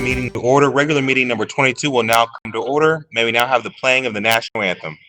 meeting to order. Regular meeting number 22 will now come to order. May we now have the playing of the national anthem.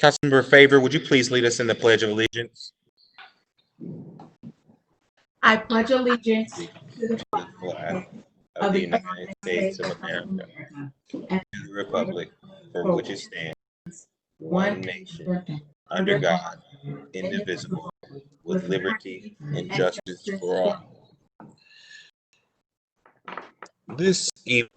Councilmember Favor, would you please lead us in the Pledge of Allegiance? I pledge allegiance to the flag of the United States of America and to the republic for which it stands, one nation, under God, indivisible, with liberty and justice for all. This evening,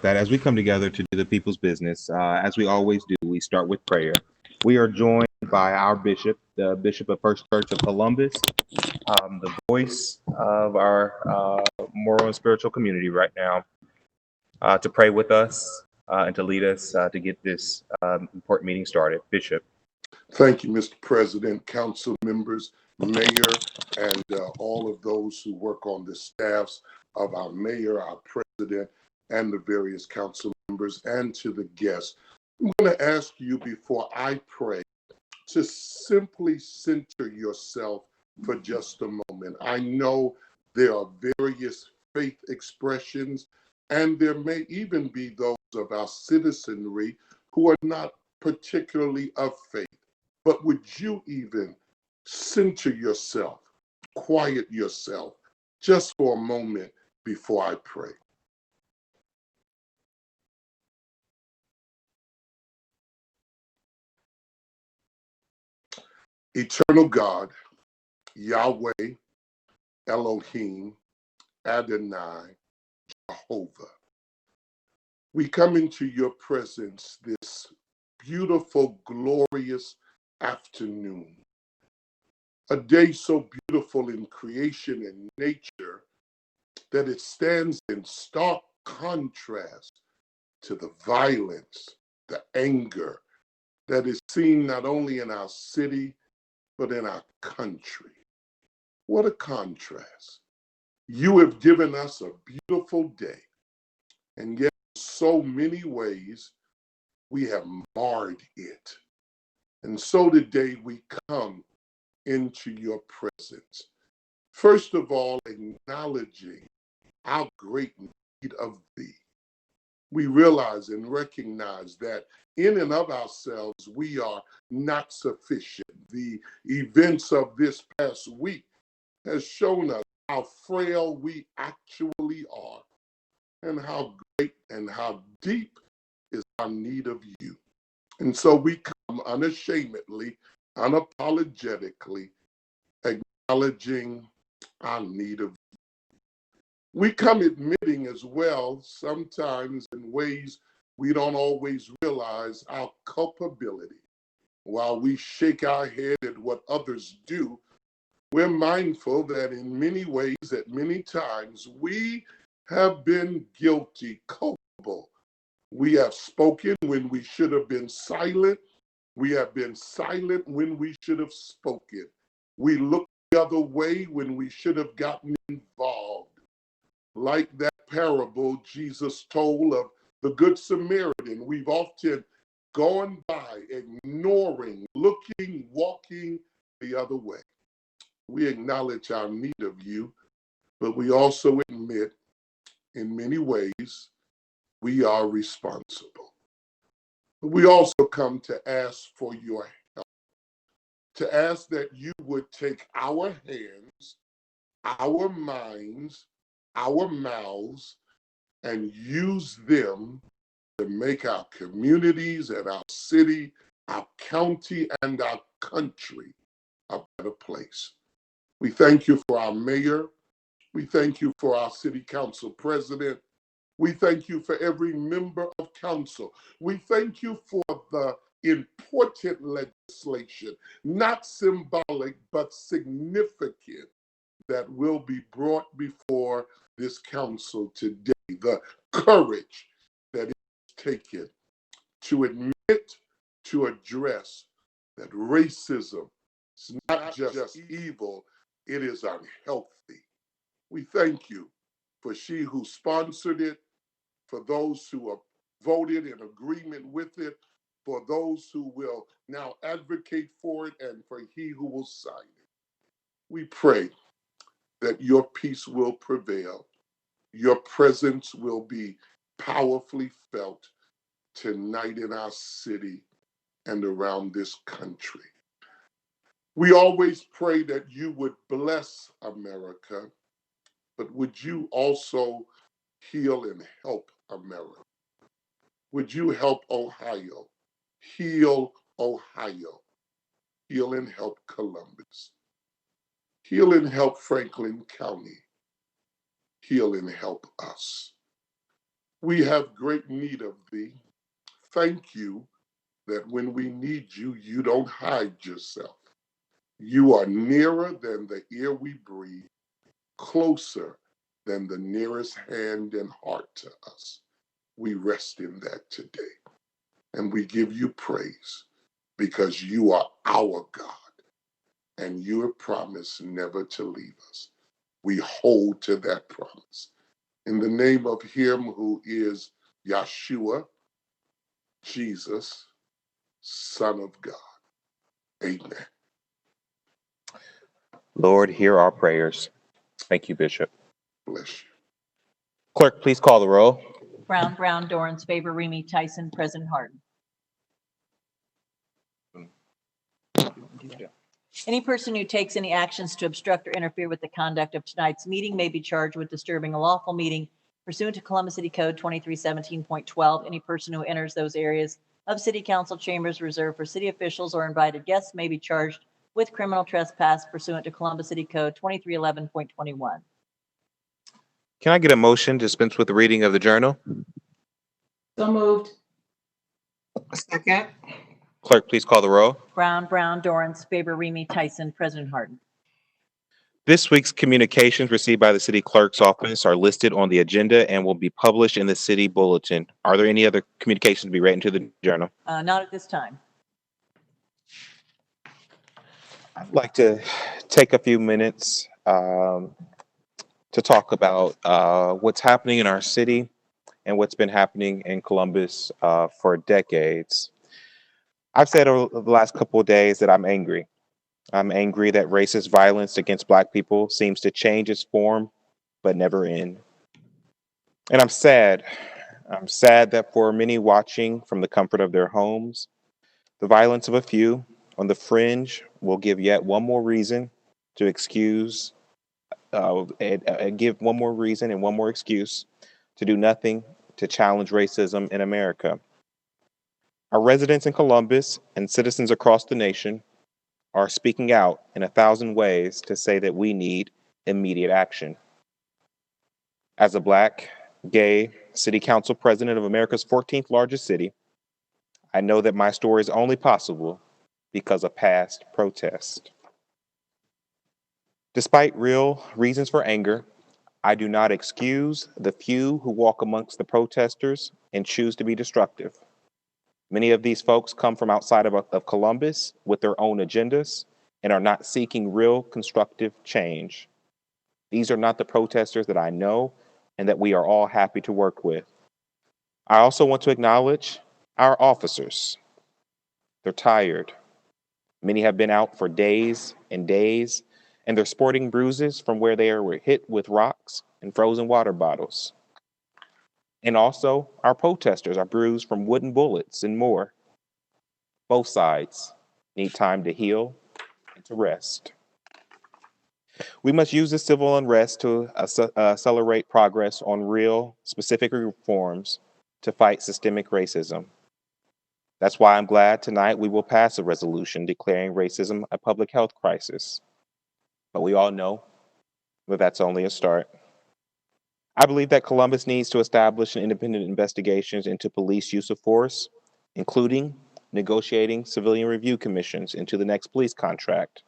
that as we come together to do the people's business, as we always do, we start with prayer. We are joined by our bishop, the Bishop of First Church of Columbus, the voice of our moral and spiritual community right now, to pray with us and to lead us to get this important meeting started. Bishop. Thank you, Mr. President, council members, mayor, and all of those who work on the staffs of our mayor, our president, and the various council members, and to the guests. I'm going to ask you before I pray to simply center yourself for just a moment. I know there are various faith expressions, and there may even be those of our citizenry who are not particularly of faith. But would you even center yourself, quiet yourself just for a moment before I pray? Eternal God, Yahweh, Elohim, Adonai, Jehovah, we come into your presence this beautiful, glorious afternoon. A day so beautiful in creation and nature that it stands in stark contrast to the violence, the anger that is seen not only in our city, but in our country. What a contrast. You have given us a beautiful day, and yet in so many ways we have marred it. And so today we come into your presence. First of all, acknowledging our great need of thee. We realize and recognize that in and of ourselves, we are not sufficient. The events of this past week has shown us how frail we actually are and how great and how deep is our need of you. And so we come unashamedly, unapologetically, acknowledging our need of you. We come admitting as well, sometimes in ways we don't always realize our culpability. While we shake our head at what others do, we're mindful that in many ways, at many times, we have been guilty, culpable. We have spoken when we should have been silent. We have been silent when we should have spoken. We looked the other way when we should have gotten involved. Like that parable Jesus told of the Good Samaritan, we've often gone by, ignoring, looking, walking the other way. We acknowledge our need of you, but we also admit in many ways we are responsible. We also come to ask for your help, to ask that you would take our hands, our minds, our mouths, and use them to make our communities and our city, our county, and our country a better place. We thank you for our mayor. We thank you for our city council president. We thank you for every member of council. We thank you for the important legislation, not symbolic, but significant, that will be brought before this council today. The courage that is taken to admit, to address that racism is not just evil, it is unhealthy. We thank you for she who sponsored it, for those who have voted in agreement with it, for those who will now advocate for it, and for he who will sign it. We pray that your peace will prevail. Your presence will be powerfully felt tonight in our city and around this country. We always pray that you would bless America, but would you also heal and help America? Would you help Ohio? Heal Ohio. Heal and help Columbus. Heal and help Franklin County. Heal and help us. We have great need of thee. Thank you that when we need you, you don't hide yourself. You are nearer than the air we breathe, closer than the nearest hand and heart to us. We rest in that today. And we give you praise because you are our God and you have promised never to leave us. We hold to that promise. In the name of him who is Yeshua, Jesus, Son of God. Amen. Lord, hear our prayers. Thank you, Bishop. Bless you. Clerk, please call the roll. Brown, Dorrance, favor, Remy, Tyson, President Harden. Any person who takes any actions to obstruct or interfere with the conduct of tonight's meeting may be charged with disturbing a lawful meeting pursuant to Columbus City Code 2317.12. Any person who enters those areas of city council chambers reserved for city officials or invited guests may be charged with criminal trespass pursuant to Columbus City Code 2311.21. Can I get a motion to dispense with the reading of the journal? So moved. Second. Clerk, please call the roll. Brown, Dorrance, favor, Remy, Tyson, President Harden. This week's communications received by the city clerk's office are listed on the agenda and will be published in the city bulletin. Are there any other communications to be read into the journal? Not at this time. I'd like to take a few minutes to talk about what's happening in our city and what's been happening in Columbus for decades. I've said over the last couple of days that I'm angry. I'm angry that racist violence against Black people seems to change its form, but never end. And I'm sad. I'm sad that for many watching from the comfort of their homes, the violence of a few on the fringe will give yet one more reason to excuse, give one more reason and one more excuse to do nothing to challenge racism in America. Our residents in Columbus and citizens across the nation are speaking out in 1,000 ways to say that we need immediate action. As a Black, gay city council president of America's 14th largest city, I know that my story is only possible because of past protest. Despite real reasons for anger, I do not excuse the few who walk amongst the protesters and choose to be destructive. Many of these folks come from outside of Columbus with their own agendas and are not seeking real constructive change. These are not the protesters that I know and that we are all happy to work with. I also want to acknowledge our officers. They're tired. Many have been out for days and days, and they're sporting bruises from where they were hit with rocks and frozen water bottles. And also, our protesters are bruised from wooden bullets and more. Both sides need time to heal and to rest. We must use this civil unrest to accelerate progress on real, specific reforms to fight systemic racism. That's why I'm glad tonight we will pass a resolution declaring racism a public health crisis. But we all know that that's only a start. I believe that Columbus needs to establish an independent investigations into police use of force, including negotiating civilian review commissions into the next police contract.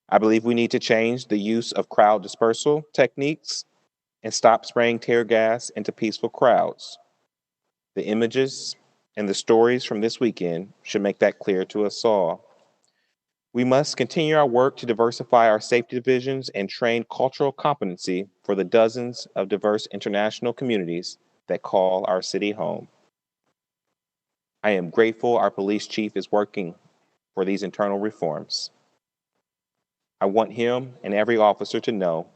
I believe we need to change the use of crowd dispersal techniques and stop spraying tear gas into peaceful crowds. The images and the stories from this weekend should make that clear to us all. We must continue our work to diversify our safety divisions and train cultural competency for the dozens of diverse international communities that call our city home. I am grateful our police chief is working for these internal reforms. I want him and every officer to know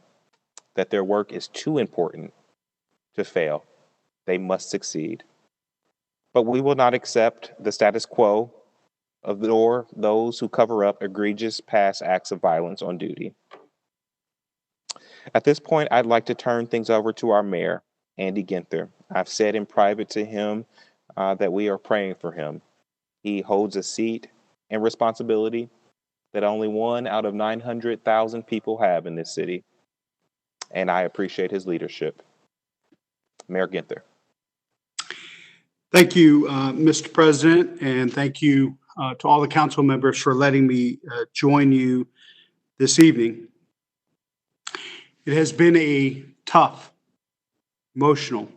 that their work is too important to fail. They must succeed. But we will not accept the status quo or those who cover up egregious past acts of violence on duty. At this point, I'd like to turn things over to our mayor, Andy Ginther. I've said in private to him that we are praying for him. He holds a seat and responsibility that only 1 out of 900,000 people have in this city, and I appreciate his leadership. Mayor Ginther. Thank you, Mr. President, and thank you to all the council members for letting me join you this evening. It has been a tough, emotional,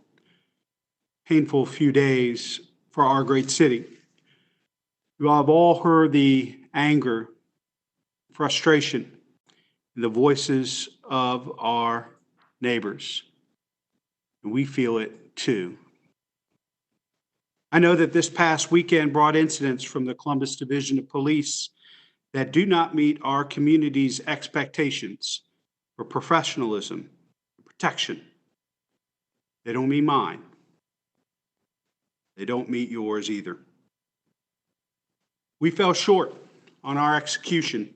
painful few days for our great city. You have all heard the anger, frustration, and the voices of our neighbors, and we feel it too. I know that this past weekend brought incidents from the Columbus Division of Police that do not meet our community's expectations for professionalism and protection. They don't meet mine. They don't meet yours either. We fell short on our execution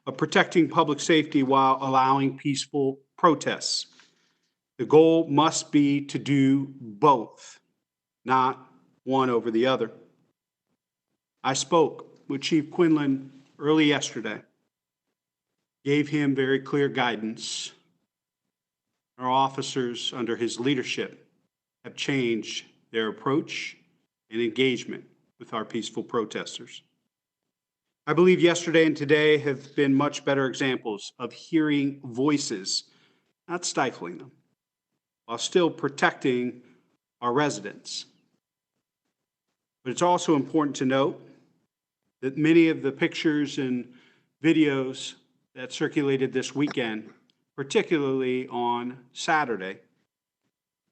of protecting public safety while allowing peaceful protests. The goal must be to do both, not one over the other. I spoke with Chief Quinlan early yesterday, gave him very clear guidance. Our officers under his leadership have changed their approach and engagement with our peaceful protesters. I believe yesterday and today have been much better examples of hearing voices, not stifling them, while still protecting our residents. But it's also important to note that many of the pictures and videos that circulated this weekend, particularly on Saturday,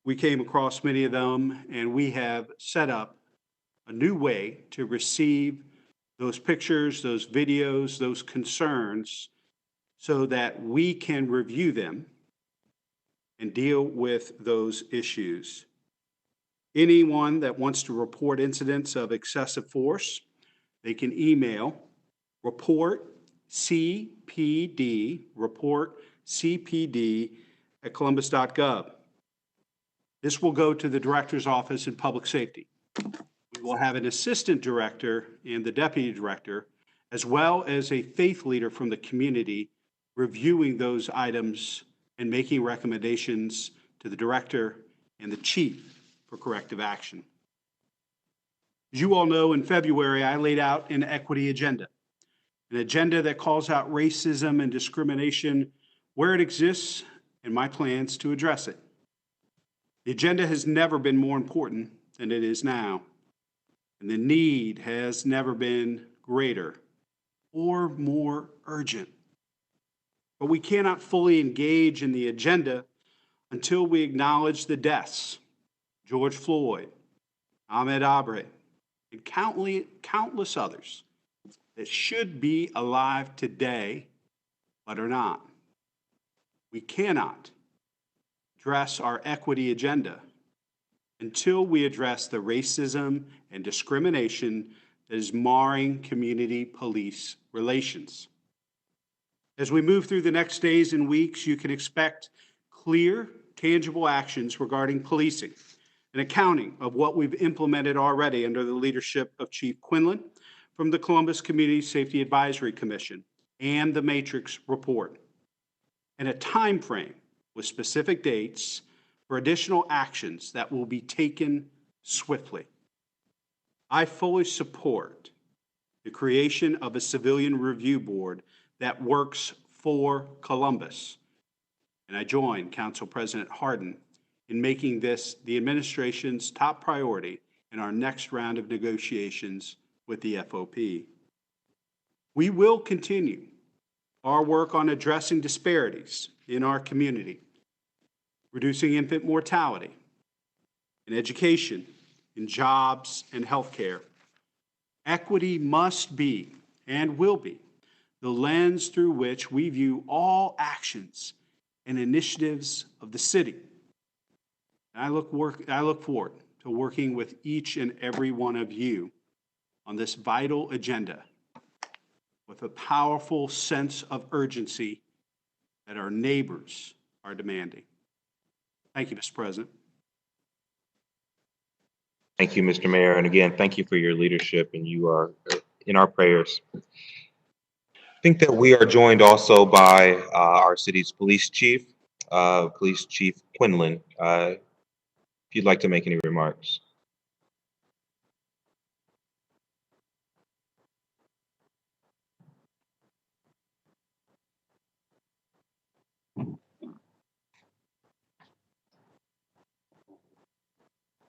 we came across many of them, and we have set up a new way to receive those pictures, those videos, those concerns, so that we can review them and deal with those issues. Anyone that wants to report incidents of excessive force, they can email report CPD at columbus.gov. This will go to the director's office in public safety. We will have an assistant director and the deputy director, as well as a faith leader from the community, reviewing those items and making recommendations to the director and the chief for corrective action. As you all know, in February, I laid out an equity agenda, an agenda that calls out racism and discrimination where it exists and my plans to address it. The agenda has never been more important than it is now, and the need has never been greater or more urgent. But we cannot fully engage in the agenda until we acknowledge the deaths, George Floyd, Ahmaud Arbery, and countless others that should be alive today but are not. We cannot address our equity agenda until we address the racism and discrimination that is marring community police relations. As we move through the next days and weeks, you can expect clear, tangible actions regarding policing, an accounting of what we've implemented already under the leadership of Chief Quinlan from the Columbus Community Safety Advisory Commission and the Matrix Report, and a time frame with specific dates for additional actions that will be taken swiftly. I fully support the creation of a civilian review board that works for Columbus, and I join Council President Hardin in making this the administration's top priority in our next round of negotiations with the FOP. We will continue our work on addressing disparities in our community, reducing infant mortality, in education, in jobs, and healthcare. Equity must be and will be the lens through which we view all actions and initiatives of the city. And I look forward to working with each and every one of you on this vital agenda with a powerful sense of urgency that our neighbors are demanding. Thank you, Mr. President. Thank you, Mr. Mayor. And again, thank you for your leadership, and you are in our prayers. I think that we are joined also by our city's police chief, Police Chief Quinlan. If you'd like to make any remarks.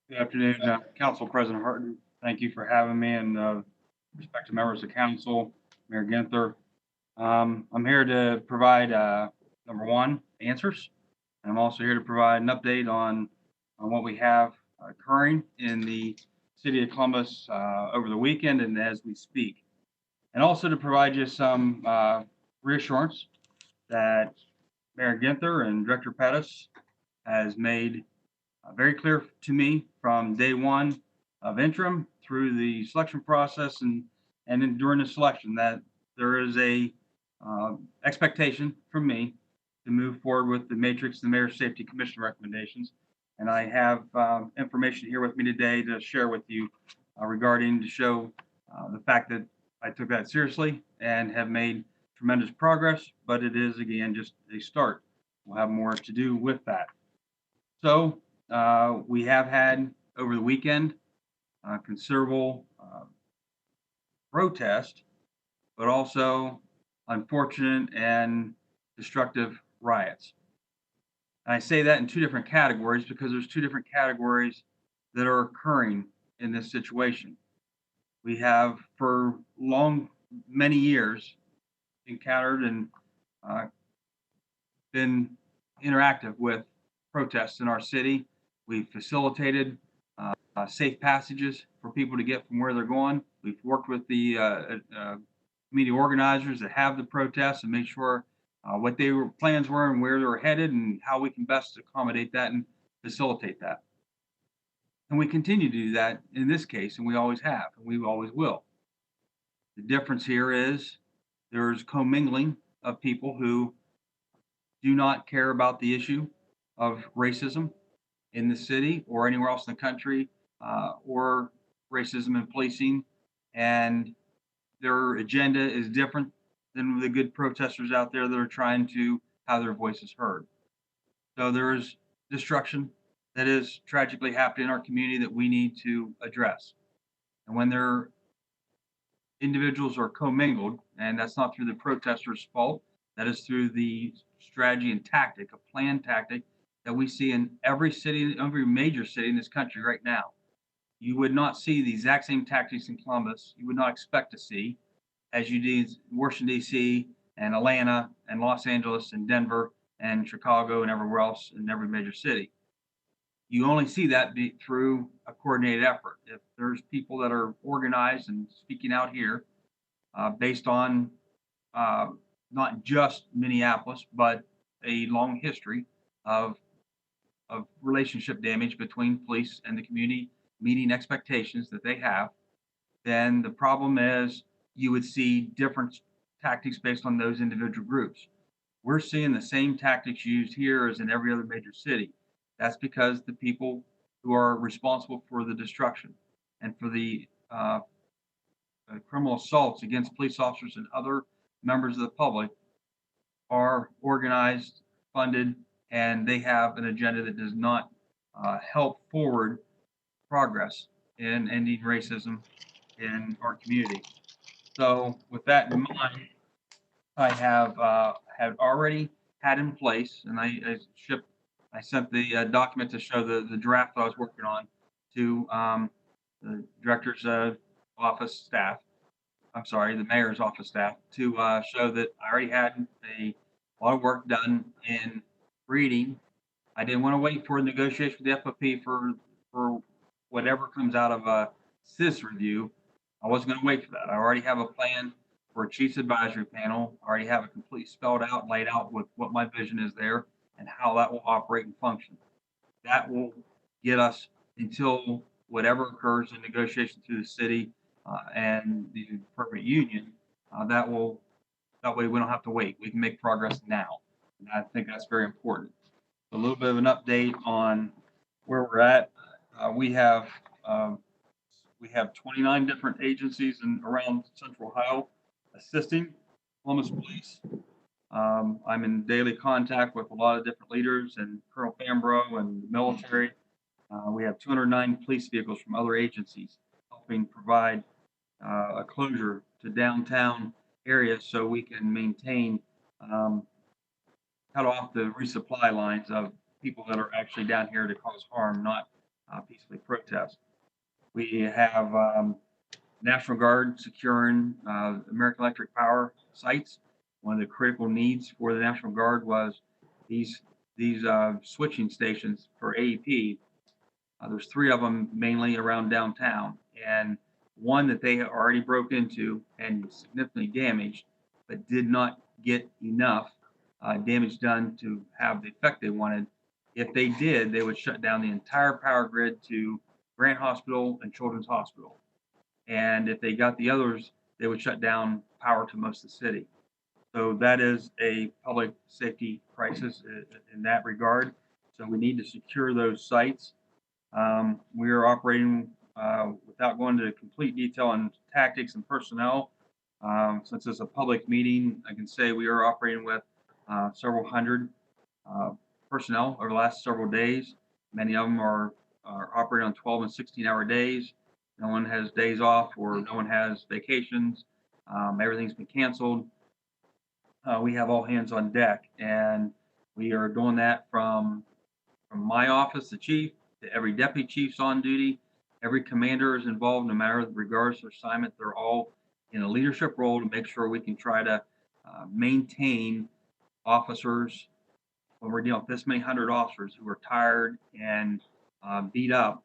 Good afternoon, Council President Harton. Thank you for having me, and respected members of council, Mayor Ginther. I'm here to provide, number one, answers. And I'm also here to provide an update on what we have occurring in the city of Columbus over the weekend and as we speak. And also to provide you some reassurance that Mayor Ginther and Director Pettis has made very clear to me from day one of interim through the selection process and then during the selection that there is a expectation from me to move forward with the Matrix, the Mayor's Safety Commission recommendations. And I have information here with me today to share with you regarding to show the fact that I took that seriously and have made tremendous progress, but it is again just a start. We'll have more to do with that. So we have had over the weekend considerable protest, but also unfortunate and destructive riots. And I say that in two different categories because there's two different categories that are occurring in this situation. We have for many years encountered and been interactive with protests in our city. We've facilitated safe passages for people to get from where they're going. We've worked with the community organizers that have the protests and make sure what their plans were and where they were headed and how we can best accommodate that and facilitate that. And we continue to do that in this case, and we always have, and we always will. The difference here is there's commingling of people who do not care about the issue of racism in the city or anywhere else in the country, or racism in policing, and their agenda is different than the good protesters out there that are trying to have their voices heard. So there's destruction that is tragically happening in our community that we need to address. And when there individuals are commingled, and that's not through the protesters' fault, that is through the strategy and tactic, a planned tactic that we see in every city, every major city in this country right now. You would not see the exact same tactics in Columbus. You would not expect to see as you do in Washington, D.C. and Atlanta and Los Angeles and Denver and Chicago and everywhere else in every major city. You only see that through a coordinated effort. If there's people that are organized and speaking out here based on not just Minneapolis, but a long history of relationship damage between police and the community meeting expectations that they have, then the problem is you would see different tactics based on those individual groups. We're seeing the same tactics used here as in every other major city. That's because the people who are responsible for the destruction and for the criminal assaults against police officers and other members of the public are organized, funded, and they have an agenda that does not help forward progress in ending racism in our community. So with that in mind, I have already had in place, and I sent the document to show the draft I was working on to the director's office staff. I'm sorry, the mayor's office staff, to show that I already had a lot of work done in reading. I didn't want to wait for negotiation with the FOP for whatever comes out of a CIS review. I wasn't going to wait for that. I already have a plan for a chief's advisory panel. I already have it completely spelled out, laid out with what my vision is there and how that will operate and function. That will get us until whatever occurs in negotiation through the city and the appropriate union. That way we don't have to wait. We can make progress now. And I think that's very important. A little bit of an update on where we're at. We have 29 different agencies around Central Ohio assisting Columbus Police. I'm in daily contact with a lot of different leaders and Colonel Fambro and the military. We have 209 police vehicles from other agencies helping provide a closure to downtown areas so we can maintain, cut off the resupply lines of people that are actually down here to cause harm, not peacefully protest. We have National Guard securing American Electric Power sites. One of the critical needs for the National Guard was these switching stations for AEP. There's 3 of them mainly around downtown, and one that they already broke into and significantly damaged, but did not get enough damage done to have the effect they wanted. If they did, they would shut down the entire power grid to Grant Hospital and Children's Hospital. And if they got the others, they would shut down power to most of the city. So that is a public safety crisis in that regard. So we need to secure those sites. We are operating without going into complete detail on tactics and personnel. Since it's a public meeting, I can say we are operating with several hundred personnel over the last several days. Many of them are operating on 12 and 16-hour days. No one has days off or no one has vacations. Everything's been canceled. We have all hands on deck, and we are doing that from my office, the chief, to every deputy chief's on duty. Every commander is involved, no matter regards to assignment. They're all in a leadership role to make sure we can try to maintain officers when we're dealing with this many hundred officers who are tired and beat up,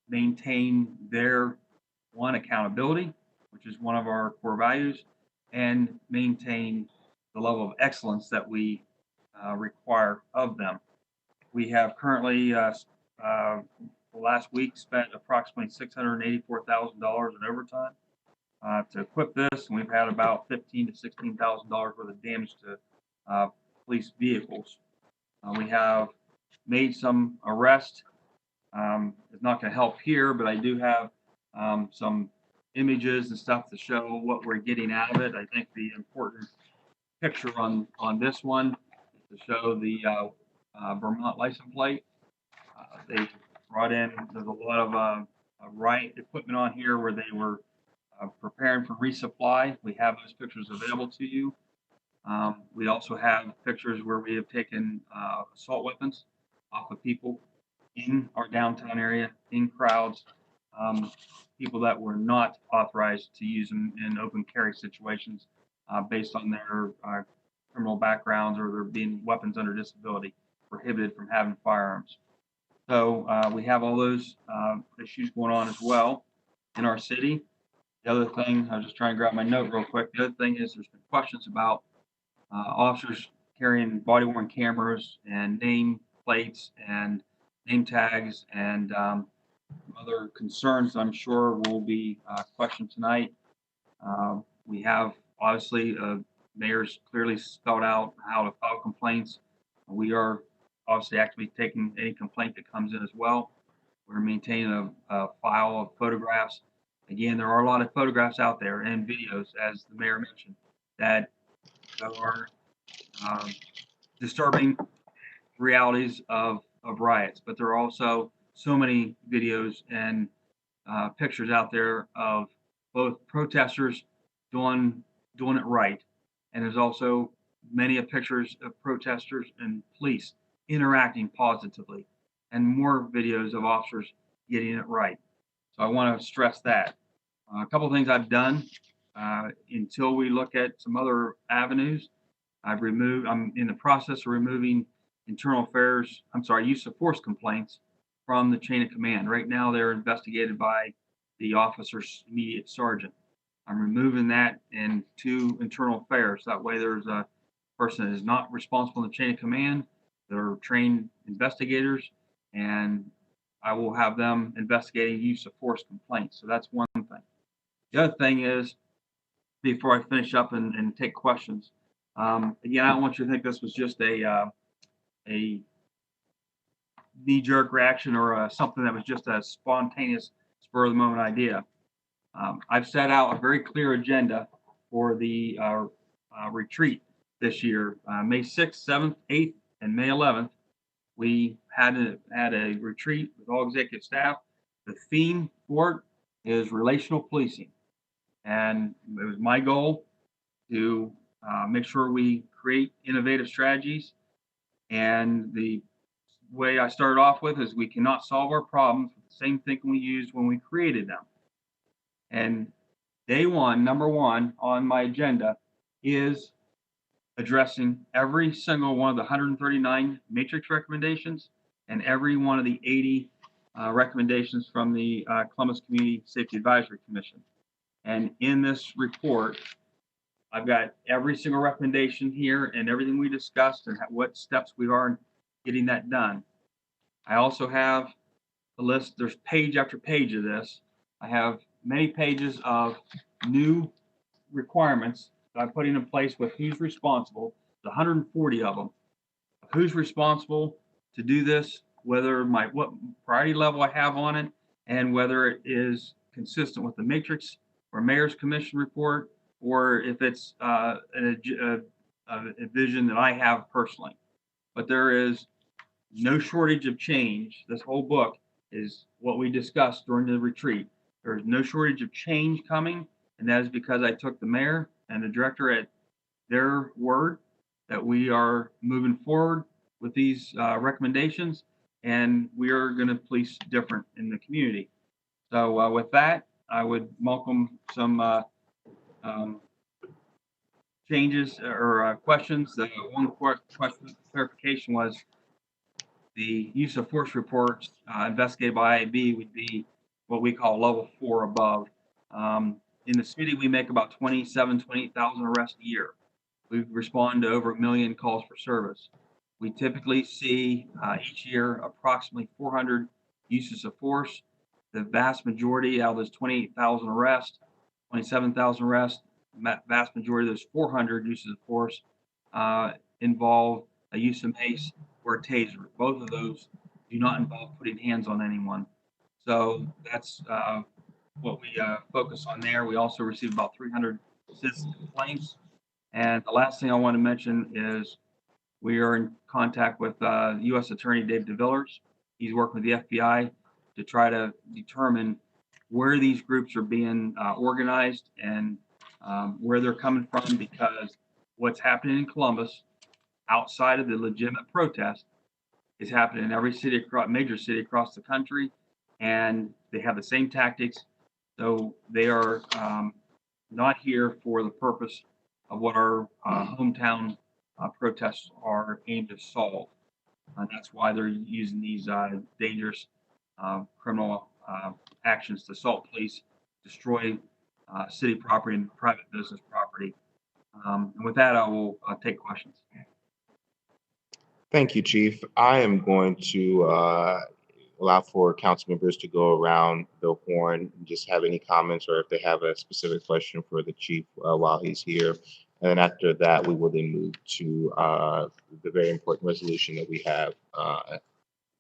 maintain their accountability, which is one of our core values, and maintain the level of excellence that we require of them. We have currently last week spent approximately $684,000 in overtime to equip this, and we've had about $15,000 to $16,000 worth of damage to police vehicles. We have made some arrests. It's not going to help here, but I do have some images and stuff to show what we're getting out of it. I think the important picture on this one is to show the Vermont license plate. They brought in, there's a lot of riot equipment on here where they were preparing for resupply. We have those pictures available to you. We also have pictures where we have taken assault weapons off of people in our downtown area, in crowds, people that were not authorized to use them in open carry situations based on their criminal backgrounds or their being weapons under disability, prohibited from having firearms. So we have all those issues going on as well in our city. The other thing, I was just trying to grab my note real quick. The other thing is there's been questions about officers carrying body worn cameras and name plates and name tags and other concerns I'm sure will be questioned tonight. We have obviously mayor's clearly spelled out how to file complaints. We are obviously actively taking any complaint that comes in as well. We're maintaining a file of photographs. Again, there are a lot of photographs out there and videos, as the mayor mentioned, that are disturbing realities of riots, but there are also so many videos and pictures out there of both protesters doing it right, and there's also many pictures of protesters and police interacting positively, and more videos of officers getting it right. So I want to stress that. A couple of things I've done until we look at some other avenues. I'm in the process of removing use of force complaints from the chain of command. Right now, they're investigated by the officer's immediate sergeant. I'm removing that into internal affairs. That way, there's a person that is not responsible in the chain of command. They're trained investigators, and I will have them investigating use of force complaints. So that's one thing. The other thing is, before I finish up and take questions, again, I don't want you to think this was just a knee-jerk reaction or something that was just a spontaneous, spur-of-the-moment idea. I've set out a very clear agenda for the retreat this year, May 6th, 7th, 8th, and May 11th. We had a retreat with all executive staff. The theme for it is relational policing. And it was my goal to make sure we create innovative strategies. And the way I started off with is we cannot solve our problems with the same thinking we used when we created them. And day one, number one on my agenda is addressing every single one of the 139 matrix recommendations and every one of the 80 recommendations from the Columbus Community Safety Advisory Commission. And in this report, I've got every single recommendation here and everything we discussed and what steps we are in getting that done. I also have a list. There's page after page of this. I have many pages of new requirements that I'm putting in place with who's responsible. There's 140 of them. Who's responsible to do this, what priority level I have on it, and whether it is consistent with the matrix or mayor's commission report, or if it's a vision that I have personally. But there is no shortage of change. This whole book is what we discussed during the retreat. There's no shortage of change coming, and that is because I took the mayor and the director at their word that we are moving forward with these recommendations, and we are going to police different in the community. So with that, I would welcome some changes or questions. The one question clarification was the use of force reports investigated by IAB would be what we call level 4 above. In the city, we make about 28,000 arrests a year. We respond to over 1 million calls for service. We typically see each year approximately 400 uses of force. The vast majority out of those 28,000 arrests, 27,000 arrests, vast majority of those 400 uses of force involve a use of mace or a taser. Both of those do not involve putting hands on anyone. So that's what we focus on there. We also receive about 300 citizen complaints. And the last thing I want to mention is we are in contact with U.S. Attorney Dave DeVillers. He's working with the FBI to try to determine where these groups are being organized and where they're coming from, because what's happening in Columbus outside of the legitimate protest is happening in every city, major city across the country, and they have the same tactics. So they are not here for the purpose of what our hometown protests are aimed to solve. That's why they're using these dangerous criminal actions to assault police, destroy city property and private business property. And with that, I will take questions. Thank you, Chief. I am going to allow for council members to go around the horn and just have any comments, or if they have a specific question for the chief while he's here. And then after that, we will then move to the very important resolution that we have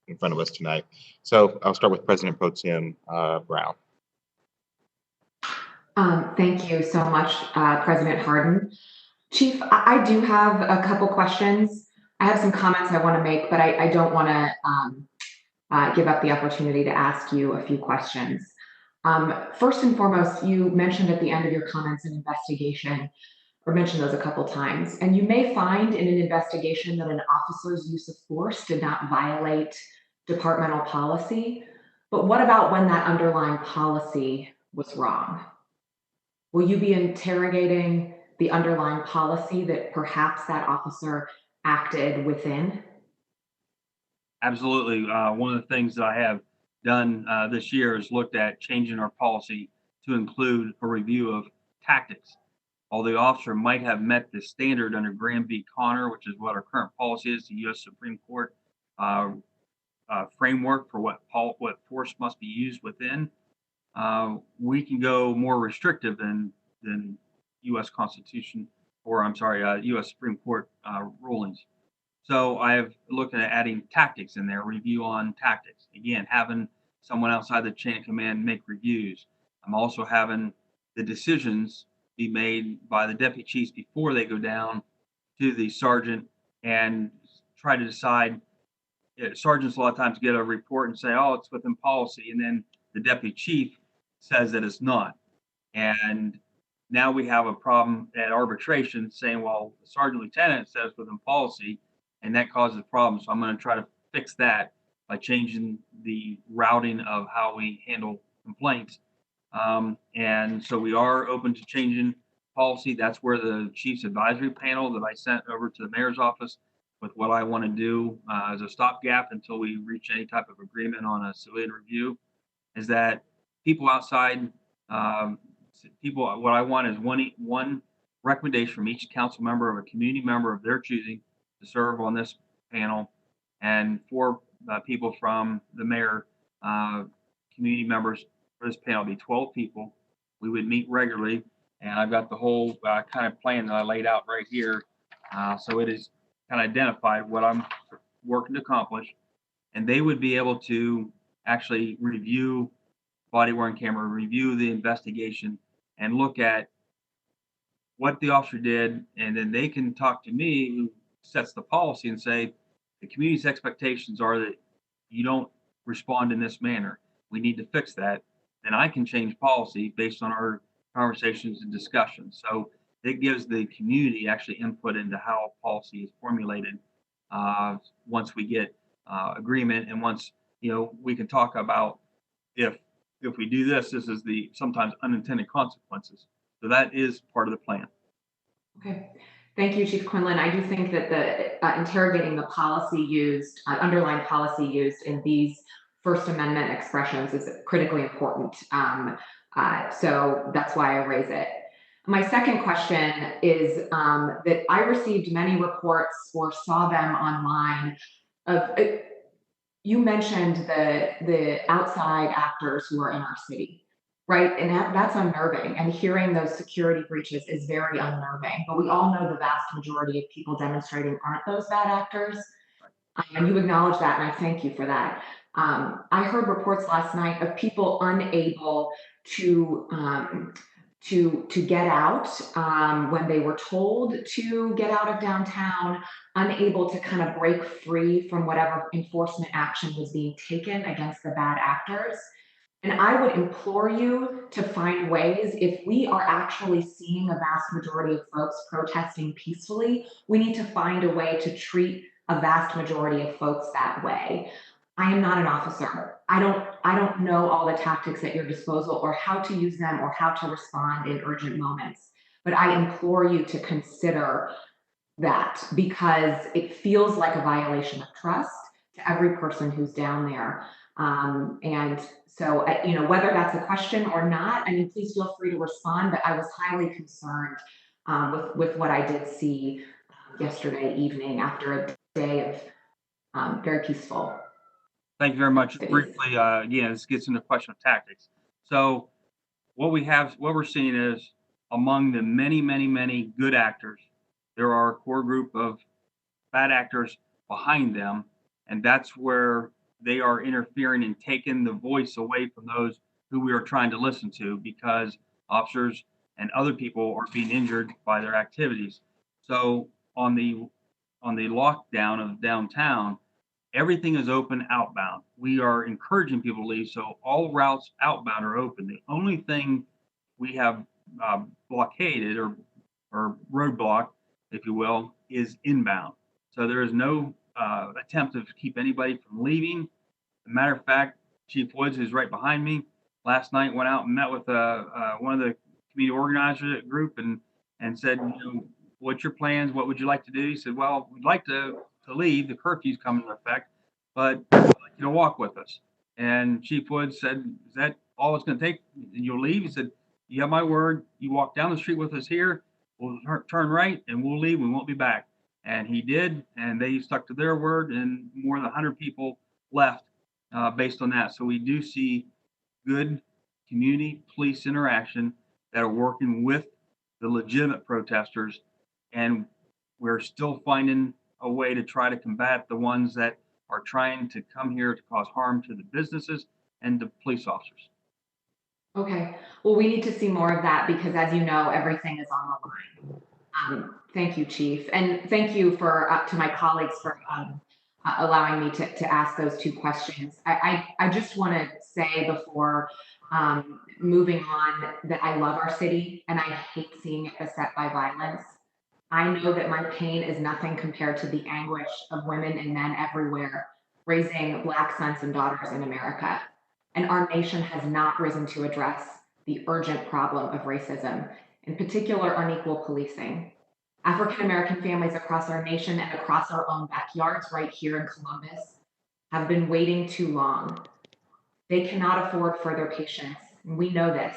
in front of us tonight. So I'll start with President Pro Tem Brown. Thank you so much, President Harden. Chief, I do have a couple questions. I have some comments I want to make, but I don't want to give up the opportunity to ask you a few questions. First and foremost, you mentioned at the end of your comments an investigation, or mentioned those a couple times, and you may find in an investigation that an officer's use of force did not violate departmental policy, but what about when that underlying policy was wrong? Will you be interrogating the underlying policy that perhaps that officer acted within? Absolutely. One of the things that I have done this year is looked at changing our policy to include a review of tactics. Although the officer might have met the standard under Graham v. Connor, which is what our current policy is, the U.S. Supreme Court framework for what force must be used within, we can go more restrictive than U.S. Constitution, or I'm sorry, U.S. Supreme Court rulings. So I've looked at adding tactics in there, review on tactics. Again, having someone outside the chain of command make reviews. I'm also having the decisions be made by the deputy chiefs before they go down to the sergeant and try to decide. Sergeants a lot of times get a report and say, oh, it's within policy. And then the deputy chief says that it's not. And now we have a problem at arbitration saying, well, the sergeant lieutenant says it's within policy, and that causes a problem. So I'm going to try to fix that by changing the routing of how we handle complaints. And so we are open to changing policy. That's where the chief's advisory panel that I sent over to the mayor's office with what I want to do as a stopgap until we reach any type of agreement on a civilian review, is that people outside, what I want is one recommendation from each council member of a community member of their choosing to serve on this panel, and 4 people from the mayor, community members for this panel. It'll be 12 people. We would meet regularly, and I've got the whole kind of plan that I laid out right here. So it is kind of identified what I'm working to accomplish, and they would be able to actually review body-worn camera, review the investigation, and look at what the officer did, and then they can talk to me, who sets the policy, and say, the community's expectations are that you don't respond in this manner. We need to fix that. And I can change policy based on our conversations and discussions. So it gives the community actually input into how policy is formulated once we get agreement, and once we can talk about if we do this, this is the sometimes unintended consequences. So that is part of the plan. Okay, thank you, Chief Quinlan. I do think that the interrogating the policy used, underlying policy used in these First Amendment expressions is critically important. So that's why I raise it. My second question is that I received many reports or saw them online of, you mentioned the outside actors who are in our city, right? And that's unnerving. And hearing those security breaches is very unnerving. But we all know the vast majority of people demonstrating aren't those bad actors. And you acknowledge that, and I thank you for that. I heard reports last night of people unable to to get out when they were told to get out of downtown, unable to kind of break free from whatever enforcement action was being taken against the bad actors. And I would implore you to find ways, if we are actually seeing a vast majority of folks protesting peacefully, we need to find a way to treat a vast majority of folks that way. I am not an officer. I don't know all the tactics at your disposal or how to use them or how to respond in urgent moments. But I implore you to consider that, because it feels like a violation of trust to every person who's down there. And so, whether that's a question or not, I mean, please feel free to respond, but I was highly concerned with what I did see yesterday evening after a day of very peaceful. Thank you very much. Briefly, this gets into the question of tactics. So what we're seeing is, among the many, many, many good actors, there are a core group of bad actors behind them, and that's where they are interfering and taking the voice away from those who we are trying to listen to, because officers and other people are being injured by their activities. So on the lockdown of downtown, everything is open outbound. We are encouraging people to leave, so all routes outbound are open. The only thing we have blockaded or roadblock, if you will, is inbound. So there is no attempt to keep anybody from leaving. As a matter of fact, Chief Woods, who's right behind me, last night went out and met with one of the community organizers group and said, what's your plans? What would you like to do? He said, well, we'd like to leave. The curfew's coming into effect, but we'd like you to walk with us. And Chief Woods said, is that all it's going to take? And you'll leave? He said, you have my word. You walk down the street with us here, we'll turn right and we'll leave. We won't be back. And he did, and they stuck to their word, and more than 100 people left based on that. So we do see good community police interaction that are working with the legitimate protesters, and we're still finding a way to try to combat the ones that are trying to come here to cause harm to the businesses and the police officers. Okay, well, we need to see more of that, because as you know, everything is on the line. Thank you, Chief. And thank you to my colleagues for allowing me to ask those two questions. I just want to say before moving on that I love our city and I hate seeing it beset by violence. I know that my pain is nothing compared to the anguish of women and men everywhere raising Black sons and daughters in America. And our nation has not risen to address the urgent problem of racism, in particular unequal policing. African-American families across our nation and across our own backyards right here in Columbus have been waiting too long. They cannot afford further patience, and we know this.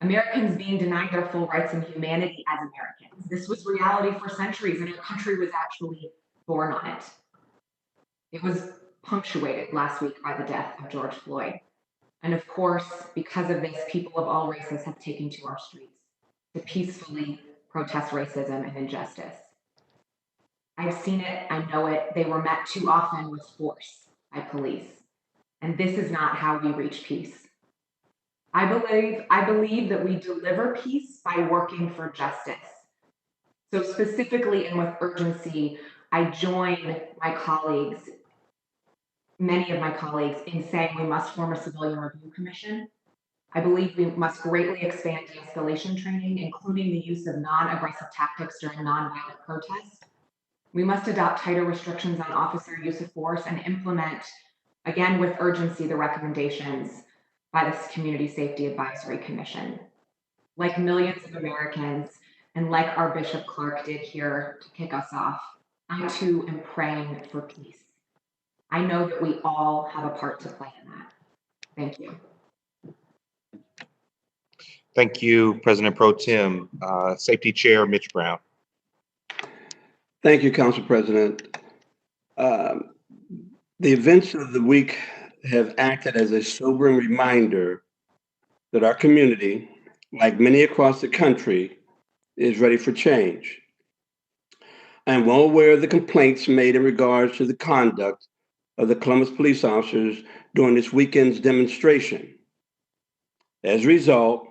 Americans being denied their full rights and humanity as Americans. This was reality for centuries, and our country was actually born on it. It was punctuated last week by the death of George Floyd. And of course, because of this, people of all races have taken to our streets to peacefully protest racism and injustice. I've seen it, I know it. They were met too often with force by police. And this is not how we reach peace. I believe that we deliver peace by working for justice. So specifically and with urgency, I join my colleagues, many of my colleagues, in saying we must form a civilian review commission. I believe we must greatly expand de-escalation training, including the use of non-aggressive tactics during nonviolent protests. We must adopt tighter restrictions on officer use of force and implement, again with urgency, the recommendations by this Community Safety Advisory Commission. Like millions of Americans, and like our Bishop Clark did here to kick us off, I too am praying for peace. I know that we all have a part to play in that. Thank you. Thank you, President Pro Tem. Safety Chair Mitch Brown. Thank you, Council President. The events of the week have acted as a sobering reminder that our community, like many across the country, is ready for change. I am well aware of the complaints made in regards to the conduct of the Columbus police officers during this weekend's demonstration. As a result,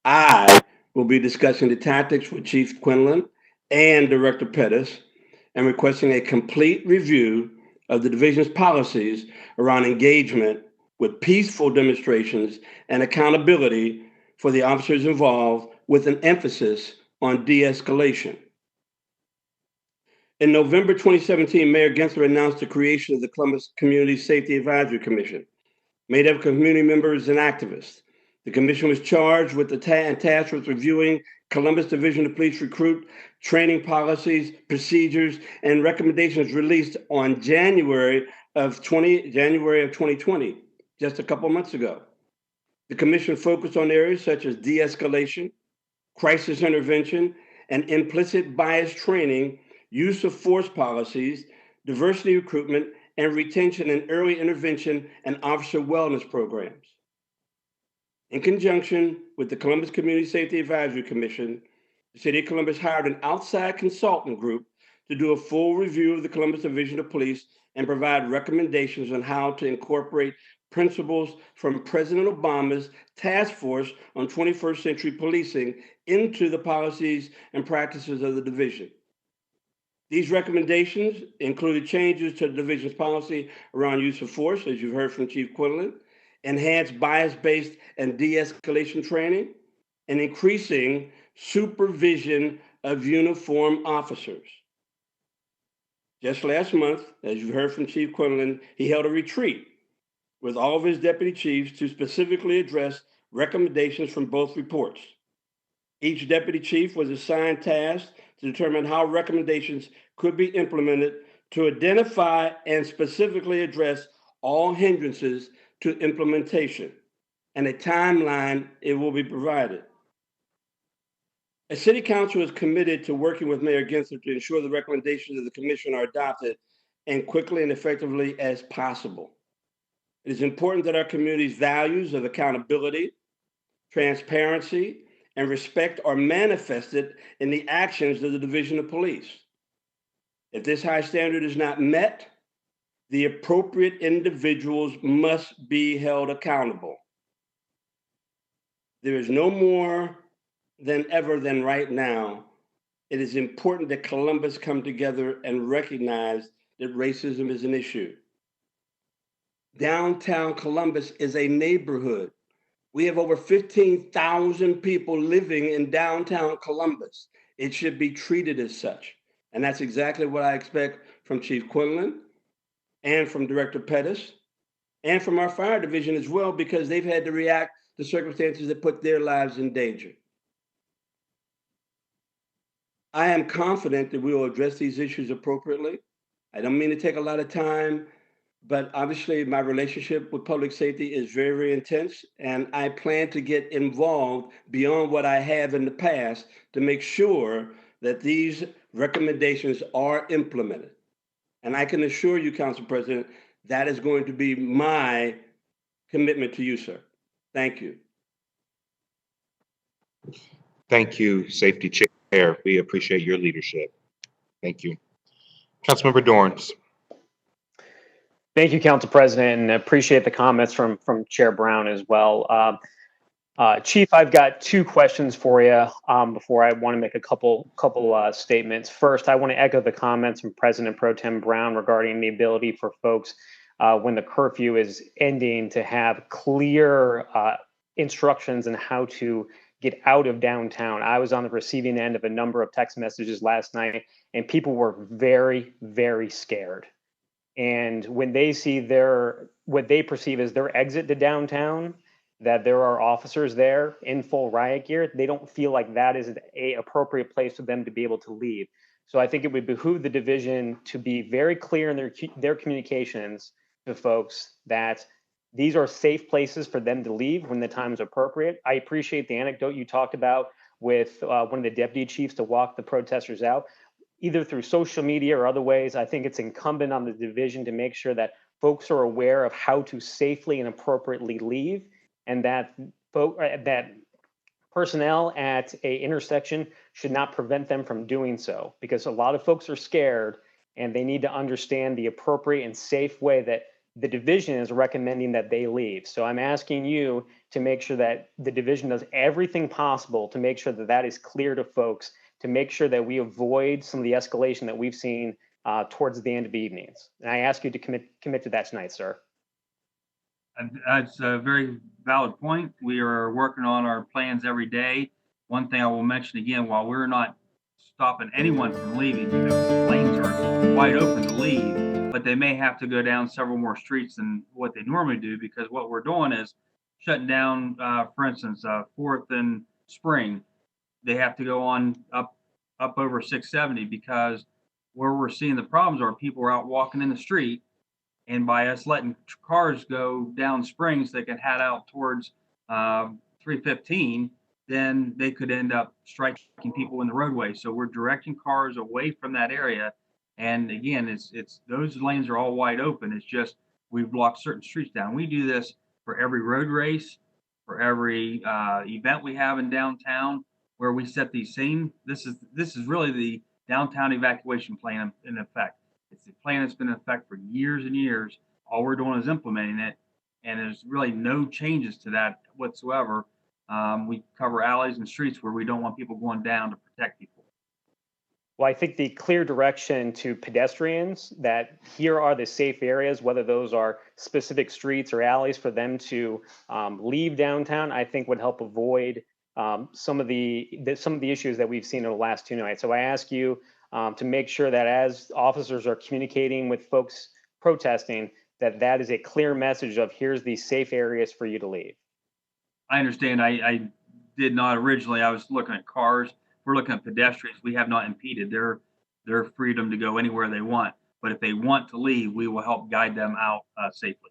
I will be discussing the tactics with Chief Quinlan and Director Pettis and requesting a complete review of the division's policies around engagement with peaceful demonstrations and accountability for the officers involved, with an emphasis on de-escalation. In November 2017, Mayor Gensler announced the creation of the Columbus Community Safety Advisory Commission, made up of community members and activists. The commission was charged with the task with reviewing Columbus Division of Police recruit training policies, procedures, and recommendations released on January of 2020, just a couple months ago. The commission focused on areas such as de-escalation, crisis intervention, and implicit bias training, use of force policies, diversity recruitment, and retention and early intervention and officer wellness programs. In conjunction with the Columbus Community Safety Advisory Commission, the City of Columbus hired an outside consultant group to do a full review of the Columbus Division of Police and provide recommendations on how to incorporate principles from President Obama's task force on 21st century policing into the policies and practices of the division. These recommendations included changes to the division's policy around use of force, as you've heard from Chief Quinlan, enhanced bias-based and de-escalation training, and increasing supervision of uniformed officers. Just last month, as you heard from Chief Quinlan, he held a retreat with all of his deputy chiefs to specifically address recommendations from both reports. Each deputy chief was assigned tasks to determine how recommendations could be implemented to identify and specifically address all hindrances to implementation, and a timeline it will be provided. A city council is committed to working with Mayor Gensler to ensure the recommendations of the commission are adopted and quickly and effectively as possible. It is important that our community's values of accountability, transparency, and respect are manifested in the actions of the Division of Police. If this high standard is not met, the appropriate individuals must be held accountable. There is no more than ever than right now. It is important that Columbus come together and recognize that racism is an issue. Downtown Columbus is a neighborhood. We have over 15,000 people living in downtown Columbus. It should be treated as such. And that's exactly what I expect from Chief Quinlan and from Director Pettis and from our fire division as well, because they've had to react to circumstances that put their lives in danger. I am confident that we will address these issues appropriately. I don't mean to take a lot of time, but obviously my relationship with public safety is very, very intense, and I plan to get involved beyond what I have in the past to make sure that these recommendations are implemented. And I can assure you, Council President, that is going to be my commitment to you, sir. Thank you. Thank you, Safety Chair. We appreciate your leadership. Thank you. Councilmember Dorns. Thank you, Council President, and appreciate the comments from Chair Brown as well. Chief, I've got two questions for you before I want to make a couple statements. First, I want to echo the comments from President Pro Tem Brown regarding the ability for folks when the curfew is ending to have clear instructions on how to get out of downtown. I was on the receiving end of a number of text messages last night, and people were very, very scared. And when they see what they perceive as their exit to downtown, that there are officers there in full riot gear, they don't feel like that is an appropriate place for them to be able to leave. So I think it would behoove the division to be very clear in their communications to folks that these are safe places for them to leave when the time is appropriate. I appreciate the anecdote you talked about with one of the deputy chiefs to walk the protesters out, either through social media or other ways. I think it's incumbent on the division to make sure that folks are aware of how to safely and appropriately leave, and that personnel at an intersection should not prevent them from doing so, because a lot of folks are scared and they need to understand the appropriate and safe way that the division is recommending that they leave. So I'm asking you to make sure that the division does everything possible to make sure that that is clear to folks, to make sure that we avoid some of the escalation that we've seen towards the end of evenings. And I ask you to commit to that tonight, sir. And that's a very valid point. We are working on our plans every day. One thing I will mention again, while we're not stopping anyone from leaving, lanes are wide open to leave, but they may have to go down several more streets than what they normally do, because what we're doing is shutting down, for instance, 4th and Spring. They have to go on up over 670, because where we're seeing the problems are people are out walking in the street, and by us letting cars go down Springs, they can head out towards 315, then they could end up striking people in the roadway. So we're directing cars away from that area. And again, it's those lanes are all wide open. It's just we've blocked certain streets down. We do this for every road race, for every event we have in downtown, where we set these same. This is really the downtown evacuation plan in effect. It's a plan that's been in effect for years and years. All we're doing is implementing it, and there's really no changes to that whatsoever. We cover alleys and streets where we don't want people going down to protect people. Well, I think the clear direction to pedestrians that here are the safe areas, whether those are specific streets or alleys for them to leave downtown, I think would help avoid some of the issues that we've seen over the last 2 nights. So I ask you to make sure that as officers are communicating with folks protesting, that is a clear message of here's the safe areas for you to leave. I understand. I did not originally. I was looking at cars. We're looking at pedestrians. We have not impeded their freedom to go anywhere they want. But if they want to leave, we will help guide them out safely.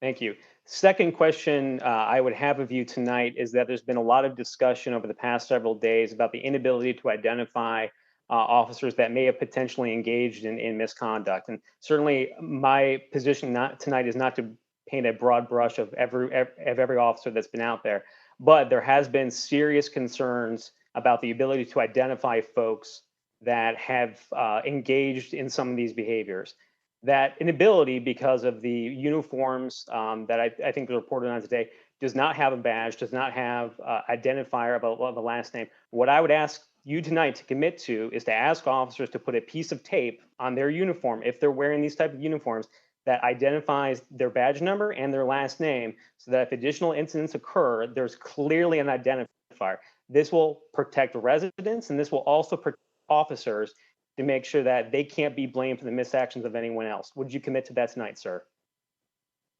Thank you. Second question I would have of you tonight is that there's been a lot of discussion over the past several days about the inability to identify officers that may have potentially engaged in misconduct. And certainly my position tonight is not to paint a broad brush of every officer that's been out there, but there has been serious concerns about the ability to identify folks that have engaged in some of these behaviors. That inability, because of the uniforms that I think was reported on today, does not have a badge, does not have identifier about the last name. What I would ask you tonight to commit to is to ask officers to put a piece of tape on their uniform, if they're wearing these type of uniforms, that identifies their badge number and their last name, so that if additional incidents occur, there's clearly an identifier. This will protect residents, and this will also protect officers to make sure that they can't be blamed for the misactions of anyone else. Would you commit to that tonight, sir?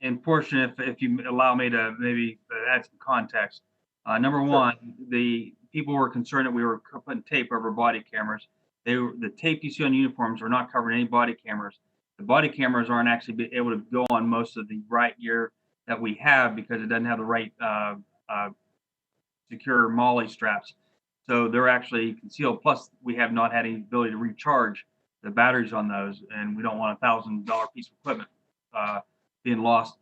And portion, if you allow me to maybe add some context. Number one, the people were concerned that we were putting tape over body cameras. The tape you see on uniforms are not covering any body cameras. The body cameras aren't actually able to go on most of the riot gear that we have, because it doesn't have the right secure MOLLE straps. So they're actually concealed. Plus, we have not had any ability to recharge the batteries on those, and we don't want a $1,000 piece of equipment being lost,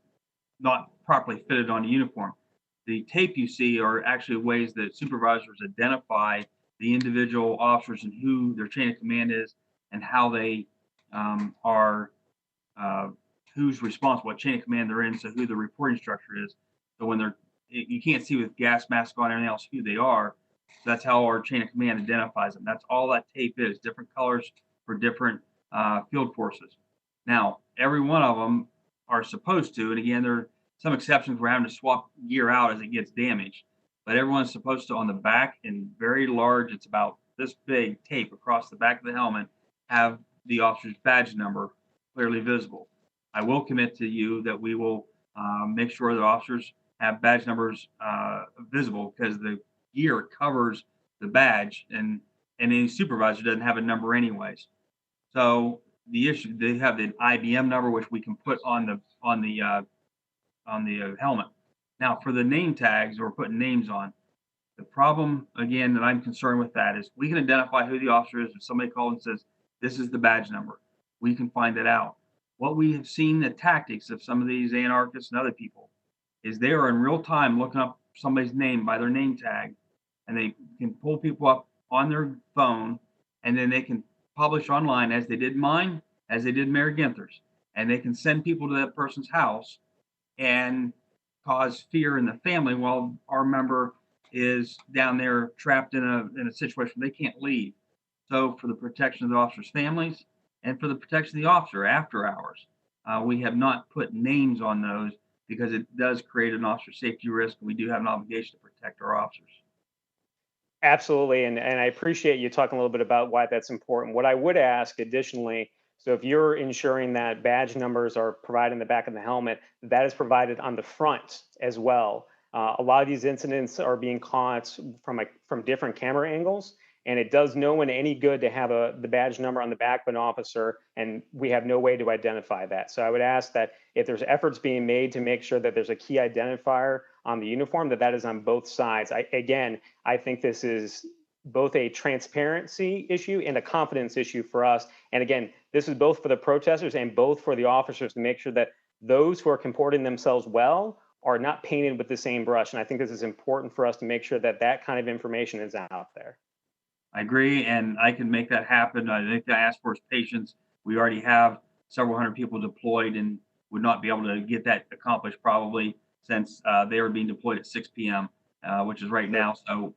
not properly fitted on a uniform. The tape you see are actually ways that supervisors identify the individual officers and who their chain of command is, and how they are, who's responsible, what chain of command they're in, so who the reporting structure is. So when you can't see with gas mask on and everything else who they are. That's how our chain of command identifies them. That's all that tape is, different colors for different field forces. Now, every one of them are supposed to, and again, there are some exceptions where we're having to swap gear out as it gets damaged, but everyone's supposed to, on the back, in very large, it's about this big tape across the back of the helmet, have the officer's badge number clearly visible. I will commit to you that we will make sure that officers have badge numbers visible, because the gear covers the badge, and any supervisor doesn't have a number anyways. So the issue, they have the IBM number, which we can put on the helmet. Now, for the name tags, we're putting names on. The problem, again, that I'm concerned with that is we can identify who the officer is. If somebody calls and says, this is the badge number, we can find it out. What we have seen, the tactics of some of these anarchists and other people, is they are in real time looking up somebody's name by their name tag, and they can pull people up on their phone, and then they can publish online, as they did mine, as they did Mayor Ginther's, and they can send people to that person's house, and cause fear in the family while our member is down there trapped in a situation they can't leave. So for the protection of the officers' families and for the protection of the officer after hours, we have not put names on those because it does create an officer safety risk. We do have an obligation to protect our officers. Absolutely, and I appreciate you talking a little bit about why that's important. What I would ask additionally, so if you're ensuring that badge numbers are provided in the back of the helmet, that is provided on the front as well. A lot of these incidents are being caught from different camera angles, and it does no one any good to have the badge number on the back of an officer, and we have no way to identify that. So I would ask that if there's efforts being made to make sure that there's a key identifier on the uniform, that is on both sides. I think this is both a transparency issue and a confidence issue for us. And again, this is both for the protesters and both for the officers to make sure that those who are comporting themselves well are not painted with the same brush. And I think this is important for us to make sure that that kind of information is out there. I agree, and I can make that happen. I think I asked for is patience. We already have several hundred people deployed and would not be able to get that accomplished probably since they are being deployed at 6 p.m., which is right now. So,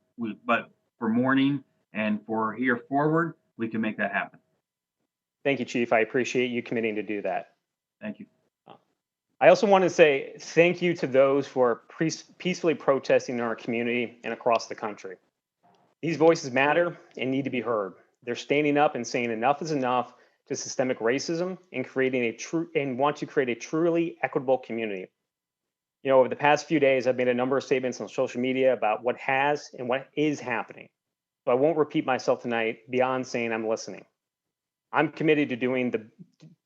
but for morning and for here forward, we can make that happen. Thank you, Chief. I appreciate you committing to do that. Thank you. I also want to say thank you to those who are peacefully protesting in our community and across the country. These voices matter and need to be heard. They're standing up and saying enough is enough to systemic racism and want to create a truly equitable community. You know, over the past few days, I've made a number of statements on social media about what has and what is happening. So I won't repeat myself tonight beyond saying I'm listening. I'm committed to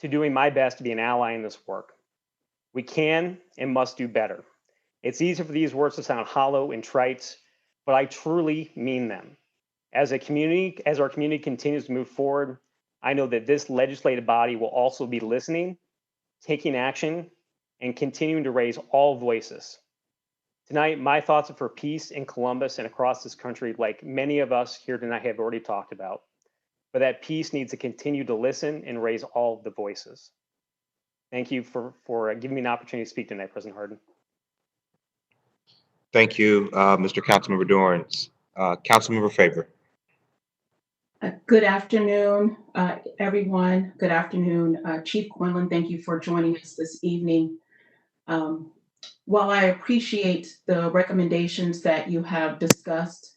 doing my best to be an ally in this work. We can and must do better. It's easy for these words to sound hollow and trite, but I truly mean them. As our community continues to move forward, I know that this legislative body will also be listening, taking action, and continuing to raise all voices. Tonight, my thoughts are for peace in Columbus and across this country, like many of us here tonight have already talked about. But that peace needs to continue to listen and raise all of the voices. Thank you for giving me an opportunity to speak tonight, President Hardin. Thank you, Mr. Councilmember Dorrance. Councilmember Favor. Good afternoon, everyone. Good afternoon, Chief Quinlan. Thank you for joining us this evening. While I appreciate the recommendations that you have discussed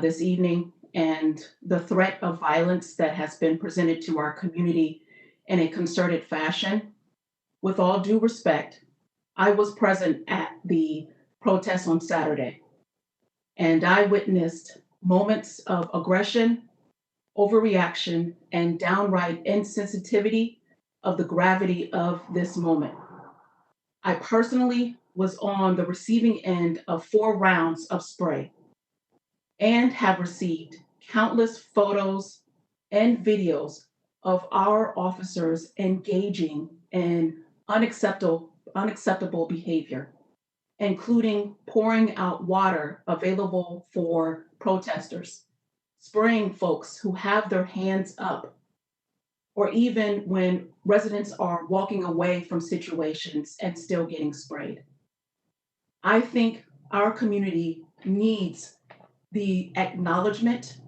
this evening and the threat of violence that has been presented to our community in a concerted fashion, with all due respect, I was present at the protest on Saturday, and I witnessed moments of aggression, overreaction, and downright insensitivity of the gravity of this moment. I personally was on the receiving end of 4 rounds of spray and have received countless photos and videos of our officers engaging in unacceptable behavior, including pouring out water available for protesters, spraying folks who have their hands up, or even when residents are walking away from situations and still getting sprayed. I think our community needs the acknowledgement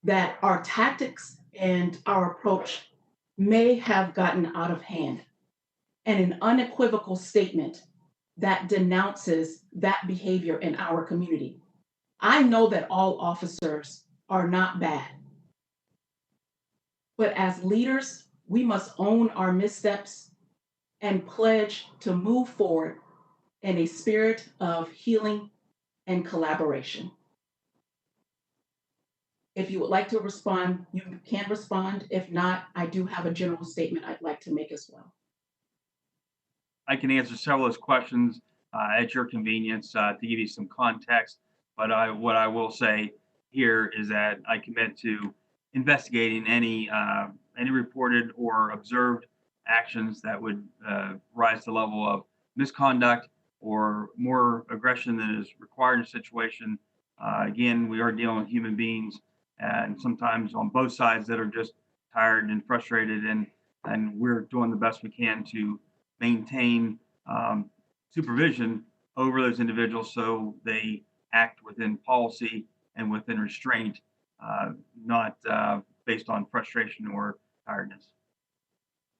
that our tactics and our approach may have gotten out of hand, and an unequivocal statement that denounces that behavior in our community. I know that all officers are not bad, but as leaders, we must own our missteps and pledge to move forward in a spirit of healing and collaboration. If you would like to respond, you can respond. If not, I do have a general statement I'd like to make as well. I can answer several of those questions at your convenience to give you some context. But what I will say here is that I commit to investigating any reported or observed actions that would rise to the level of misconduct or more aggression than is required in a situation. Again, we are dealing with human beings, and sometimes on both sides that are just tired and frustrated, and we're doing the best we can to maintain supervision over those individuals so they act within policy and within restraint, not based on frustration or tiredness.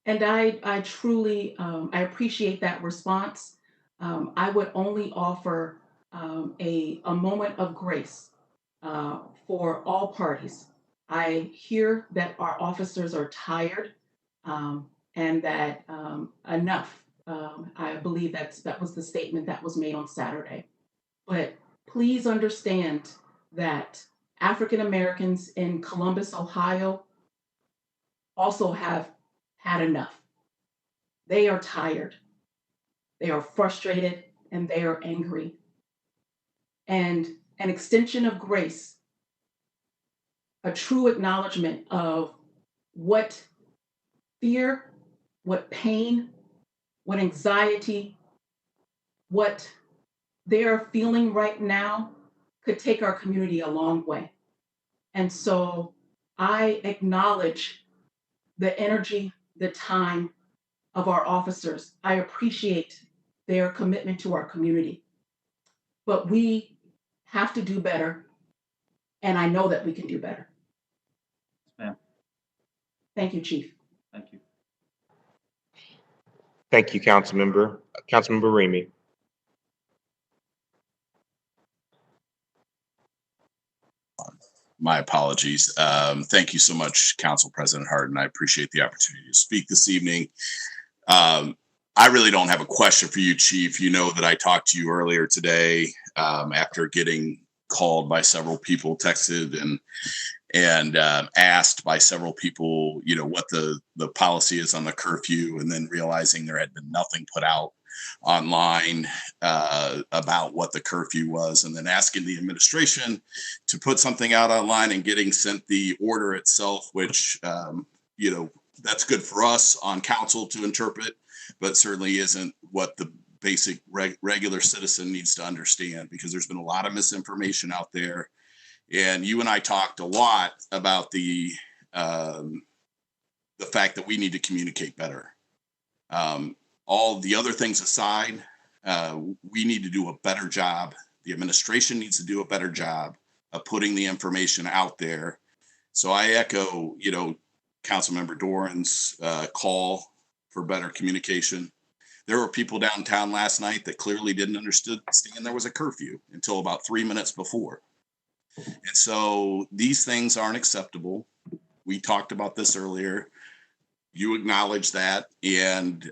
And I truly, I appreciate that response. I would only offer a moment of grace for all parties. I hear that our officers are tired and that enough. I believe that was the statement that was made on Saturday. But please understand that African Americans in Columbus, Ohio, also have had enough. They are tired, they are frustrated, and they are angry. And an extension of grace, a true acknowledgement of what fear, what pain, what anxiety, what they are feeling right now could take our community a long way. And so I acknowledge the energy, the time of our officers. I appreciate their commitment to our community. But we have to do better, and I know that we can do better. Ma'am. Thank you, Chief. Thank you. Thank you, Councilmember. Councilmember Remy. My apologies. Thank you so much, Council President Harden. I appreciate the opportunity to speak this evening. I really don't have a question for you, Chief. You know that I talked to you earlier today after getting called by several people, texted and asked by several people, you know, what the policy is on the curfew, and then realizing there had been nothing put out online about what the curfew was, and then asking the administration to put something out online and getting sent the order itself, which, you know, that's good for us on council to interpret, but certainly isn't what the basic regular citizen needs to understand, because there's been a lot of misinformation out there. And you and I talked a lot about the fact that we need to communicate better. All the other things aside, we need to do a better job. The administration needs to do a better job of putting the information out there. So I echo, you know, Councilmember Doran's call for better communication. There were people downtown last night that clearly didn't understand there was a curfew until about 3 minutes before. And so these things aren't acceptable. We talked about this earlier. You acknowledge that. And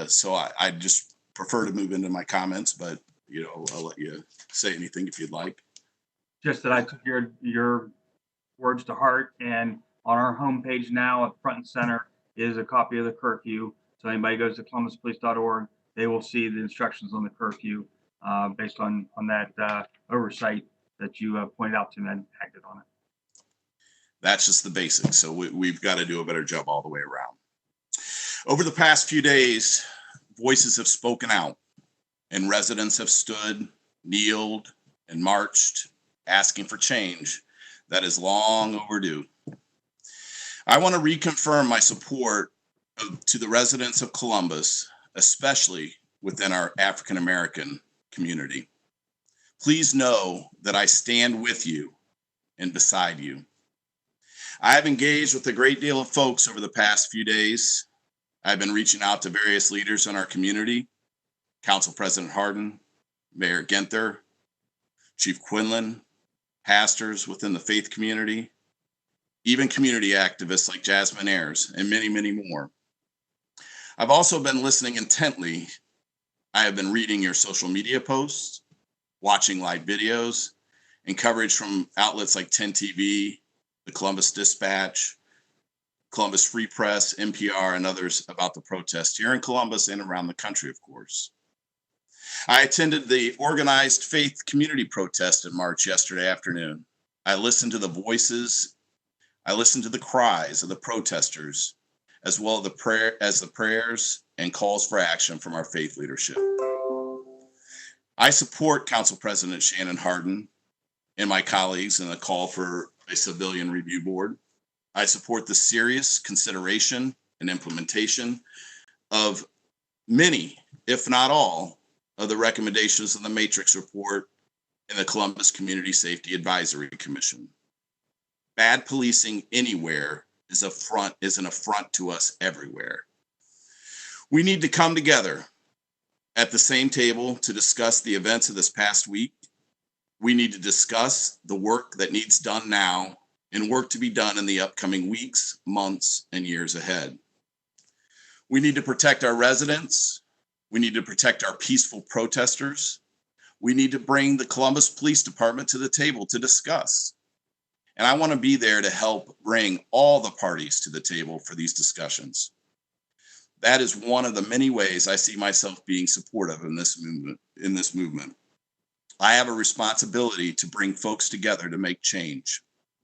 so I just prefer to move into my comments, but, you know, I'll let you say anything if you'd like. Just that I took your words to heart, and on our homepage now at front and center is a copy of the curfew. So anybody goes to columbuspolice.org, they will see the instructions on the curfew based on that oversight that you pointed out to me and acted on it. That's just the basics. So we've got to do a better job all the way around. Over the past few days, voices have spoken out and residents have stood, kneeled, and marched, asking for change that is long overdue. I want to reconfirm my support to the residents of Columbus, especially within our African American community. Please know that I stand with you and beside you. I have engaged with a great deal of folks over the past few days. I've been reaching out to various leaders in our community, Council President Harden, Mayor Ginther, Chief Quinlan, pastors within the faith community, even community activists like Jasmine Ayers, and many, many more. I've also been listening intently. I have been reading your social media posts, watching live videos, and coverage from outlets like 10 TV, the Columbus Dispatch, Columbus Free Press, NPR, and others about the protest here in Columbus and around the country, of course. I attended the organized faith community protest in March yesterday afternoon. I listened to the voices, I listened to the cries of the protesters, as well as the prayers and calls for action from our faith leadership. I support Council President Shannon Harden and my colleagues in the call for a civilian review board. I support the serious consideration and implementation of many, if not all, of the recommendations of the Matrix Report and the Columbus Community Safety Advisory Commission. Bad policing anywhere is an affront to us everywhere. We need to come together at the same table to discuss the events of this past week. We need to discuss the work that needs done now and work to be done in the upcoming weeks, months, and years ahead. We need to protect our residents. We need to protect our peaceful protesters. We need to bring the Columbus Police Department to the table to discuss. And I want to be there to help bring all the parties to the table for these discussions. That is one of the many ways I see myself being supportive in this movement. I have a responsibility to bring folks together to make change.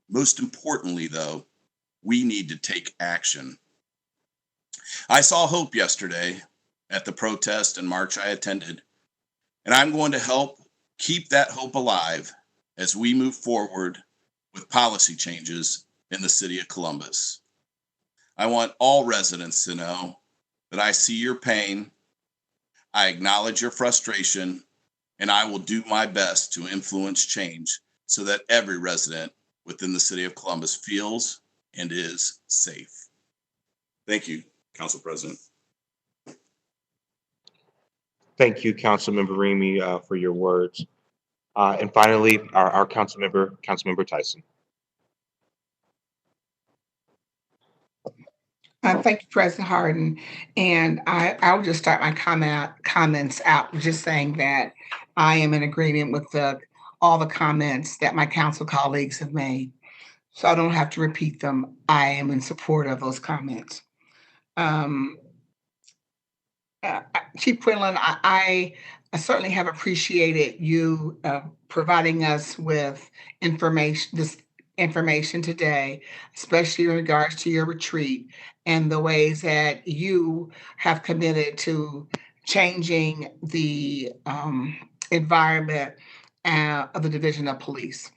Most importantly, though, we need to take action. I saw hope yesterday at the protest and march I attended, and I'm going to help keep that hope alive as we move forward with policy changes in the city of Columbus. I want all residents to know that I see your pain, I acknowledge your frustration, and I will do my best to influence change so that every resident within the city of Columbus feels and is safe. Thank you, Council President. Thank you, Councilmember Remy, for your words. And finally, our Councilmember Tyson. Thank you, President Harden. And I'll just start my comments out just saying that I am in agreement with all the comments that my council colleagues have made. So I don't have to repeat them. I am in support of those comments. Chief Quinlan, I certainly have appreciated you providing us with this information today, especially in regards to your retreat and the ways that you have committed to changing the environment of the Division of Police.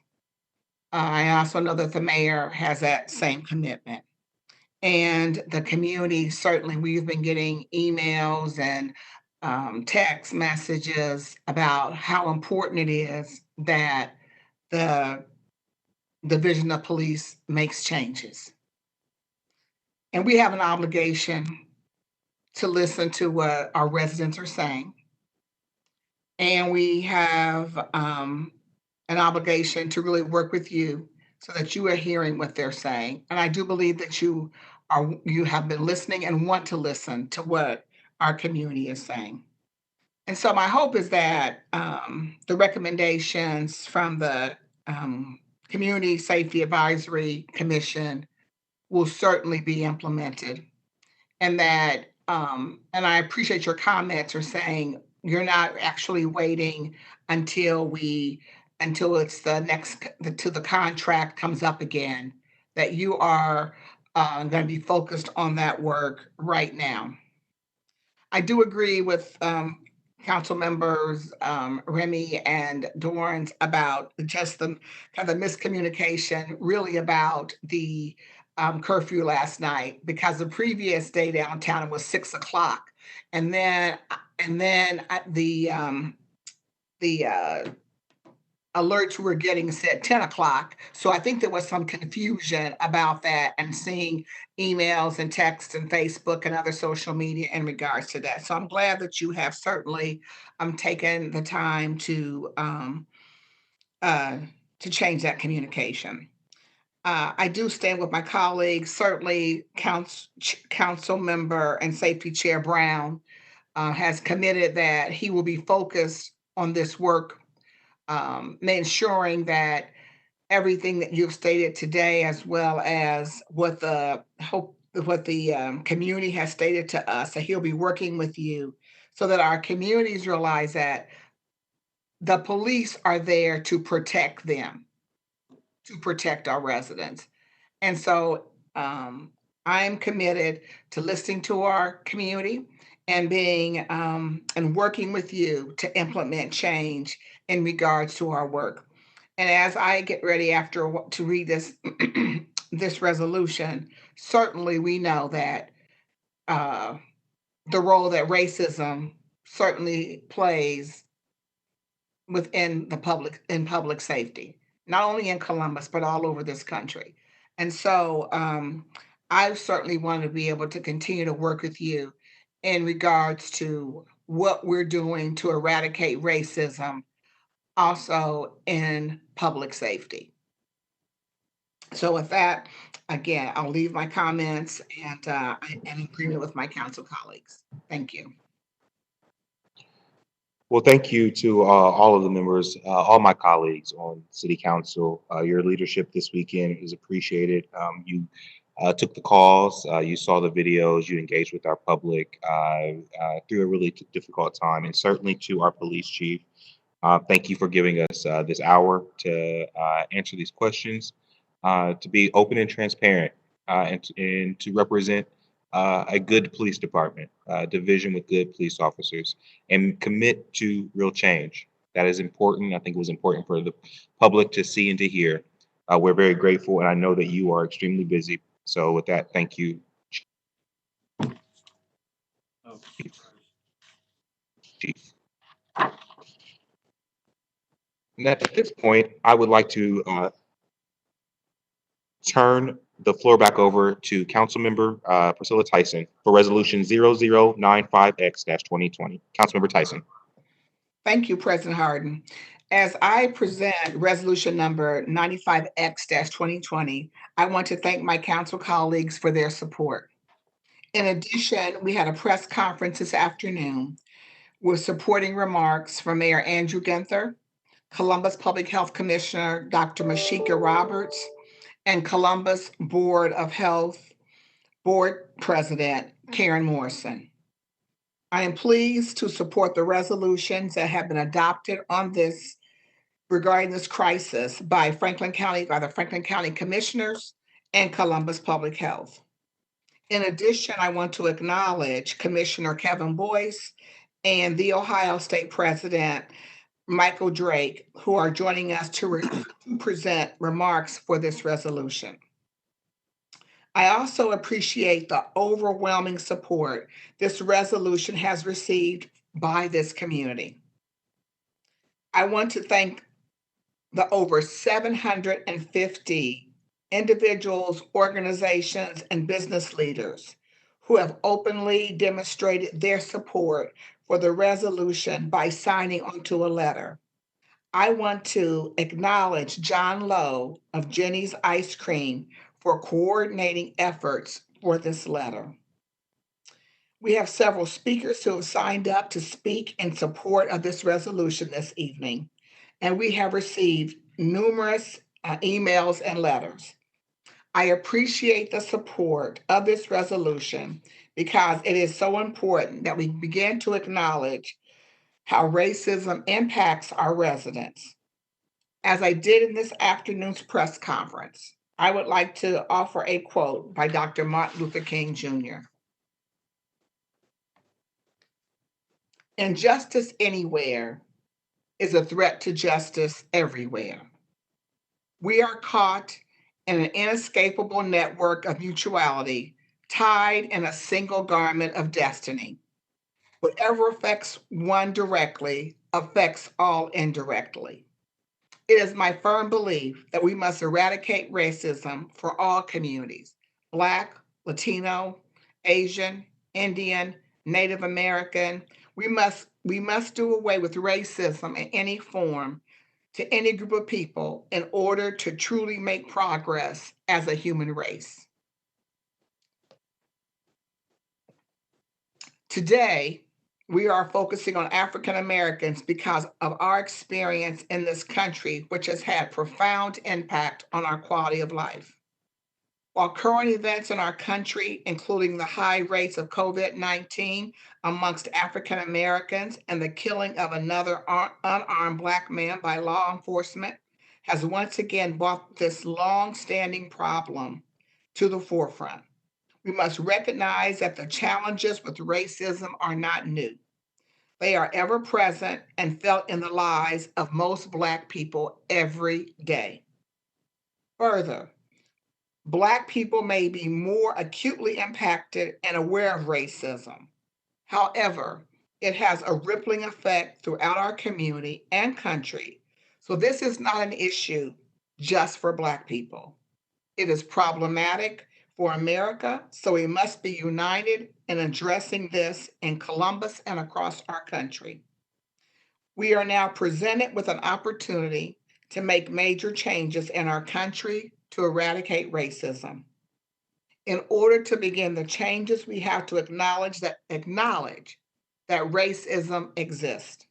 I also know that the mayor has that same commitment. And the community, certainly, we've been getting emails and text messages about how important it is that the Division of Police makes changes. And we have an obligation to listen to what our residents are saying. And we have an obligation to really work with you so that you are hearing what they're saying. And I do believe that you have been listening and want to listen to what our community is saying. And so my hope is that the recommendations from the Community Safety Advisory Commission will certainly be implemented. And that, and I appreciate your comments are saying you're not actually waiting until it's till the contract comes up again, that you are going to be focused on that work right now. I do agree with council members Remy and Dorans about just the kind of miscommunication really about the curfew last night, because the previous day downtown it was 6 o'clock. And then the alerts we were getting said 10 o'clock. So I think there was some confusion about that, and seeing emails and texts and Facebook and other social media in regards to that. So I'm glad that you have certainly taken the time to change that communication. I do stand with my colleagues, certainly Council Member and Safety Chair Brown has committed that he will be focused on this work, ensuring that everything that you've stated today, as well as what the community has stated to us, that he'll be working with you so that our communities realize that the police are there to protect them, to protect our residents. And so I'm committed to listening to our community and being and working with you to implement change in regards to our work. And as I get ready to read this this resolution, certainly we know that the role that racism certainly plays within public safety, not only in Columbus, but all over this country. And so I certainly want to be able to continue to work with you in regards to what we're doing to eradicate racism also in public safety. So with that, again, I'll leave my comments and in agreement with my council colleagues. Thank you. Well, thank you to all of the members, all my colleagues on City Council. Your leadership this weekend is appreciated. You took the calls, you saw the videos, you engaged with our public through a really difficult time, and certainly to our police chief. Thank you for giving us this hour to answer these questions, to be open and transparent, and to represent a good police department, division with good police officers, and commit to real change. That is important. I think it was important for the public to see and to hear. We're very grateful, and I know that you are extremely busy. So with that, thank you, Chief. And at this point, I would like to turn the floor back over to Councilmember Priscilla Tyson for Resolution 0095X-2020. Councilmember Tyson. Thank you, President Harden. As I present resolution number 95X-2020, I want to thank my council colleagues for their support. In addition, we had a press conference this afternoon with supporting remarks from Mayor Andrew Ginther, Columbus Public Health Commissioner Dr. Mashika Roberts, and Columbus Board of Health Board President Karen Morrison. I am pleased to support the resolutions that have been adopted on this regarding this crisis by the Franklin County Commissioners and Columbus Public Health. In addition, I want to acknowledge Commissioner Kevin Boyce and the Ohio State President Michael Drake, who are joining us to present remarks for this resolution. I also appreciate the overwhelming support this resolution has received by this community. I want to thank the over 750 individuals, organizations, and business leaders who have openly demonstrated their support for the resolution by signing onto a letter. I want to acknowledge John Lowe of Jenny's Ice Cream for coordinating efforts for this letter. We have several speakers who have signed up to speak in support of this resolution this evening, and we have received numerous emails and letters. I appreciate the support of this resolution because it is so important that we begin to acknowledge how racism impacts our residents. As I did in this afternoon's press conference, I would like to offer a quote by Dr. Martin Luther King Jr. Injustice anywhere is a threat to justice everywhere. We are caught in an inescapable network of mutuality, tied in a single garment of destiny. Whatever affects one directly affects all indirectly. It is my firm belief that we must eradicate racism for all communities: Black, Latino, Asian, Indian, Native American. We must do away with racism in any form to any group of people in order to truly make progress as a human race. Today, we are focusing on African Americans because of our experience in this country, which has had profound impact on our quality of life. While current events in our country, including the high rates of COVID-19 amongst African Americans and the killing of another unarmed Black man by law enforcement, has once again brought this long-standing problem to the forefront. We must recognize that the challenges with racism are not new. They are ever present and felt in the lives of most Black people every day. Further, Black people may be more acutely impacted and aware of racism. However, It has a rippling effect throughout our community and country. So this is not an issue just for Black people. It is problematic for America, so we must be united in addressing this in Columbus and across our country. We are now presented with an opportunity to make major changes in our country to eradicate racism. In order to begin the changes, we have to acknowledge that racism exists.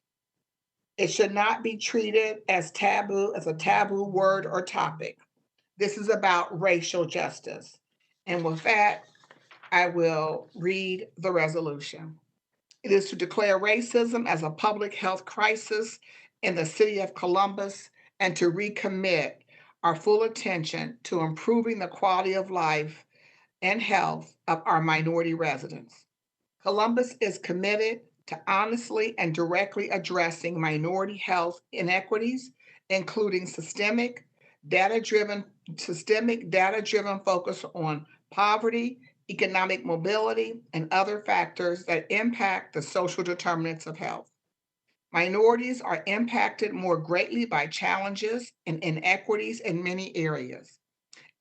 It should not be treated as a taboo word or topic. This is about racial justice. And with that, I will read the resolution. It is to declare racism as a public health crisis in the city of Columbus and to recommit our full attention to improving the quality of life and health of our minority residents. Columbus is committed to honestly and directly addressing minority health inequities, including systemic data-driven focus on poverty, economic mobility, and other factors that impact the social determinants of health. Minorities are impacted more greatly by challenges and inequities in many areas,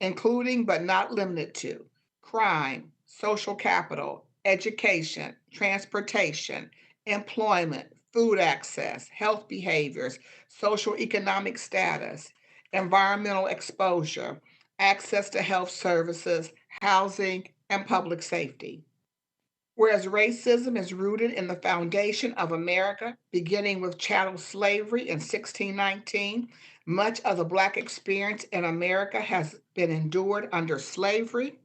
including but not limited to crime, social capital, education, transportation, employment, food access, health behaviors, social economic status, environmental exposure, access to health services, housing, and public safety. Whereas racism is rooted in the foundation of America, beginning with chattel slavery in 1619, much of the Black experience in America has been endured under slavery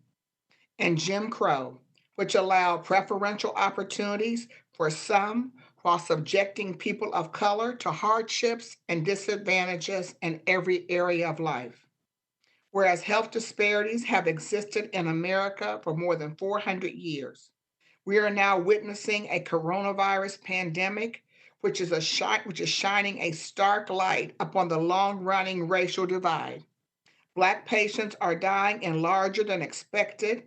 and Jim Crow, which allowed preferential opportunities for some while subjecting people of color to hardships and disadvantages in every area of life. Whereas health disparities have existed in America for more than 400 years. We are now witnessing a coronavirus pandemic, which is shining a stark light upon the long-running racial divide. Black patients are dying in larger than expected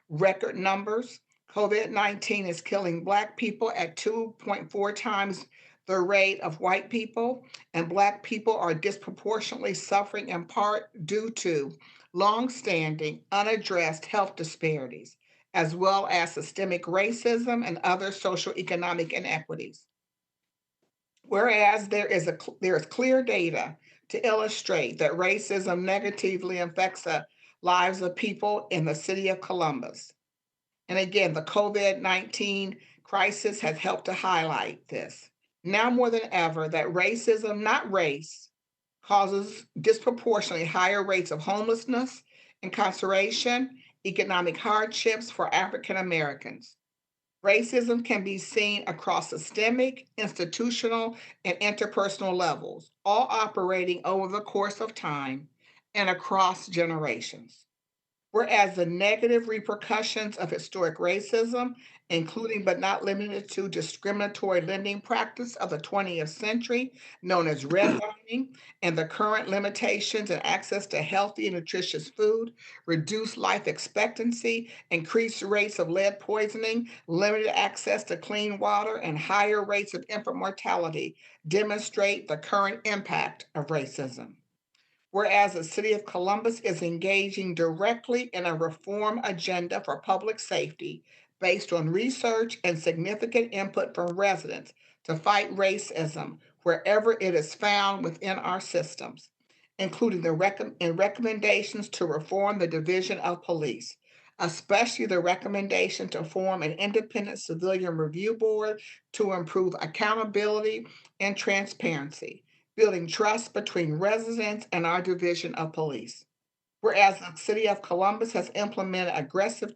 record numbers. COVID-19 is killing Black people at 2.4 times the rate of white people, and Black people are disproportionately suffering in part due to long-standing, unaddressed health disparities, as well as systemic racism and other social economic inequities. Whereas there is clear data to illustrate that racism negatively affects the lives of people in the city of Columbus. And again, the COVID-19 crisis has helped to highlight this. Now more than ever, that racism, not race, causes disproportionately higher rates of homelessness, incarceration, economic hardships for African Americans. Racism can be seen across systemic, institutional, and interpersonal levels, all operating over the course of time and across generations. Whereas the negative repercussions of historic racism, including but not limited to discriminatory lending practice of the 20th century, known as redlining, and the current limitations in access to healthy and nutritious food, reduced life expectancy, increased rates of lead poisoning, limited access to clean water, and higher rates of infant mortality, demonstrate the current impact of racism. Whereas the city of Columbus is engaging directly in a reform agenda for public safety based on research and significant input from residents to fight racism wherever it is found within our systems, including the recommendations to reform the division of police, especially the recommendation to form an independent civilian review board to improve accountability and transparency, building trust between residents and our division of police. Whereas the city of Columbus has implemented aggressive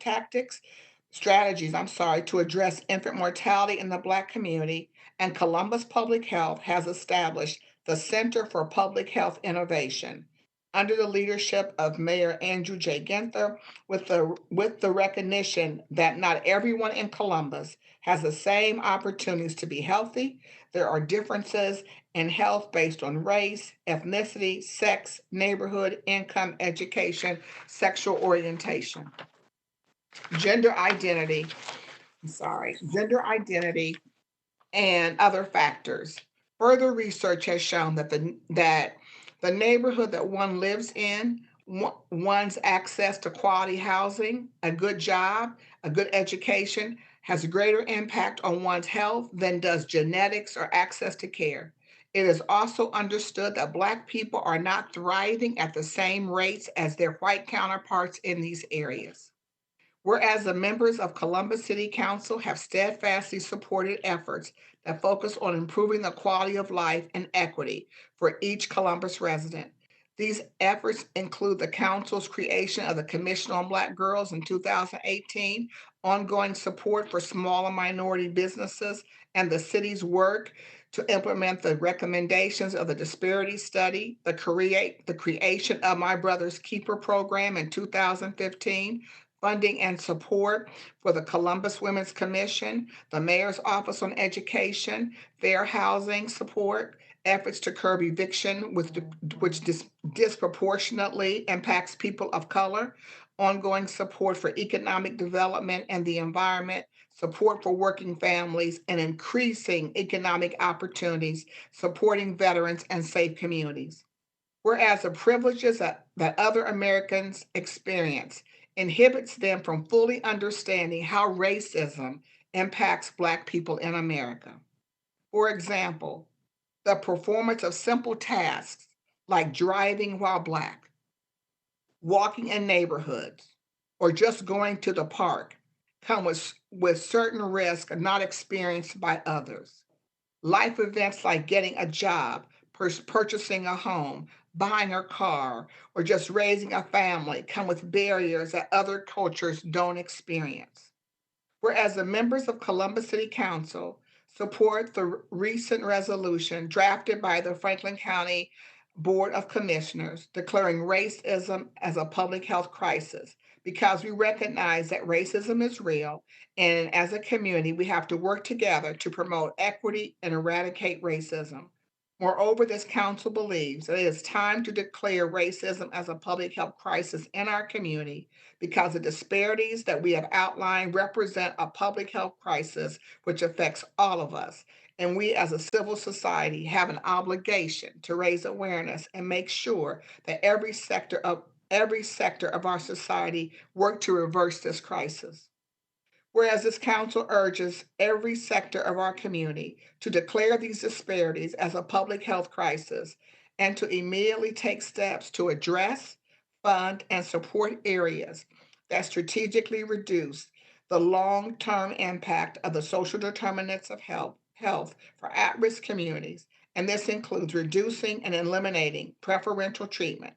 strategies to address infant mortality in the Black community, and Columbus Public Health has established the Center for Public Health Innovation under the leadership of Mayor Andrew J. Ginther, with the recognition that not everyone in Columbus has the same opportunities to be healthy. There are differences in health based on race, ethnicity, sex, neighborhood, income, education, sexual orientation, gender identity, and other factors. Further research has shown that the neighborhood that one lives in, one's access to quality housing, a good job, a good education, has a greater impact on one's health than does genetics or access to care. It is also understood that Black people are not thriving at the same rates as their white counterparts in these areas. Whereas the members of Columbus City Council have steadfastly supported efforts that focus on improving the quality of life and equity for each Columbus resident. These efforts include the council's creation of the Commission on Black Girls in 2018, ongoing support for small and minority businesses, and the city's work to implement the recommendations of the disparity study, the creation of My Brother's Keeper program in 2015, funding and support for the Columbus Women's Commission, the Mayor's Office on Education, fair housing support, efforts to curb eviction, which disproportionately impacts people of color, ongoing support for economic development and the environment, support for working families, and increasing economic opportunities, supporting veterans and safe communities. Whereas the privileges that other Americans experience inhibits them from fully understanding how racism impacts Black people in America. For example, the performance of simple tasks like driving while Black, walking in neighborhoods, or just going to the park come with certain risks not experienced by others. Life events like getting a job, purchasing a home, buying a car, or just raising a family come with barriers that other cultures don't experience. Whereas the members of Columbus City Council support the recent resolution drafted by the Franklin County Board of Commissioners declaring racism as a public health crisis, because we recognize that racism is real, and as a community, we have to work together to promote equity and eradicate racism. Moreover, this council believes that it is time to declare racism as a public health crisis in our community, because the disparities that we have outlined represent a public health crisis which affects all of us. And we as a civil society have an obligation to raise awareness and make sure that every sector of our society work to reverse this crisis. Whereas this council urges every sector of our community to declare these disparities as a public health crisis and to immediately take steps to address, fund, and support areas that strategically reduce the long-term impact of the social determinants of health for at-risk communities. And this includes reducing and eliminating preferential treatment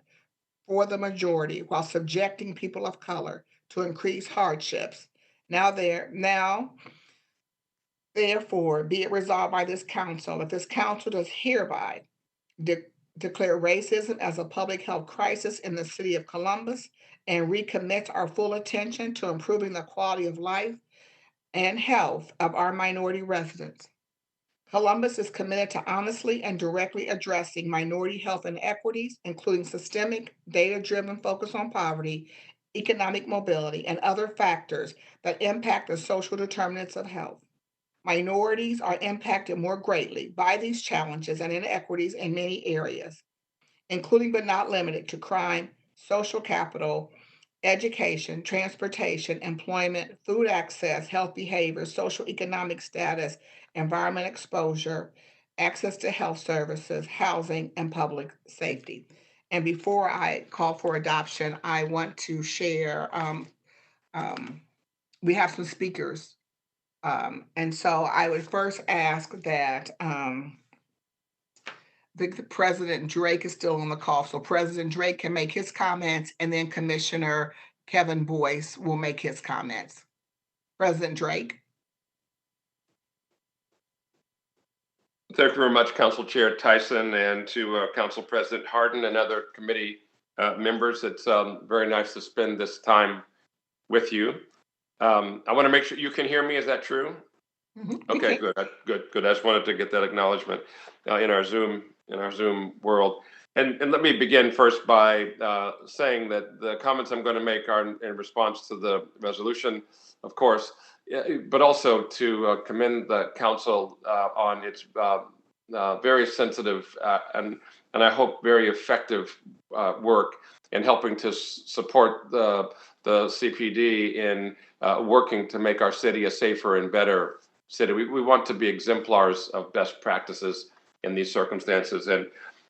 for the majority while subjecting people of color to increased hardships. Therefore, be it resolved by this council that this council does hereby declare racism as a public health crisis in the city of Columbus and recommit our full attention to improving the quality of life and health of our minority residents. Columbus is committed to honestly and directly addressing minority health inequities, including systemic, data-driven focus on poverty, economic mobility, and other factors that impact the social determinants of health. Minorities are impacted more greatly by these challenges and inequities in many areas, including but not limited to crime, social capital, education, transportation, employment, food access, health behavior, social economic status, environment exposure, access to health services, housing, and public safety. And before I call for adoption, I want to share, we have some speakers. And so I would first ask that President Drake is still on the call. So President Drake can make his comments, and then Commissioner Kevin Boyce will make his comments. President Drake. Thank you very much, Council Chair Tyson, and to Council President Hardin and other committee members. It's very nice to spend this time with you. I want to make sure you can hear me. Is that true? Mm-hmm. Okay, good. I just wanted to get that acknowledgement in our Zoom world. And let me begin first by saying that the comments I'm going to make are in response to the resolution, of course. but also to commend the council on its very sensitive and I hope very effective work in helping to support the CPD in working to make our city a safer and better city. We want to be exemplars of best practices in these circumstances. And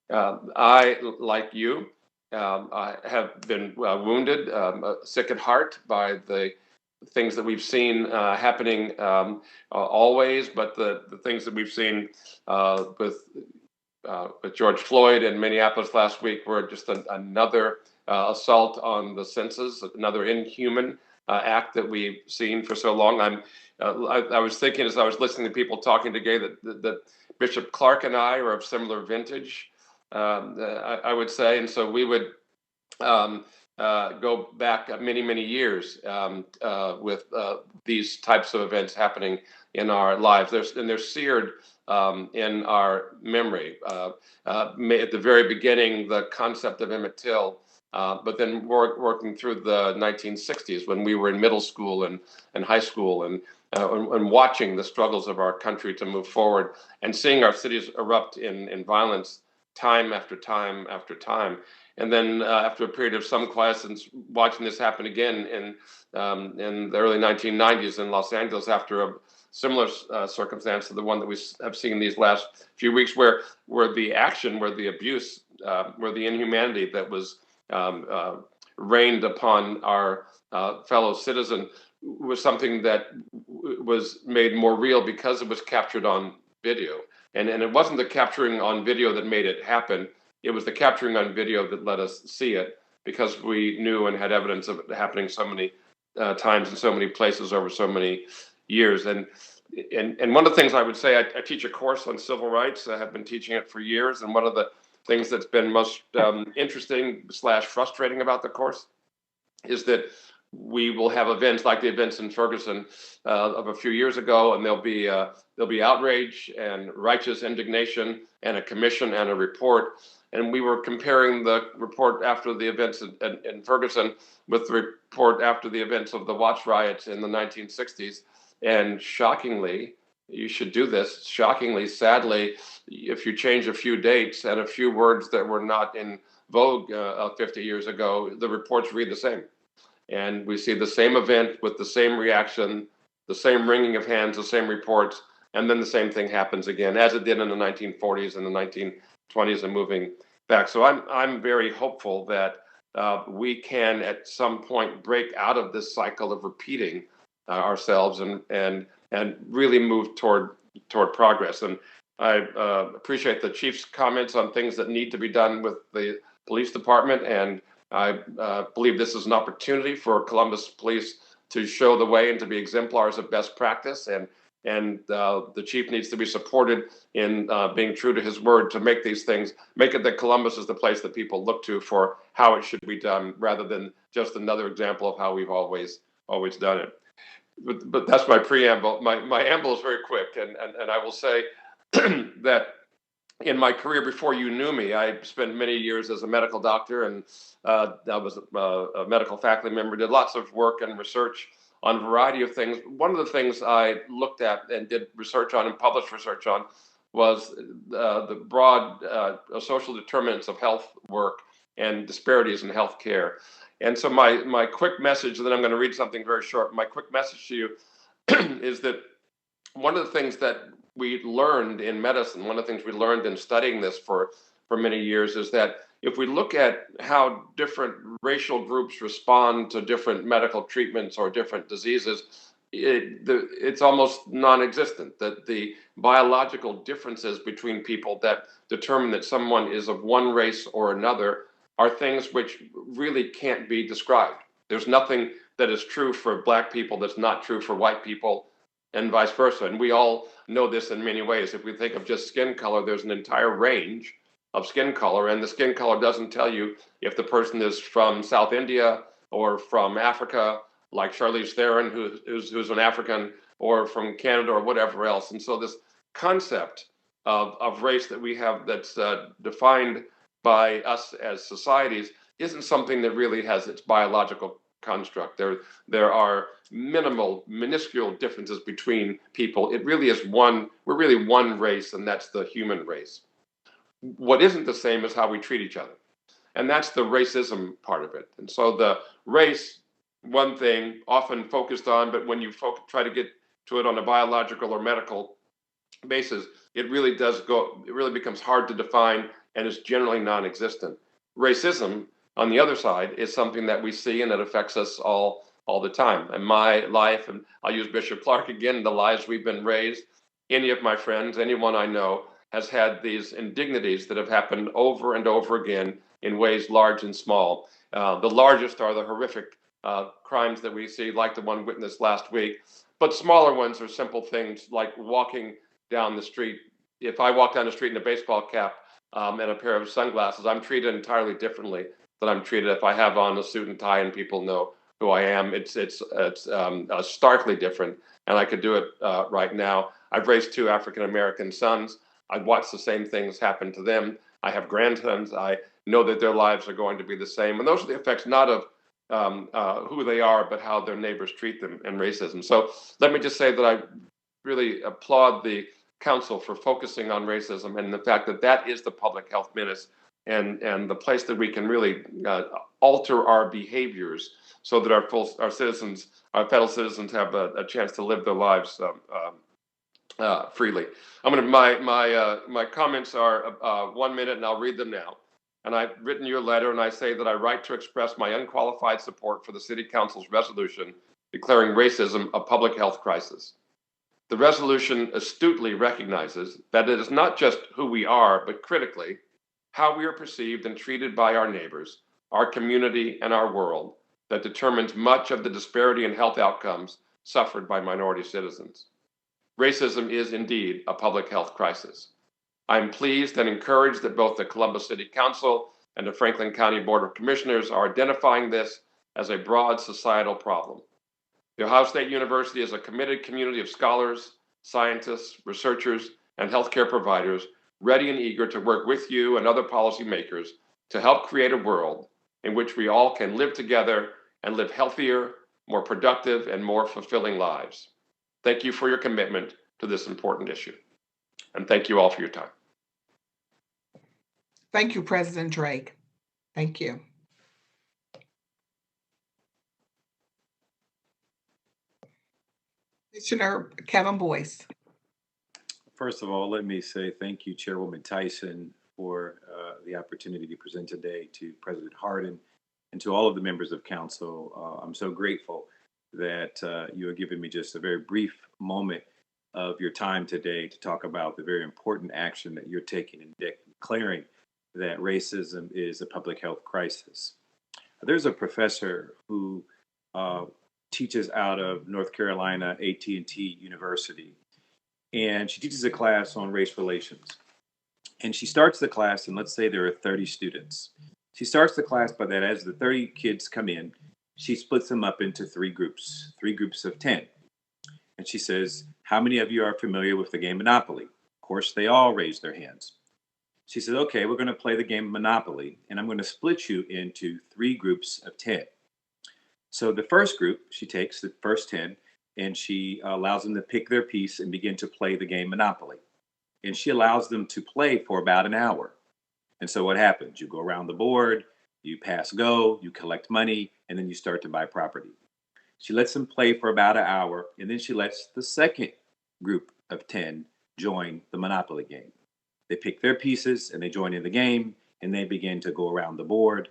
I, like you, I have been wounded, sick at heart by the things that we've seen happening always, but the things that we've seen with George Floyd in Minneapolis last week were just another assault on the senses, another inhuman act that we've seen for so long. I was thinking as I was listening to people talking today that Bishop Clark and I are of similar vintage, I would say, and so we would go back many, many years with these types of events happening in our lives. They're seared in our memory. At the very beginning, the concept of Emmett Till, but then working through the 1960s when we were in middle school and high school and watching the struggles of our country to move forward and seeing our cities erupt in violence time after time after time. And then after a period of some quiescence, watching this happen again in the early 1990s in Los Angeles after a similar circumstance to the one that we have seen these last few weeks, where the action, where the abuse, where the inhumanity that was rained upon our fellow citizen was something that was made more real because it was captured on video. And it wasn't the capturing on video that made it happen. It was the capturing on video that let us see it, because we knew and had evidence of it happening so many times in so many places over so many years. And one of the things I would say, I teach a course on civil rights. I have been teaching it for years. And one of the things that's been most interesting / frustrating about the course is that we will have events like the events in Ferguson of a few years ago, and there'll be outrage and righteous indignation and a commission and a report. And we were comparing the report after the events in Ferguson with the report after the events of the Watts riots in the 1960s. And shockingly, you should do this, shockingly, sadly, if you change a few dates and a few words that were not in vogue 50 years ago, the reports read the same. And we see the same event with the same reaction, the same wringing of hands, the same reports, and then the same thing happens again, as it did in the 1940s and the 1920s and moving back. So I'm very hopeful that we can at some point break out of this cycle of repeating ourselves and really move toward progress. And I appreciate the chief's comments on things that need to be done with the police department, and I believe this is an opportunity for Columbus Police to show the way and to be exemplars of best practice. And the chief needs to be supported in being true to his word to make these things, make it that Columbus is the place that people look to for how it should be done, rather than just another example of how we've always done it. But that's my preamble. My amble is very quick, and I will say that in my career before you knew me, I spent many years as a medical doctor, and I was a medical faculty member, did lots of work and research on a variety of things. One of the things I looked at and did research on and published research on was the broad social determinants of health work and disparities in healthcare. And so my quick message, and then I'm going to read something very short. My quick message to you is that one of the things that we learned in medicine, one of the things we learned in studying this for many years, is that if we look at how different racial groups respond to different medical treatments or different diseases, it's almost non-existent. That the biological differences between people that determine that someone is of one race or another are things which really can't be described. There's nothing that is true for Black people that's not true for white people, and vice versa. And we all know this in many ways. If we think of just skin color, there's an entire range of skin color, and the skin color doesn't tell you if the person is from South India or from Africa, like Charlize Theron, who's an African, or from Canada or whatever else. And so this concept of race that we have that's defined by us as societies isn't something that really has its biological construct. There are minuscule differences between people. It really is we're really one race, and that's the human race. What isn't the same is how we treat each other. And that's the racism part of it. And so the race, one thing often focused on, but when you try to get to it on a biological or medical basis, it really becomes hard to define and is generally non-existent. Racism, on the other side, is something that we see and it affects us all the time. In my life, and I'll use Bishop Clark again, the lives we've been raised, any of my friends, anyone I know, has had these indignities that have happened over and over again in ways large and small. The largest are the horrific crimes that we see, like the one witnessed last week. But smaller ones are simple things like walking down the street. If I walk down the street in a baseball cap and a pair of sunglasses, I'm treated entirely differently than I'm treated if I have on a suit and tie and people know who I am. It's starkly different, and I could do it right now. I've raised 2 African-American sons. I've watched the same things happen to them. I have grandsons. I know that their lives are going to be the same. And those are the effects not of who they are, but how their neighbors treat them and racism. So let me just say that I really applaud the council for focusing on racism and the fact that that is the public health menace and the place that we can really alter our behaviors so that our citizens, our fellow citizens, have a chance to live their lives freely. My comments are 1 minute, and I'll read them now. And I've written you a letter, and I say that I write to express my unqualified support for the City Council's resolution declaring racism a public health crisis. The resolution astutely recognizes that it is not just who we are, but critically, how we are perceived and treated by our neighbors, our community, and our world that determines much of the disparity in health outcomes suffered by minority citizens. Racism is indeed a public health crisis. I'm pleased and encouraged that both the Columbus City Council and the Franklin County Board of Commissioners are identifying this as a broad societal problem. The Ohio State University is a committed community of scholars, scientists, researchers, and healthcare providers ready and eager to work with you and other policymakers to help create a world in which we all can live together and live healthier, more productive, and more fulfilling lives. Thank you for your commitment to this important issue. And thank you all for your time. Thank you, President Drake. Thank you. Commissioner Kevin Boyce. First of all, let me say thank you, Chairwoman Tyson, for the opportunity to present today, to President Hardin, and to all of the members of council. I'm so grateful that you have given me just a very brief moment of your time today to talk about the very important action that you're taking in declaring that racism is a public health crisis. There's a professor who teaches out of North Carolina A&T University, and she teaches a class on race relations. And she starts the class, and let's say there are 30 students. She starts the class by that as the 30 kids come in, she splits them up into 3 groups of 10. And she says, how many of you are familiar with the game Monopoly? Of course, they all raise their hands. She said, okay, we're going to play the game Monopoly, and I'm going to split you into 3 groups of 10. So the first group, she takes the first 10, and she allows them to pick their piece and begin to play the game Monopoly. And she allows them to play for about an hour. And so what happens? You go around the board, you pass go, you collect money, and then you start to buy property. She lets them play for about an hour, and then she lets the second group of 10 join the Monopoly game. They pick their pieces, and they join in the game, and they begin to go around the board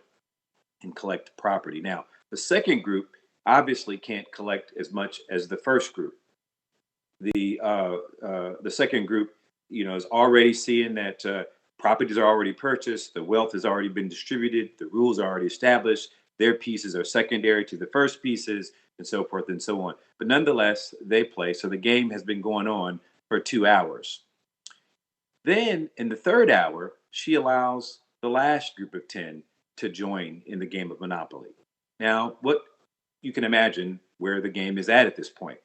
and collect property. Now, the second group obviously can't collect as much as the first group. The second group, is already seeing that properties are already purchased, the wealth has already been distributed, the rules are already established, their pieces are secondary to the first pieces, and so forth and so on. But nonetheless, they play. So the game has been going on for 2 hours. Then in the third hour, she allows the last group of 10 to join in the game of Monopoly. Now, what you can imagine where the game is at this point.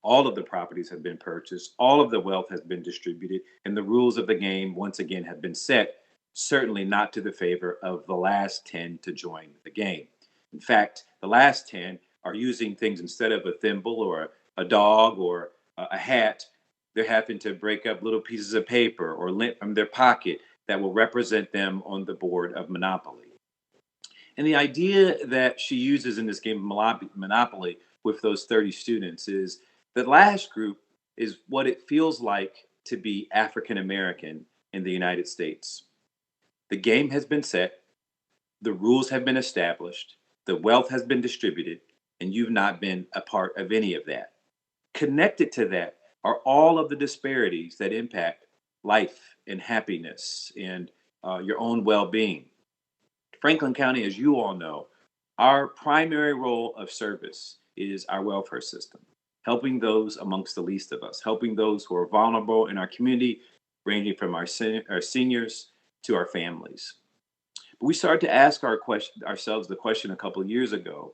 All of the properties have been purchased, all of the wealth has been distributed, and the rules of the game, once again, have been set, certainly not to the favor of the last 10 to join the game. In fact, the last 10 are using things instead of a thimble or a dog or a hat. They're having to break up little pieces of paper or lint from their pocket that will represent them on the board of Monopoly. And the idea that she uses in this game of Monopoly with those 30 students is the last group is what it feels like to be African American in the United States. The game has been set, the rules have been established, the wealth has been distributed, and you've not been a part of any of that. Connected to that are all of the disparities that impact life and happiness and your own well-being. Franklin County, as you all know, our primary role of service is our welfare system, helping those amongst the least of us, helping those who are vulnerable in our community, ranging from our seniors to our families. But we started to ask ourselves the question a couple of years ago,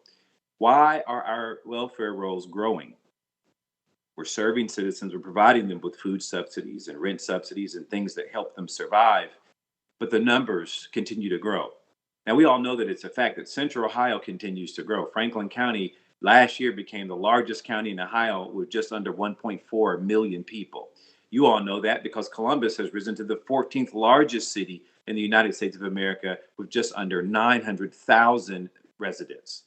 why are our welfare rolls growing? We're serving citizens, we're providing them with food subsidies and rent subsidies and things that help them survive, but the numbers continue to grow. Now, we all know that it's a fact that Central Ohio continues to grow. Franklin County last year became the largest county in Ohio with just under 1.4 million people. You all know that because Columbus has risen to the 14th largest city in the United States of America with just under 900,000 residents.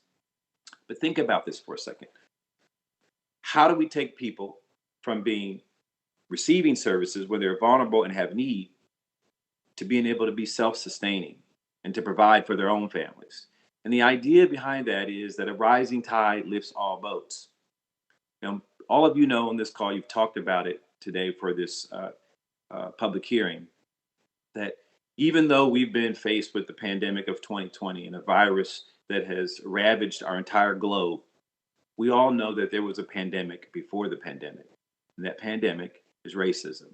But think about this for a second. How do we take people from receiving services when they're vulnerable and have need to being able to be self-sustaining and to provide for their own families? And the idea behind that is that a rising tide lifts all boats. Now, all of you know on this call, you've talked about it today for this public hearing, that even though we've been faced with the pandemic of 2020 and a virus that has ravaged our entire globe, we all know that there was a pandemic before the pandemic, and that pandemic is racism.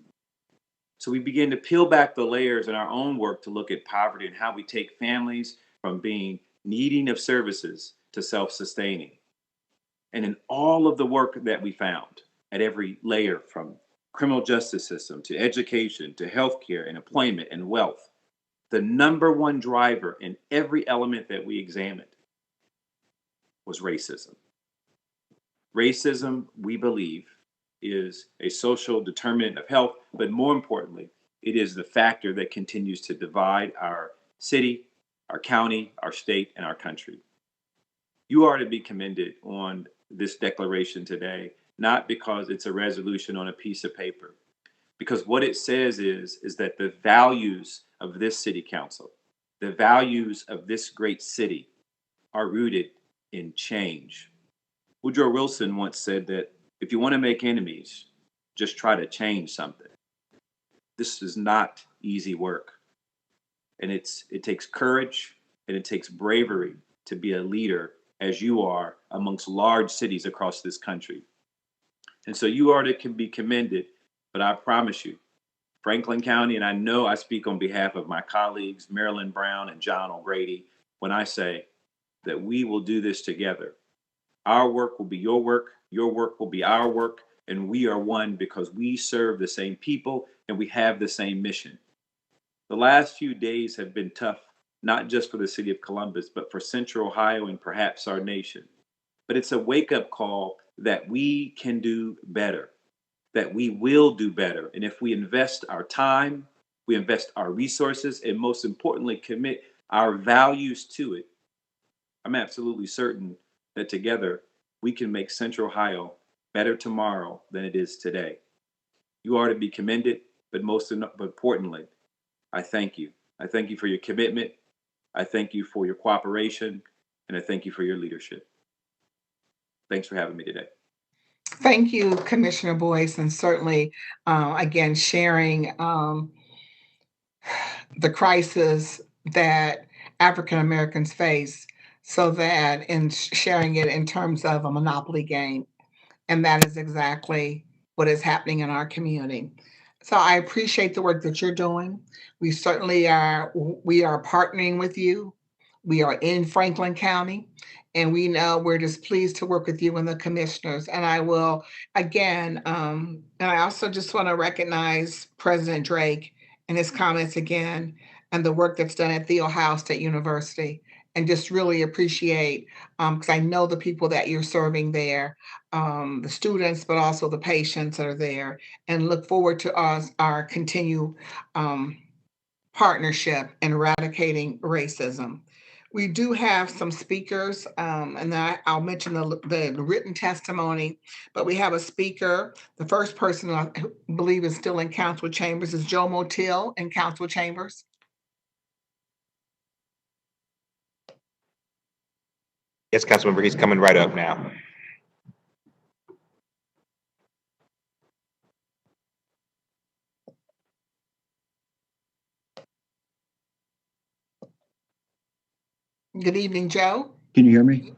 So we begin to peel back the layers in our own work to look at poverty and how we take families from being needing of services to self-sustaining. And in all of the work that we found at every layer, from criminal justice system to education to healthcare and employment and wealth, the number one driver in every element that we examined was racism. Racism, we believe, is a social determinant of health, but more importantly, it is the factor that continues to divide our city, our county, our state, and our country. You are to be commended on this declaration today, not because it's a resolution on a piece of paper, because what it says is that the values of this city council, the values of this great city are rooted in change. Woodrow Wilson once said that if you want to make enemies, just try to change something. This is not easy work. And it takes courage and it takes bravery to be a leader as you are amongst large cities across this country. And so you are to be commended, but I promise you, Franklin County, and I know I speak on behalf of my colleagues, Marilyn Brown and John O'Grady, when I say that we will do this together. Our work will be your work will be our work, and we are one because we serve the same people and we have the same mission. The last few days have been tough, not just for the city of Columbus, but for Central Ohio and perhaps our nation. But it's a wake-up call that we can do better, that we will do better. And if we invest our time, we invest our resources, and most importantly, commit our values to it, I'm absolutely certain that together we can make Central Ohio better tomorrow than it is today. You are to be commended, but most importantly, I thank you. I thank you for your commitment. I thank you for your cooperation, and I thank you for your leadership. Thanks for having me today. Thank you, Commissioner Boyce, and certainly, again, sharing the crisis that African Americans face, so that in sharing it in terms of a monopoly game. And that is exactly what is happening in our community. So I appreciate the work that you're doing. We certainly are partnering with you. We are in Franklin County, and we know we're just pleased to work with you and the commissioners. And I will, again, and I also just want to recognize President Drake and his comments again, and the work that's done at The Ohio State University and just really appreciate, because I know the people that you're serving there, the students, but also the patients that are there, and look forward to our continued partnership in eradicating racism. We do have some speakers, and I'll mention the written testimony, but we have a speaker. The first person I believe is still in council chambers is Joe Motil in council chambers. Yes, Councilmember, he's coming right up now. Good evening, Joe. Can you hear me?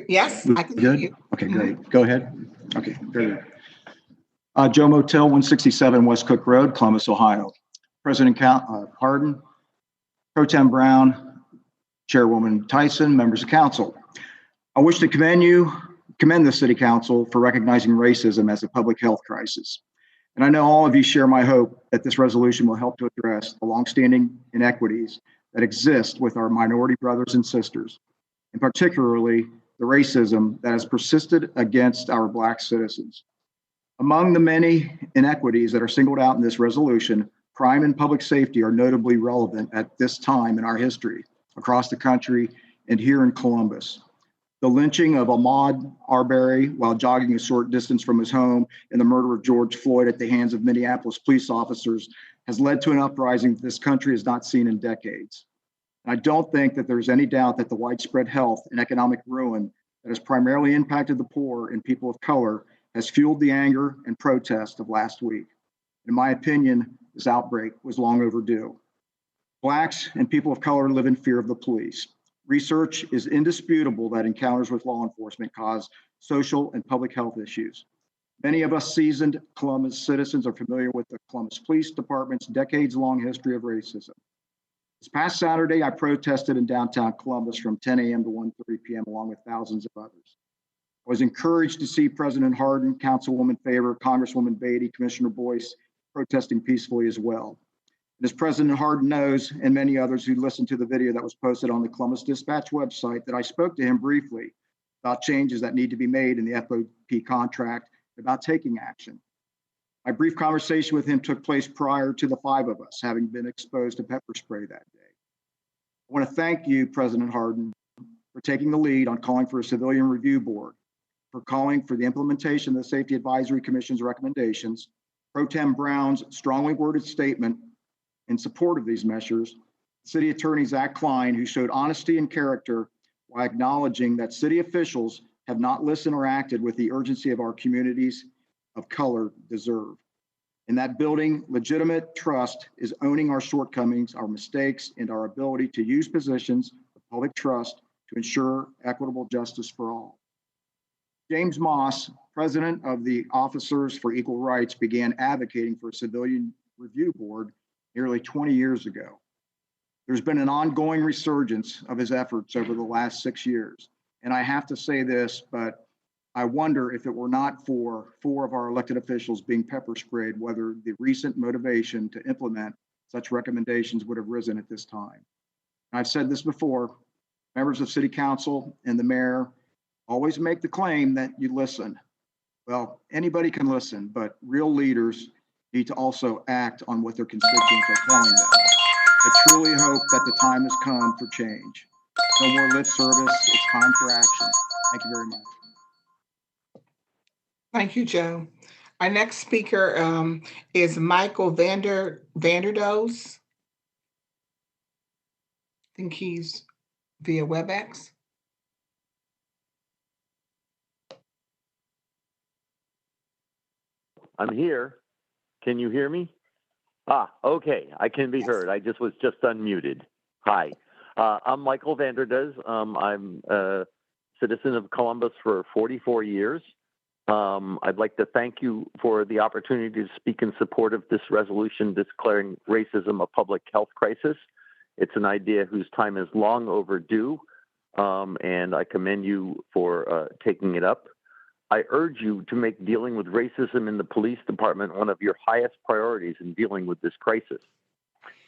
Yes, I can hear Good? you. Okay, great. Go ahead. Okay, very good. Joe Motel, 167 West Cook Road, Columbus, Ohio. President Hardin, Pro Tem Brown, Chairwoman Tyson, members of council. I wish to commend the City Council for recognizing racism as a public health crisis. And I know all of you share my hope that this resolution will help to address the longstanding inequities that exist with our minority brothers and sisters, and particularly the racism that has persisted against our Black citizens. Among the many inequities that are singled out in this resolution, crime and public safety are notably relevant at this time in our history across the country and here in Columbus. The lynching of Ahmaud Arbery while jogging a short distance from his home and the murder of George Floyd at the hands of Minneapolis police officers has led to an uprising that this country has not seen in decades. And I don't think that there's any doubt that the widespread health and economic ruin that has primarily impacted the poor and people of color has fueled the anger and protest of last week. In my opinion, this outbreak was long overdue. Blacks and people of color live in fear of the police. Research is indisputable that encounters with law enforcement cause social and public health issues. Many of us seasoned Columbus citizens are familiar with the Columbus Police Department's decades-long history of racism. This past Saturday, I protested in downtown Columbus from 10 a.m. to 1:30 p.m. along with thousands of others. I was encouraged to see President Hardin, Councilwoman Favor, Congresswoman Beatty, Commissioner Boyce protesting peacefully as well. And as President Hardin knows, and many others who listened to the video that was posted on the Columbus Dispatch website, that I spoke to him briefly about changes that need to be made in the FOP contract, about taking action. My brief conversation with him took place prior to the five of us having been exposed to pepper spray that day. I want to thank you, President Hardin, for taking the lead on calling for a civilian review board, for calling for the implementation of the Safety Advisory Commission's recommendations, Pro Tem Brown's strongly worded statement in support of these measures, City Attorney Zach Klein, who showed honesty and character while acknowledging that city officials have not listened or acted with the urgency of our communities of color deserve. In that building, legitimate trust is owning our shortcomings, our mistakes, and our ability to use positions of public trust to ensure equitable justice for all. James Moss, president of the Officers for Equal Rights, began advocating for a civilian review board nearly 20 years ago. There's been an ongoing resurgence of his efforts over the last 6 years. And I have to say this, but I wonder if it were not for 4 of our elected officials being pepper sprayed, whether the recent motivation to implement such recommendations would have risen at this time. I've said this before, members of City Council and the mayor always make the claim that you listen. Well, anybody can listen, but real leaders need to also act on what their constituents are telling them. I truly hope that the time has come for change. No more lip service, it's time for action. Thank you very much. Thank you, Joe. Our next speaker is Michael Vanderdoes. I think he's via WebEx. I'm here. Can you hear me? Okay. I can be heard. I was just unmuted. Hi. I'm Michael Vanderdoes. I'm a citizen of Columbus for 44 years. I'd like to thank you for the opportunity to speak in support of this resolution declaring racism a public health crisis. It's an idea whose time is long overdue, and I commend you for taking it up. I urge you to make dealing with racism in the police department one of your highest priorities in dealing with this crisis.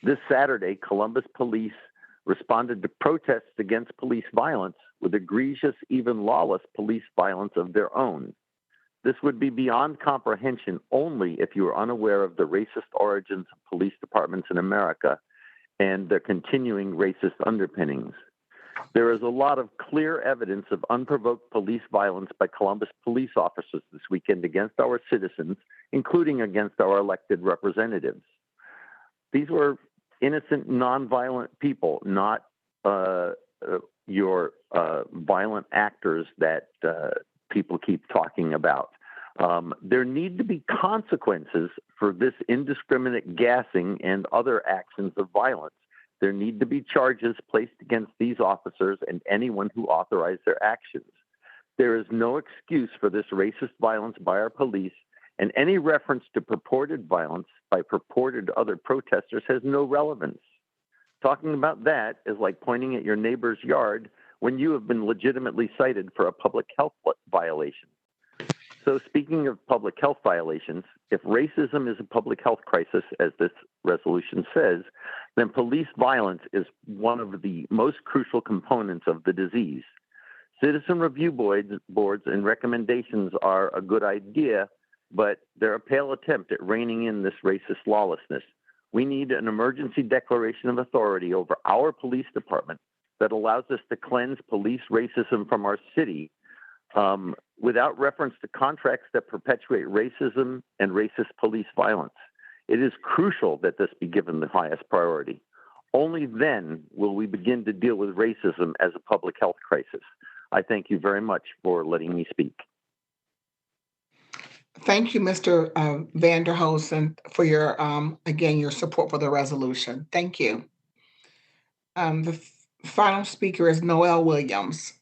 This Saturday, Columbus police responded to protests against police violence with egregious, even lawless police violence of their own. This would be beyond comprehension only if you were unaware of the racist origins of police departments in America and their continuing racist underpinnings. There is a lot of clear evidence of unprovoked police violence by Columbus police officers this weekend against our citizens, including against our elected representatives. These were innocent, nonviolent people, not your violent actors that people keep talking about. There need to be consequences for this indiscriminate gassing and other actions of violence. There need to be charges placed against these officers and anyone who authorized their actions. There is no excuse for this racist violence by our police, and any reference to purported violence by purported other protesters has no relevance. Talking about that is like pointing at your neighbor's yard when you have been legitimately cited for a public health violation. So speaking of public health violations, if racism is a public health crisis, as this resolution says, then police violence is one of the most crucial components of the disease. Citizen review boards and recommendations are a good idea, but they're a pale attempt at reining in this racist lawlessness. We need an emergency declaration of authority over our police department that allows us to cleanse police racism from our city without reference to contracts that perpetuate racism and racist police violence. It is crucial that this be given the highest priority. Only then will we begin to deal with racism as a public health crisis. I thank you very much for letting me speak. Thank you, Mr. Vanderhoosen, for your, again, your support for the resolution. Thank you. The final speaker is Noel Williams.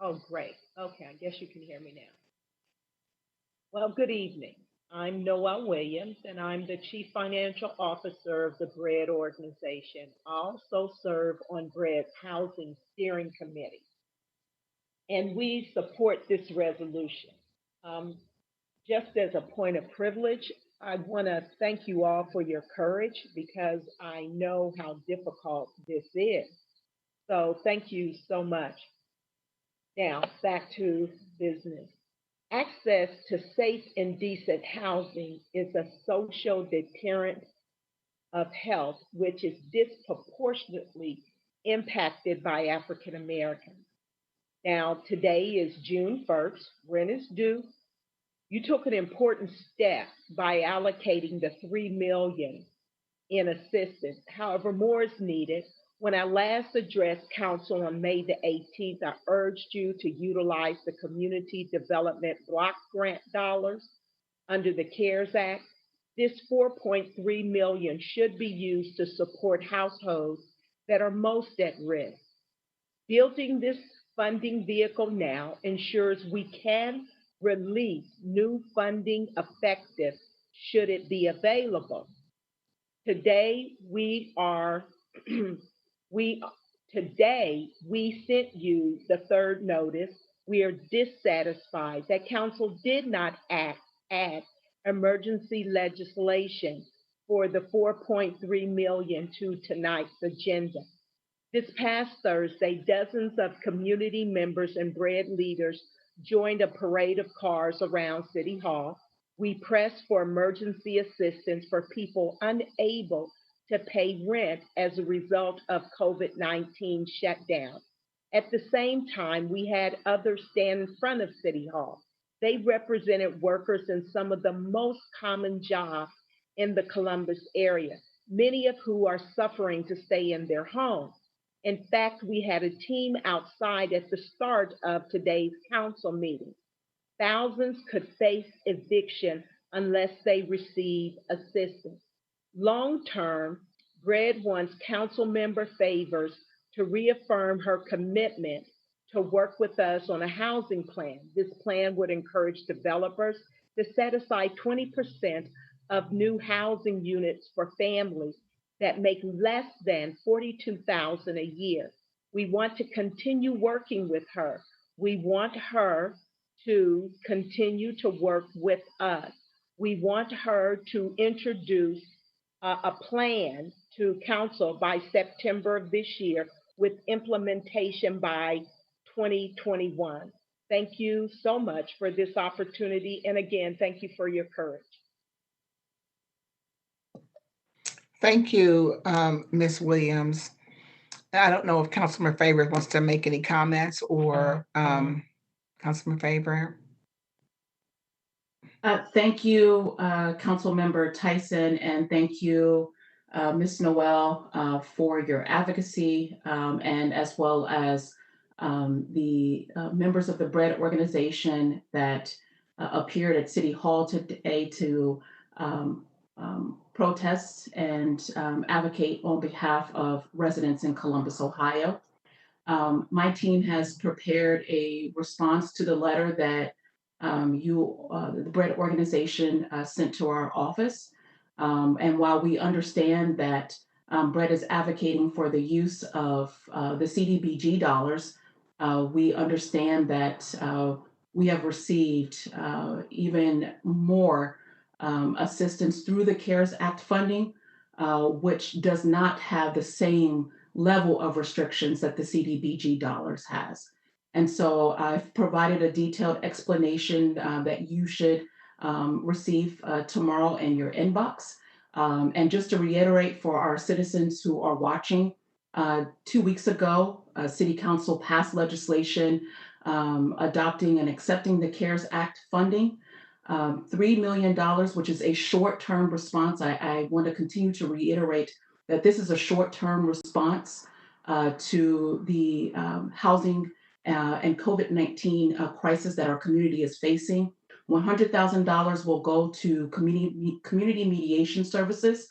Oh, great. Okay, I guess you can hear me now. Well, good evening. I'm Noel Williams, and I'm the Chief Financial Officer of the BREAD organization. I also serve on BREAD's Housing Steering Committee, and we support this resolution. Just as a point of privilege, I want to thank you all for your courage because I know how difficult this is. So thank you so much. Now, back to business. Access to safe and decent housing is a social deterrent of health, which is disproportionately impacted by African Americans. Now, today is June 1st, rent is due. You took an important step by allocating the $3 million in assistance. However, more is needed. When I last addressed council on May the 18th, I urged you to utilize the Community Development Block Grant dollars under the CARES Act. This $4.3 million should be used to support households that are most at risk. Building this funding vehicle now ensures we can release new funding effective should it be available. Today we sent you the third notice. We are dissatisfied that council did not add emergency legislation for the $4.3 million to tonight's agenda. This past Thursday, dozens of community members and BREAD leaders joined a parade of cars around City Hall. We pressed for emergency assistance for people unable to pay rent as a result of COVID-19 shutdown. At the same time, we had others stand in front of City Hall. They represented workers in some of the most common jobs in the Columbus area, many of who are suffering to stay in their homes. In fact, we had a team outside at the start of today's council meeting. Thousands could face eviction unless they receive assistance. Long-term, BREAD wants council member Favors to reaffirm her commitment to work with us on a housing plan. This plan would encourage developers to set aside 20% of new housing units for families that make less than $42,000 a year. We want to continue working with her. We want her to continue to work with us. We want her to introduce a plan to council by September of this year with implementation by 2021. Thank you so much for this opportunity. And again, thank you for your courage. Thank you, Ms. Williams. I don't know if Councilman Favor wants to make any comments or Councilman Favor. Thank you, Councilmember Tyson, and thank you, Ms. Noel, for your advocacy, and as well as the members of the BREAD organization that appeared at City Hall today to protest and advocate on behalf of residents in Columbus, Ohio. My team has prepared a response to the letter that the BREAD organization sent to our office. And while we understand that BREAD is advocating for the use of the CDBG dollars, we understand that we have received even more assistance through the CARES Act funding, which does not have the same level of restrictions that the CDBG dollars has. And so I've provided a detailed explanation that you should receive tomorrow in your inbox. And just to reiterate for our citizens who are watching, 2 weeks ago, City Council passed legislation adopting and accepting the CARES Act funding. $3 million, which is a short-term response. I want to continue to reiterate that this is a short-term response to the housing and COVID-19 crisis that our community is facing. $100,000 will go to community mediation services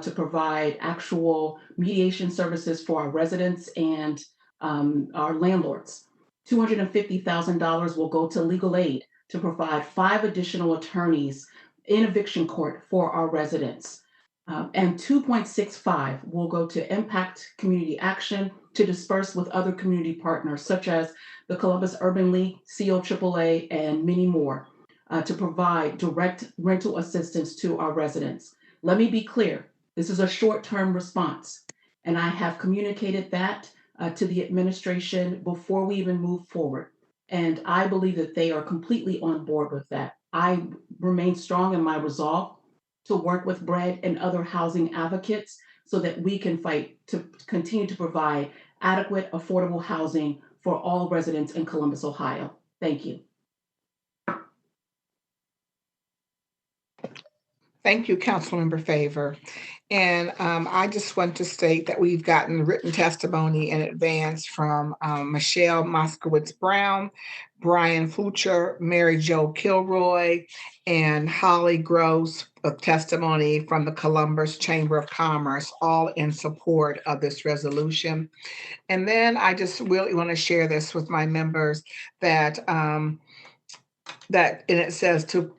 to provide actual mediation services for our residents and our landlords. $250,000 will go to legal aid to provide 5 additional attorneys in eviction court for our residents. And 2.65 will go to Impact Community Action to disperse with other community partners, such as the Columbus Urban League, COAAA, and many more, to provide direct rental assistance to our residents. Let me be clear, this is a short-term response, and I have communicated that to the administration before we even move forward. And I believe that they are completely on board with that. I remain strong in my resolve to work with BREAD and other housing advocates so that we can fight to continue to provide adequate, affordable housing for all residents in Columbus, Ohio. Thank you. Thank you, Councilmember Favor. And I just want to state that we've gotten written testimony in advance from Michelle Moskowitz-Brown, Brian Fletcher, Mary Jo Kilroy, and Holly Gross of testimony from the Columbus Chamber of Commerce, all in support of this resolution. And then I just really want to share this with my members that, and it says to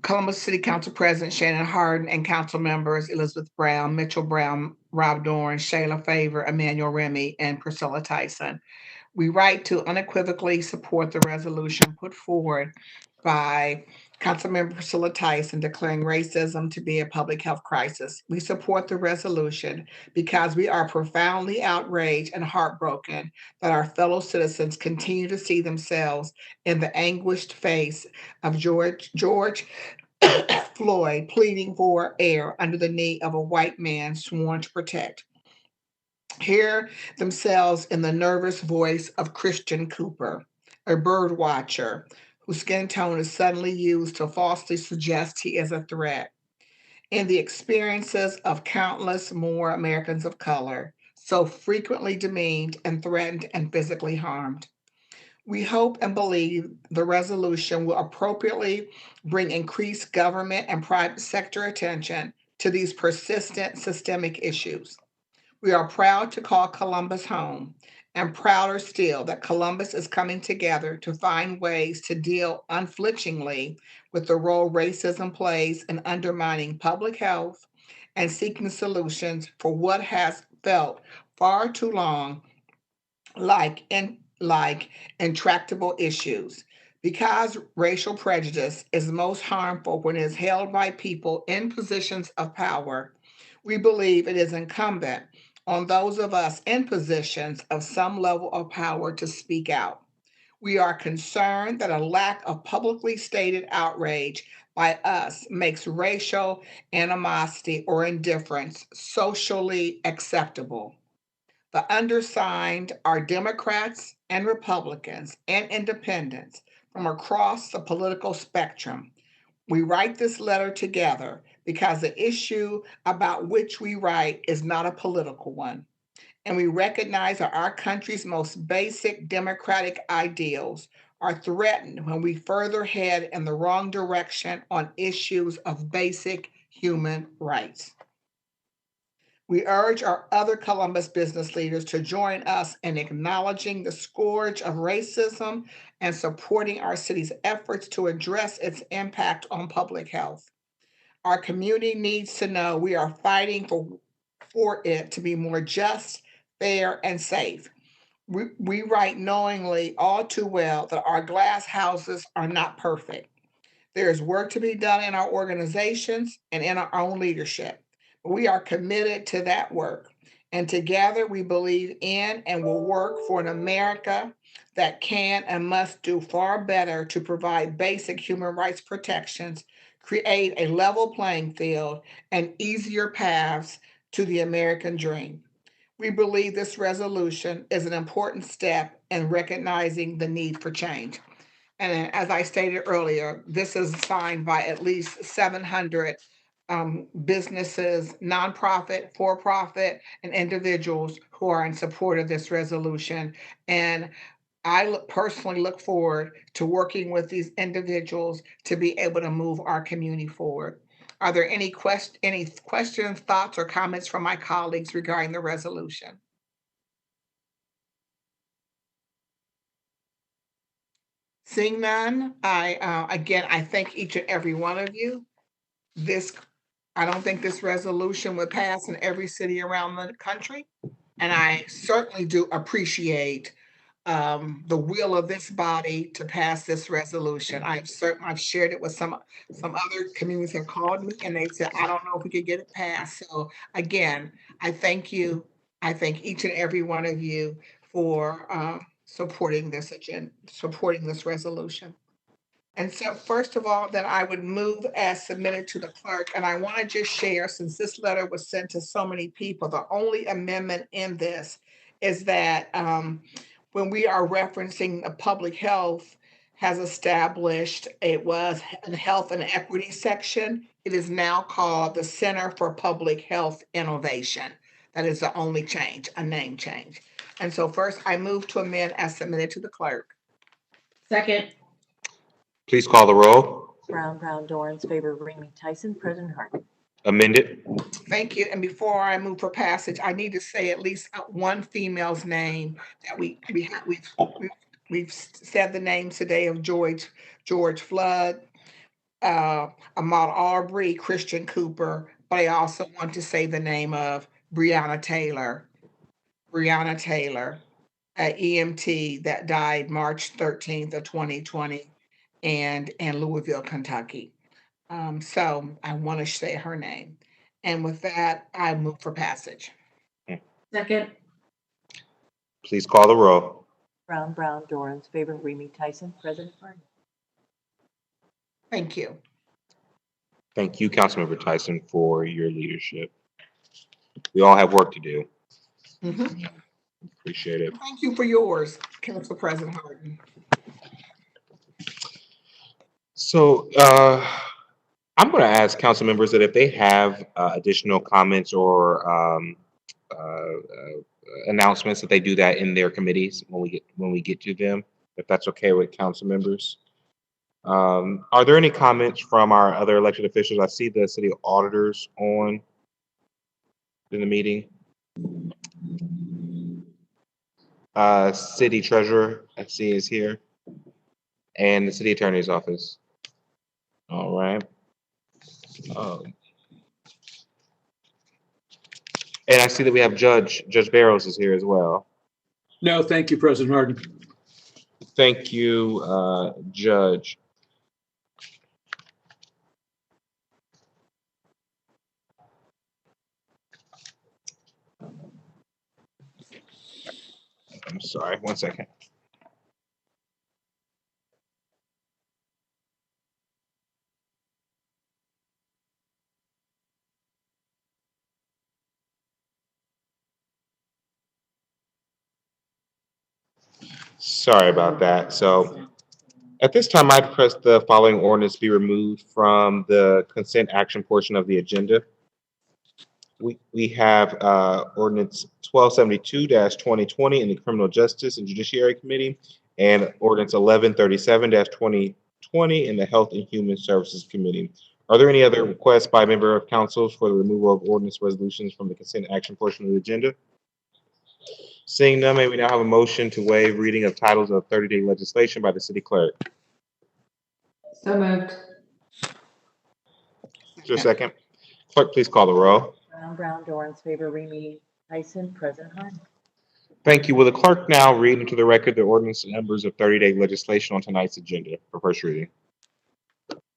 Columbus City Council President Shannon Hardin and council members Elizabeth Brown, Mitchell Brown, Rob Dorn, Shayla Favor, Emmanuel Remy, and Priscilla Tyson. We write to unequivocally support the resolution put forward by Councilmember Priscilla Tyson declaring racism to be a public health crisis. We support the resolution because we are profoundly outraged and heartbroken that our fellow citizens continue to see themselves in the anguished face of George Floyd pleading for air under the knee of a white man sworn to protect. Hear themselves in the nervous voice of Christian Cooper, a bird watcher whose skin tone is suddenly used to falsely suggest he is a threat, in the experiences of countless more Americans of color, so frequently demeaned and threatened and physically harmed. We hope and believe the resolution will appropriately bring increased government and private sector attention to these persistent systemic issues. We are proud to call Columbus home, and prouder still that Columbus is coming together to find ways to deal unflinchingly with the role racism plays in undermining public health and seeking solutions for what has felt far too long like like intractable issues. Because racial prejudice is most harmful when it is held by people in positions of power, we believe it is incumbent on those of us in positions of some level of power to speak out. We are concerned that a lack of publicly stated outrage by us makes racial animosity or indifference socially acceptable. The undersigned are Democrats and Republicans and independents from across the political spectrum. We write this letter together because the issue about which we write is not a political one. And we recognize that our country's most basic democratic ideals are threatened when we further head in the wrong direction on issues of basic human rights. We urge our other Columbus business leaders to join us in acknowledging the scourge of racism and supporting our city's efforts to address its impact on public health. Our community needs to know we are fighting for it to be more just, fair, and safe. We write knowingly all too well that our glass houses are not perfect. There is work to be done in our organizations and in our own leadership. We are committed to that work. And together we believe in and will work for an America that can and must do far better to provide basic human rights protections, create a level playing field, and easier paths to the American dream. We believe this resolution is an important step in recognizing the need for change. And as I stated earlier, this is signed by at least 700 businesses, nonprofit, for-profit, and individuals who are in support of this resolution. And I personally look forward to working with these individuals to be able to move our community forward. Are there any questions, thoughts, or comments from my colleagues regarding the resolution? Seeing none, I thank each and every one of you. I don't think this resolution would pass in every city around the country, and I certainly do appreciate the will of this body to pass this resolution. I've shared it with some other communities have called me and they said, I don't know if we could get it passed. So again, I thank you. I thank each and every one of you for supporting this resolution. And so first of all, then I would move as submitted to the clerk. And I want to just share, since this letter was sent to so many people, the only amendment in this is that when we are referencing the public health has established, it was a health and equity section. It is now called the Center for Public Health Innovation. That is the only change, a name change. And so first I move to amend as submitted to the clerk. Second. Please call the roll. Brown, Dorans, favor of Remy Tyson, President Harden. Amended. Thank you. And before I move for passage, I need to say at least one female's name that we've said the names today of George Flood, Ahmaud Arbery, Christian Cooper, but I also want to say the name of Breonna Taylor, an EMT that died March 13th of 2020 in Louisville, Kentucky. So I want to say her name. And with that, I move for passage. Second. Please call the roll. Brown, Dorans, favor of Remy Tyson, President Harden. Thank you. Thank you, Councilmember Tyson, for your leadership. We all have work to do. Mm-hmm. Appreciate it. Thank you for yours, Council President Harden. So I'm going to ask council members that if they have additional comments or announcements, that they do that in their committees when we get to them, if that's okay with council members. Are there any comments from our other elected officials? I see the city auditors on in the meeting. City treasurer, I see, is here, and the city attorney's office. All right. And I see that we have Judge Barrows is here as well. No, thank you, President Harden. Thank you, Judge. I'm sorry, one second. Sorry about that. So at this time, I request the following ordinance be removed from the consent action portion of the agenda. We have ordinance 1272-2020 in the Criminal Justice and Judiciary Committee, and ordinance 1137-2020 in the Health and Human Services Committee. Are there any other requests by member of council for the removal of ordinance resolutions from the consent action portion of the agenda? Seeing none, may we now have a motion to waive reading of titles of 30-day legislation by the city clerk? So moved. Is there a second? Clerk, please call the roll. Brown, Dorans, favor, Remy, Tyson, President Harden. Thank you. Will the clerk now read into the record the ordinance numbers of 30-day legislation on tonight's agenda for first reading?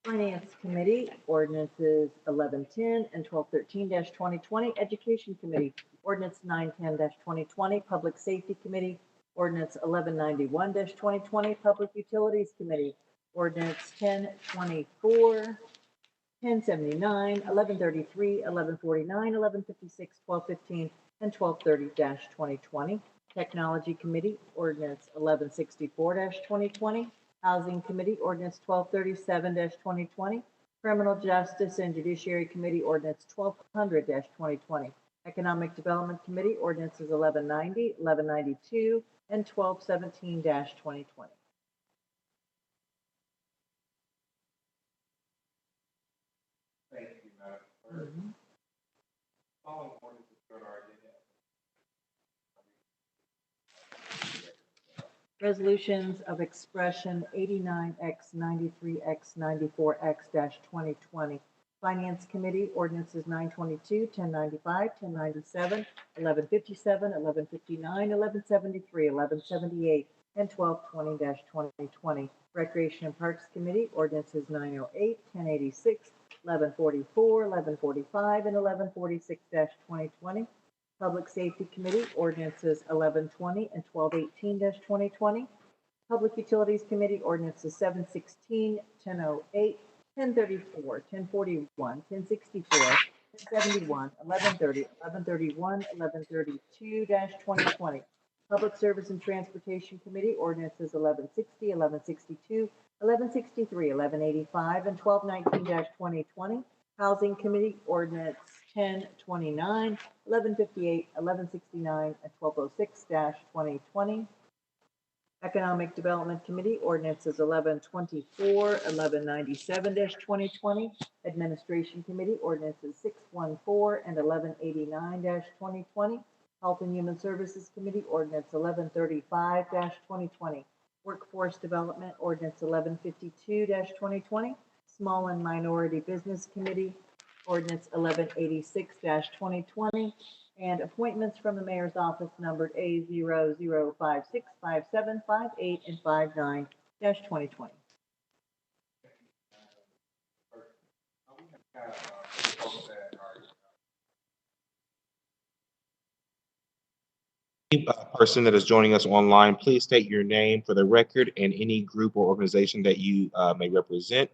Finance Committee, ordinances 1110 and 1213-2020. Education Committee, ordinance 910-2020. Public Safety Committee, ordinance 1191-2020. Public Utilities Committee, ordinance 1024. 1079, 1133, 1149, 1156, 1215, and 1230-2020. Technology Committee, Ordinance 1164-2020. Housing Committee, Ordinance 1237-2020. Criminal Justice and Judiciary Committee, Ordinance 1200-2020. Economic Development Committee, Ordinances 1190, 1192, and 1217-2020. Thank you, Madam Clerk. Following ordinances on our agenda. Resolutions of expression 89X, 93X, 94X-2020. Finance Committee, ordinances 922, 1095, 1097, 1157, 1159, 1173, 1178, and 1220-2020. Recreation and Parks Committee, ordinances 908, 1086, 1144, 1145, and 1146-2020. Public Safety Committee, ordinances 1120 and 1218-2020. Public Utilities Committee, ordinances 716, 1008, 1034, 1041, 1064, 1071, 1130, 1131, 1132-2020. Public Service and Transportation Committee, ordinances 1160, 1162, 1163, 1185, and 1219-2020. Housing Committee, ordinance 1029, 1158, 1169, and 1206-2020. Economic Development Committee, ordinances 1124, 1197-2020. Administration Committee, ordinances 614 and 1189-2020. Health and Human Services Committee, ordinance 1135-2020. Workforce Development, ordinance 1152-2020. Small and Minority Business Committee, ordinance 1186-2020. And appointments from the mayor's office numbered A005657, 58, and 59-2020. Person that is joining us online, please state your name for the record and any group or organization that you may represent.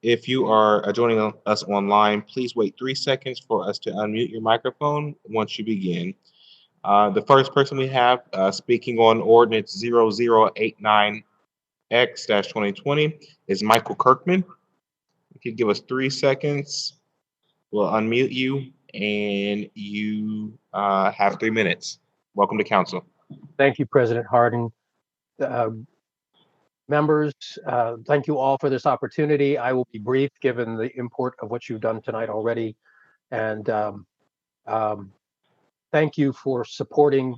If you are joining us online, please wait 3 seconds for us to unmute your microphone once you begin. The first person we have speaking on ordinance 0089X-2020 is Michael Kirkman. If you give us 3 seconds, we'll unmute you and you have 3 minutes. Welcome to council. Thank you, President Harden. Members, thank you all for this opportunity. I will be brief given the import of what you've done tonight already. And thank you for supporting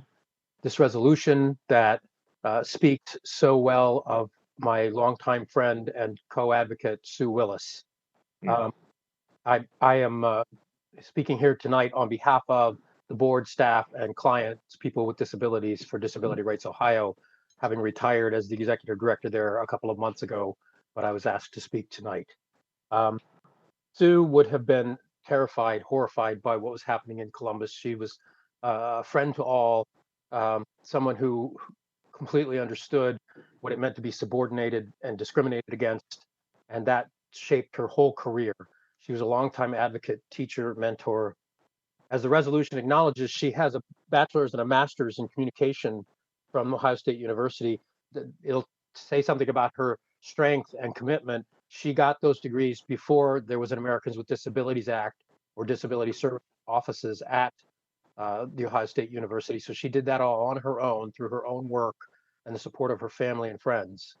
this resolution that speaks so well of my longtime friend and co-advocate, Sue Willis. I am speaking here tonight on behalf of the board, staff, and clients, people with disabilities for Disability Rights Ohio, having retired as the executive director there a couple of months ago, but I was asked to speak tonight. Sue would have been terrified, horrified by what was happening in Columbus. She was a friend to all, someone who completely understood what it meant to be subordinated and discriminated against, and that shaped her whole career. She was a longtime advocate, teacher, mentor. As the resolution acknowledges, she has a bachelor's and a master's in communication from Ohio State University. It'll say something about her strength and commitment. She got those degrees before there was an Americans with Disabilities Act or disability service offices at the Ohio State University. So she did that all on her own through her own work and the support of her family and friends.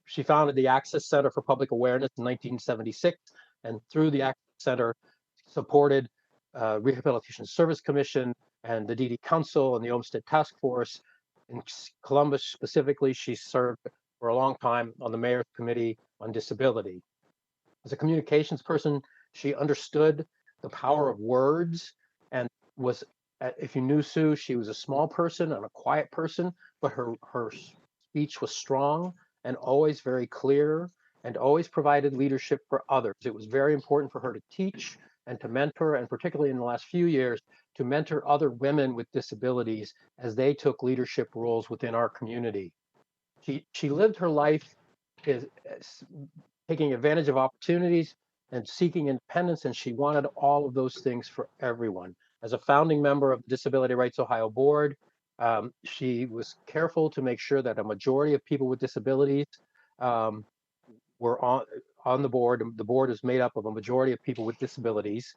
She founded the Access Center for Public Awareness in 1976, and through the Access Center supported Rehabilitation Service Commission and the DD Council and the Olmsted Task Force. In Columbus specifically, she served for a long time on the Mayor's Committee on Disability. As a communications person, she understood the power of words and was, if you knew Sue, she was a small person and a quiet person, but her speech was strong and always very clear and always provided leadership for others. It was very important for her to teach and to mentor, and particularly in the last few years, to mentor other women with disabilities as they took leadership roles within our community. She lived her life as taking advantage of opportunities and seeking independence, and she wanted all of those things for everyone. As a founding member of the Disability Rights Ohio Board, she was careful to make sure that a majority of people with disabilities were on the board. The board is made up of a majority of people with disabilities,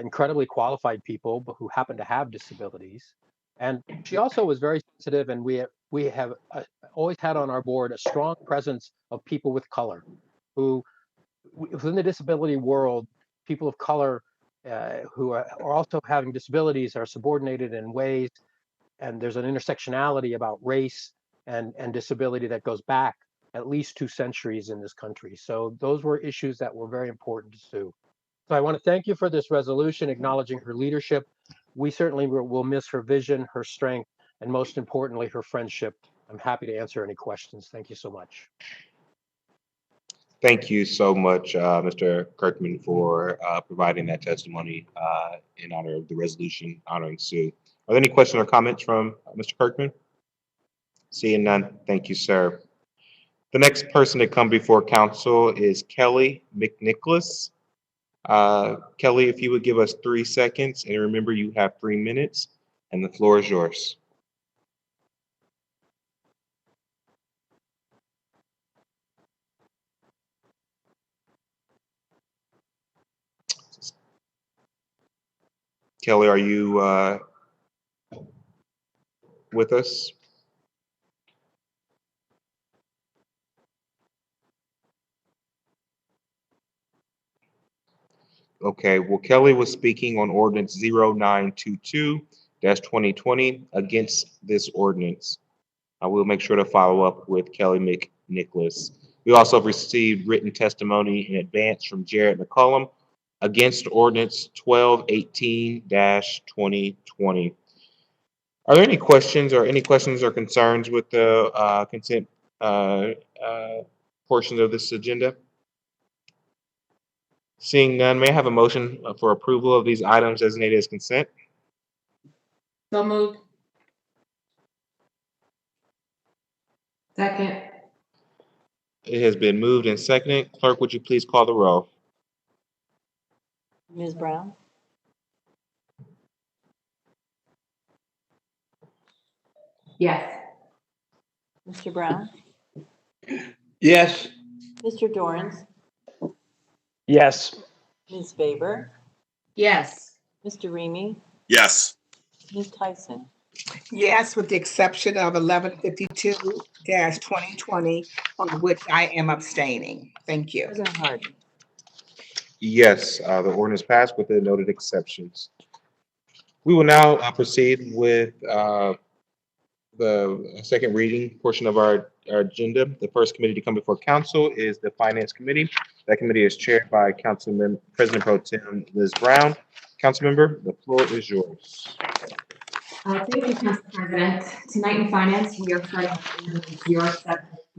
incredibly qualified people, but who happen to have disabilities. And she also was very sensitive, and we have always had on our board a strong presence of people with color, who within the disability world, people of color who are also having disabilities are subordinated in ways, and there's an intersectionality about race and disability that goes back at least 2 centuries in this country. So those were issues that were very important to Sue. So I want to thank you for this resolution, acknowledging her leadership. We certainly will miss her vision, her strength, and most importantly, her friendship. I'm happy to answer any questions. Thank you so much. Thank you so much, Mr. Kirkman, for providing that testimony in honor of the resolution honoring Sue. Are there any questions or comments from Mr. Kirkman? Seeing none, thank you, sir. The next person to come before council is Kelly McNicholas. Kelly, if you would give us 3 seconds, and remember you have 3 minutes, and the floor is yours. Kelly, are you with us? Okay, well, Kelly was speaking on ordinance 0922-2020 against this ordinance. I will make sure to follow up with Kelly McNicholas. We also received written testimony in advance from Jared McCollum against ordinance 1218-2020. Are there any questions or concerns with the consent portions of this agenda? Seeing none, may I have a motion for approval of these items designated as consent? So moved. Second. It has been moved and seconded. Clerk, would you please call the roll? Ms. Brown? Yes. Mr. Brown? Yes. Mr. Dorans? Yes. Ms. Faber? Yes. Mr. Remy? Yes. Ms. Tyson? Yes, with the exception of 1152-2020, on which I am abstaining. Thank you. President Harden? Yes, the ordinance passed with the noted exceptions. We will now proceed with the second reading portion of our agenda. The first committee to come before council is the Finance Committee. That committee is chaired by Councilman President Pro Tem Liz Brown. Councilmember, the floor is yours. Thank you, Council President. Tonight in Finance, we are starting with Ordinance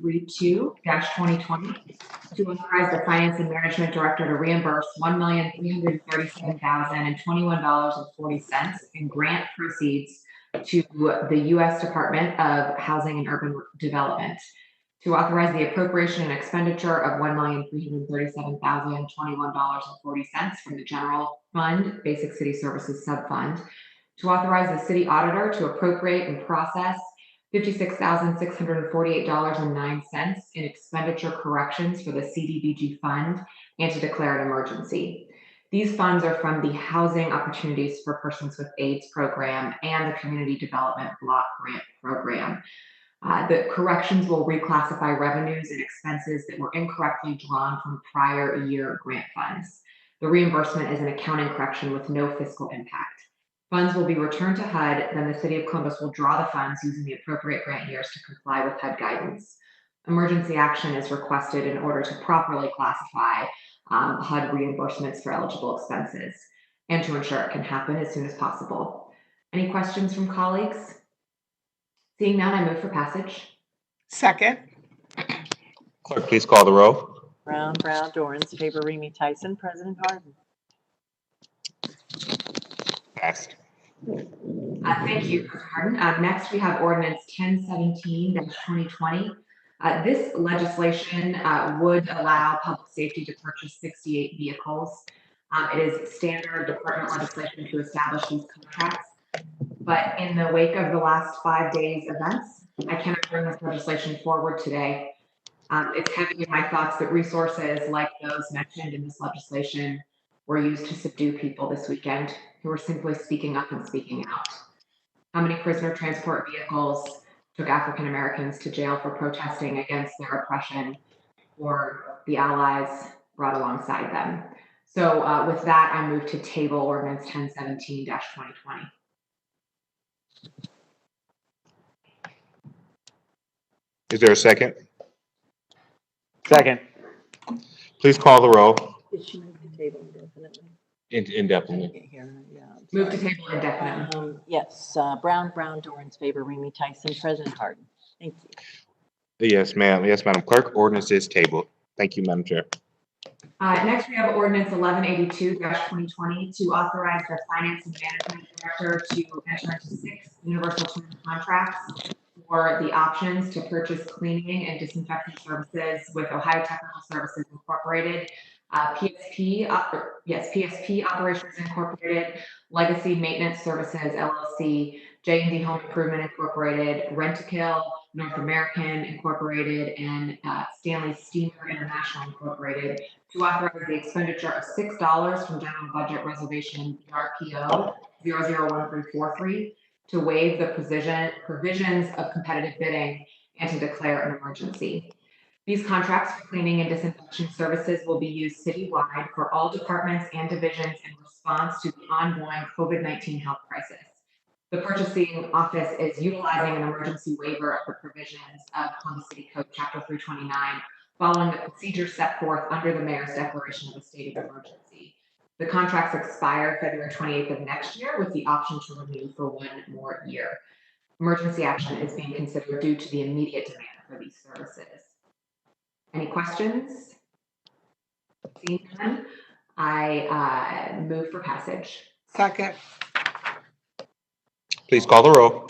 0732-2020 to authorize the Finance and Management Director to reimburse $1,337,021.40 in grant proceeds to the U.S. Department of Housing and Urban Development, to authorize the appropriation and expenditure of $1,337,021.40 from the General Fund Basic City Services Subfund, to authorize the city auditor to appropriate and process $56,648.09 in expenditure corrections for the CDBG fund, and to declare an emergency. These funds are from the Housing Opportunities for Persons with AIDS program and the Community Development Block Grant program. The corrections will reclassify revenues and expenses that were incorrectly drawn from prior year grant funds. The reimbursement is an accounting correction with no fiscal impact. Funds will be returned to HUD, then the City of Columbus will draw the funds using the appropriate grant years to comply with HUD guidance. Emergency action is requested in order to properly classify HUD reimbursements for eligible expenses and to ensure it can happen as soon as possible. Any questions from colleagues? Seeing none, I move for passage. Second. Clerk, please call the row. Brown, Dorans, favor Remy Tyson, President Harden. Passed. Thank you, Mr. Harden. Next, we have Ordinance 1017-2020. This legislation would allow public safety to purchase 68 vehicles. It is standard department legislation to establish these contracts. But in the wake of the last 5 days events, I cannot bring this legislation forward today. It's heavy in my thoughts that resources like those mentioned in this legislation were used to subdue people this weekend who were simply speaking up and speaking out. How many prisoner transport vehicles took African Americans to jail for protesting against their oppression or the allies brought alongside them? So with that, I move to table Ordinance 1017-2020. Is there a second? Second. Please call the row. Did she move the table indefinitely? Indefinitely. Move to table indefinitely. Yes, Brown, Dorans, favor Remy Tyson, President Harden. Thank you. Yes, ma'am. Yes, Madam Clerk. Ordinance is tabled. Thank you, Madam Chair. Next, we have Ordinance 1182-2020 to authorize the Finance and Management Director to enter into 6 universal term contracts for the options to purchase cleaning and disinfecting services with Ohio Technical Services Incorporated, PSP Operations Incorporated, Legacy Maintenance Services LLC, J&D Home Improvement Incorporated, Rent-A-Kill, North American Incorporated, and Stanley Steamer International Incorporated to authorize the expenditure of $6 from General Budget Reservation RPO 001343 to waive the provisions of competitive bidding and to declare an emergency. These contracts for cleaning and disinfection services will be used citywide for all departments and divisions in response to the ongoing COVID-19 health crisis. The purchasing office is utilizing an emergency waiver of the provisions of Columbus City Code Chapter 329, following the procedure set forth under the mayor's declaration of a state of emergency. The contracts expire February 28th of next year with the option to renew for 1 more year. Emergency action is being considered due to the immediate demand for these services. Any questions? Seeing none, I move for passage. Second. Please call the row.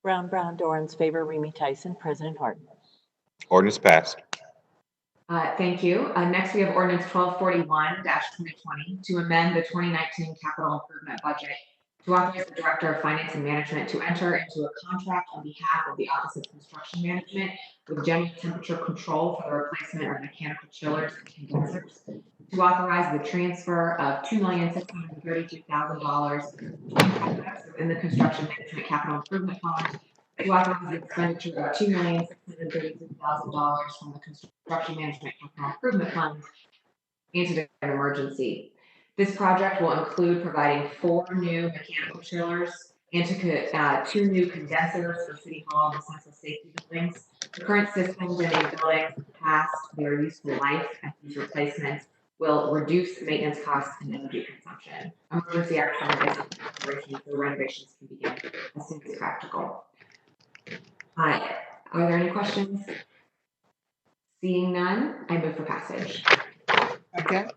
Brown, Dorans, favor Remy Tyson, President Harden. Ordinance passed. Thank you. Next, we have Ordinance 1241-2020 to amend the 2019 capital improvement budget to authorize the Director of Finance and Management to enter into a contract on behalf of the Office of Construction Management with General Temperature Control for the replacement of mechanical chillers and condensers, to authorize the transfer of $2,632,000 within the Construction Management Capital Improvement Fund, to authorize the expenditure of $2,632,000 from the Construction Management Capital Improvement Fund, and to declare an emergency. This project will include providing 4 new mechanical chillers and 2 new condensers for City Hall and Central Safety buildings. The current systems in these buildings have passed their useful life, and these replacements will reduce maintenance costs and energy consumption. Emergency action is in consideration so renovations can begin as soon as practical. Are there any questions? Seeing none, I move for passage. Okay.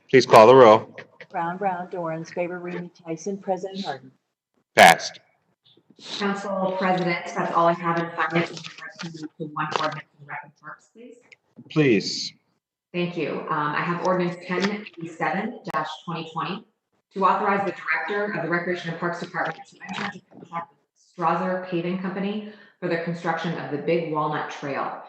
Please call the row. Brown, Dorans, favor, Remy Tyson, President Harden. Passed. Council President, that's all I have in finance. Can move to one ordinance and rec and parks, please. Please. Thank you. I have ordinance 1087-2020 to authorize the director of the Recreation and Parks Department to enter into contract with Strasser Paving Company for the construction of the Big Walnut Trail,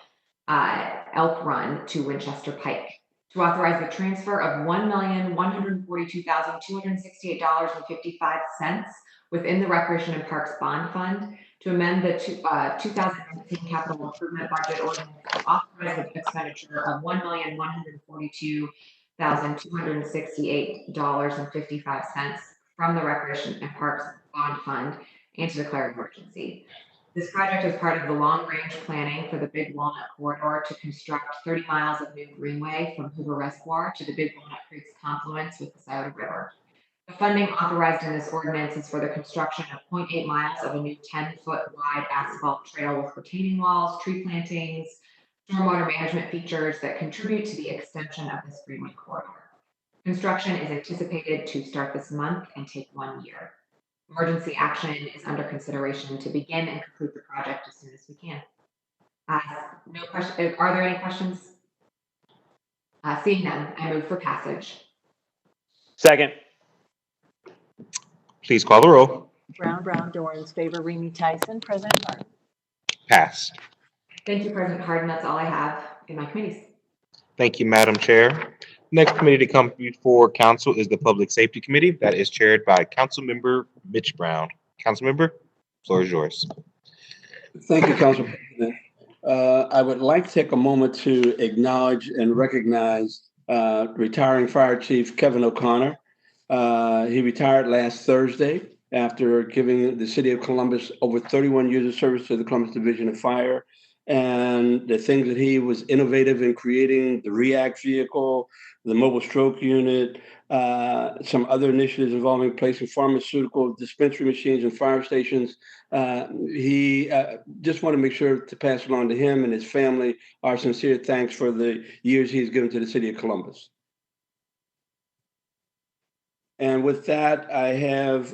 Elk Run to Winchester Pike. To authorize the transfer of $1,142,268.55 within the Recreation and Parks Bond Fund to amend the 2019 capital improvement budget ordinance to authorize the expenditure of $1,142,268.55 from the Recreation and Parks Bond Fund and to declare an emergency. This project is part of the long-range planning for the Big Walnut Corridor to construct 30 miles of new greenway from Hoover Reservoir to the Big Walnut Creek's confluence with the Scioto River. The funding authorized in this ordinance is for the construction of 0.8 miles of a new 10-foot wide asphalt trail with retaining walls, tree plantings, stormwater management features that contribute to the extension of this greenway corridor. Construction is anticipated to start this month and take 1 year. Emergency action is under consideration to begin and complete the project as soon as we can. No question. Are there any questions? Seeing none, I move for passage. Second. Please call the row. Brown, Dorans, favor, Remy Tyson, President Harden. Passed. Thank you, President Harden. That's all I have in my committees. Thank you, Madam Chair. Next committee to come before council is the Public Safety Committee that is chaired by Councilmember Mitch Brown. Councilmember, floor is yours. Thank you, Council President. I would like to take a moment to acknowledge and recognize retiring Fire Chief Kevin O'Connor. He retired last Thursday after giving the city of Columbus over 31 years of service to the Columbus Division of Fire. And the things that he was innovative in creating, the REACT vehicle, the mobile stroke unit, some other initiatives involving placing pharmaceutical dispensary machines in fire stations. He just want to make sure to pass along to him and his family our sincere thanks for the years he's given to the city of Columbus. And with that, I have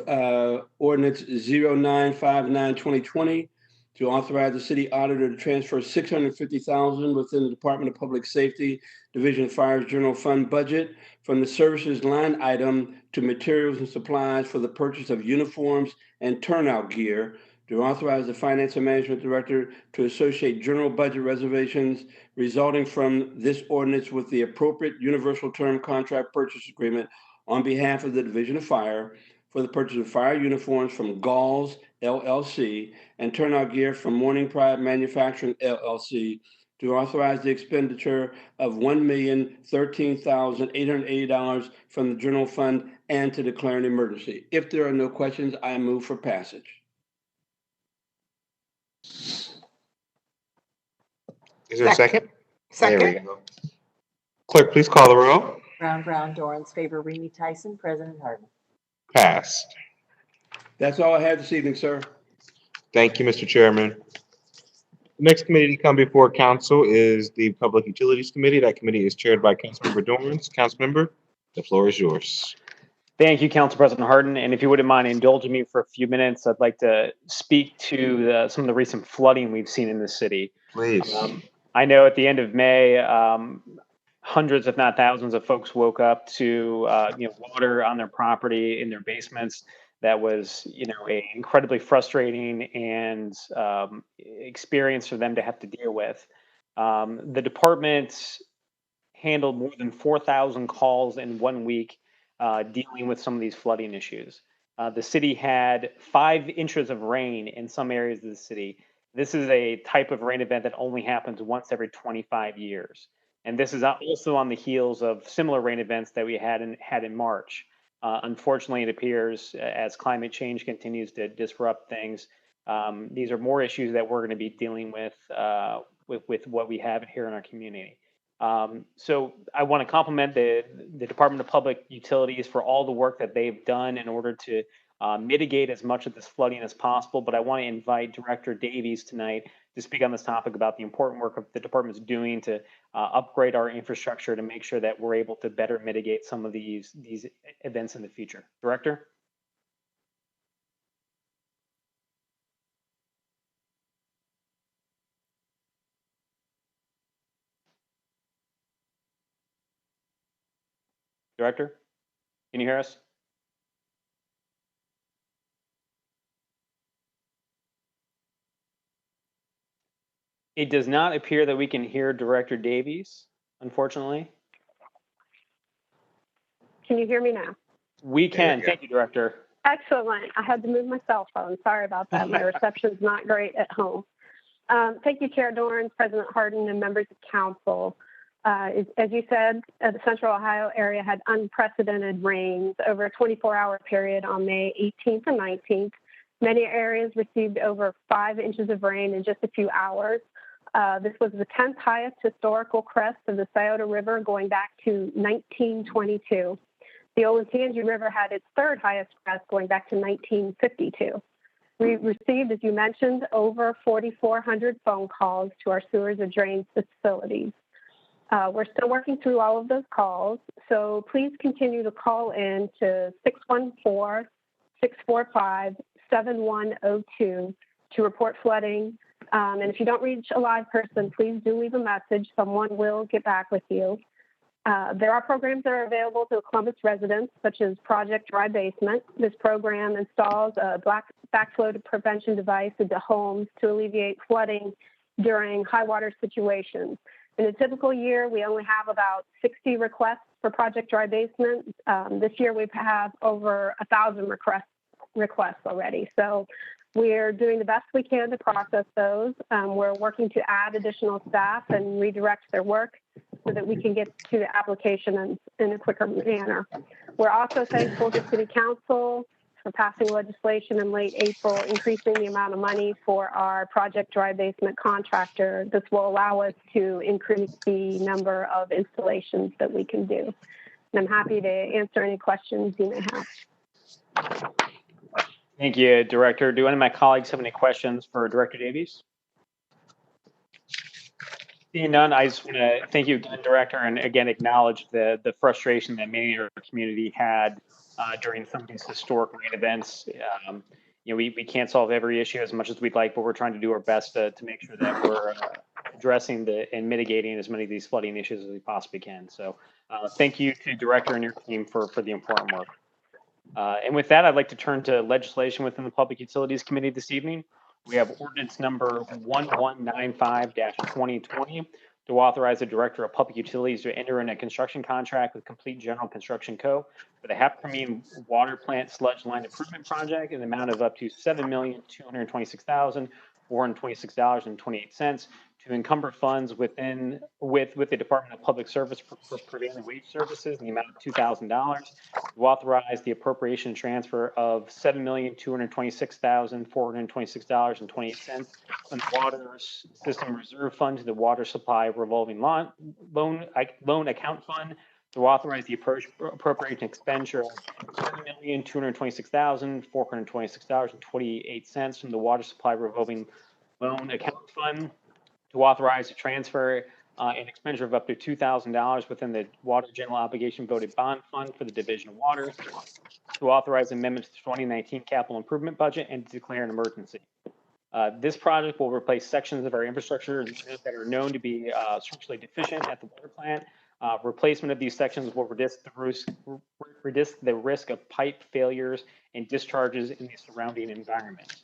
ordinance 0959-2020 to authorize the city auditor to transfer $650,000 within the Department of Public Safety Division of Fire's General Fund budget from the services line item to materials and supplies for the purchase of uniforms and turnout gear, to authorize the Finance and Management Director to associate general budget reservations resulting from this ordinance with the appropriate universal term contract purchase agreement on behalf of the Division of Fire for the purchase of fire uniforms from Galls LLC and turnout gear from Morning Pride Manufacturing LLC, to authorize the expenditure of $1,013,880 from the general fund and to declare an emergency. If there are no questions, I move for passage. Is there a second? Second. There we go. Clerk, please call the row. Brown, Dorans, favor, Remy Tyson, President Harden. Passed. That's all I have this evening, sir. Thank you, Mr. Chairman. The next committee to come before council is the Public Utilities Committee. That committee is chaired by Councilmember Dorans. Councilmember, the floor is yours. Thank you, Council President Harden. And if you wouldn't mind indulging me for a few minutes, I'd like to speak to some of the recent flooding we've seen in the city. Please. I know at the end of May, hundreds, if not thousands, of folks woke up to water on their property, in their basements. That was, an incredibly frustrating and experience for them to have to deal with. The department handled more than 4,000 calls in 1 week dealing with some of these flooding issues. The city had 5 inches of rain in some areas of the city. This is a type of rain event that only happens once every 25 years. And this is also on the heels of similar rain events that we had in March. Unfortunately, it appears as climate change continues to disrupt things, these are more issues that we're going to be dealing with what we have here in our community. So I want to compliment the Department of Public Utilities for all the work that they've done in order to mitigate as much of this flooding as possible. But I want to invite Director Davies tonight to speak on this topic about the important work of the department's doing to upgrade our infrastructure to make sure that we're able to better mitigate some of these events in the future. Director? Director, can you hear us? It does not appear that we can hear Director Davies, unfortunately. Can you hear me now? We can. Thank you, Director. Excellent. I had to move my cell phone. Sorry about that. My reception's not great at home. Thank you, Chair Dorn, President Hardin, and members of council. As you said, the Central Ohio area had unprecedented rains over a 24-hour period on May 18th and 19th. Many areas received over 5 inches of rain in just a few hours. This was the 10th highest historical crest of the Scioto River going back to 1922. The Olentangy River had its 3rd highest crest going back to 1952. We received, as you mentioned, over 4,400 phone calls to our sewers and drains facilities. We're still working through all of those calls, so please continue to call in to 614-645-7102 to report flooding. And if you don't reach a live person, please do leave a message. Someone will get back with you. There are programs that are available to Columbus residents, such as Project Dry Basement. This program installs a backflow prevention device into homes to alleviate flooding during high water situations. In a typical year, we only have about 60 requests for Project Dry Basement. This year, we have over 1,000 requests already. So we're doing the best we can to process those. We're working to add additional staff and redirect their work so that we can get to the application in a quicker manner. We're also thankful to City Council for passing legislation in late April, increasing the amount of money for our Project Dry Basement contractor. This will allow us to increase the number of installations that we can do. And I'm happy to answer any questions you may have. Thank you, Director. Do any of my colleagues have any questions for Director Davies? Seeing none, I just want to thank you again, Director, and again acknowledge the frustration that many of our community had during some of these historic rain events. We can't solve every issue as much as we'd like, but we're trying to do our best to make sure that we're addressing and mitigating as many of these flooding issues as we possibly can. So thank you to Director and your team for the important work. And with that, I'd like to turn to legislation within the Public Utilities Committee this evening. We have ordinance number 1195-2020 to authorize the Director of Public Utilities to enter in a construction contract with Complete General Construction Co. for the Half-Permian Water Plant Sludge Line Improvement Project in the amount of up to $7,226,426.28 to encumber funds with the Department of Public Service for prevailing wage services in the amount of $2,000, to authorize the appropriation and transfer of $7,226,426.28 from the Water System Reserve Fund to the Water Supply Revolving Loan Account Fund, to authorize the appropriation expenditure of $7,226,426.28 from the Water Supply Revolving Loan Account Fund, to authorize the transfer and expenditure of up to $2,000 within the Water General Obligation Voted Bond Fund for the Division of Water, to authorize amendments to the 2019 capital improvement budget and to declare an emergency. This project will replace sections of our infrastructure that are known to be structurally deficient at the water plant. Replacement of these sections will reduce the risk of pipe failures and discharges in the surrounding environment.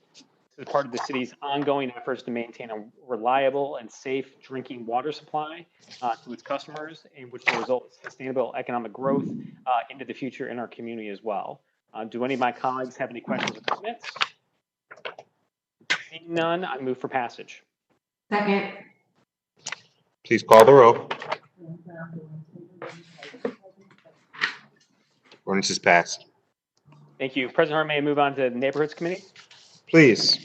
This is part of the city's ongoing efforts to maintain a reliable and safe drinking water supply to its customers, and which will result in sustainable economic growth into the future in our community as well. Do any of my colleagues have any questions or comments? Seeing none, I move for passage. Second. Please call the roll. Ordinance is passed. Thank you. President Hart, may I move on to the Neighborhoods Committee? Please.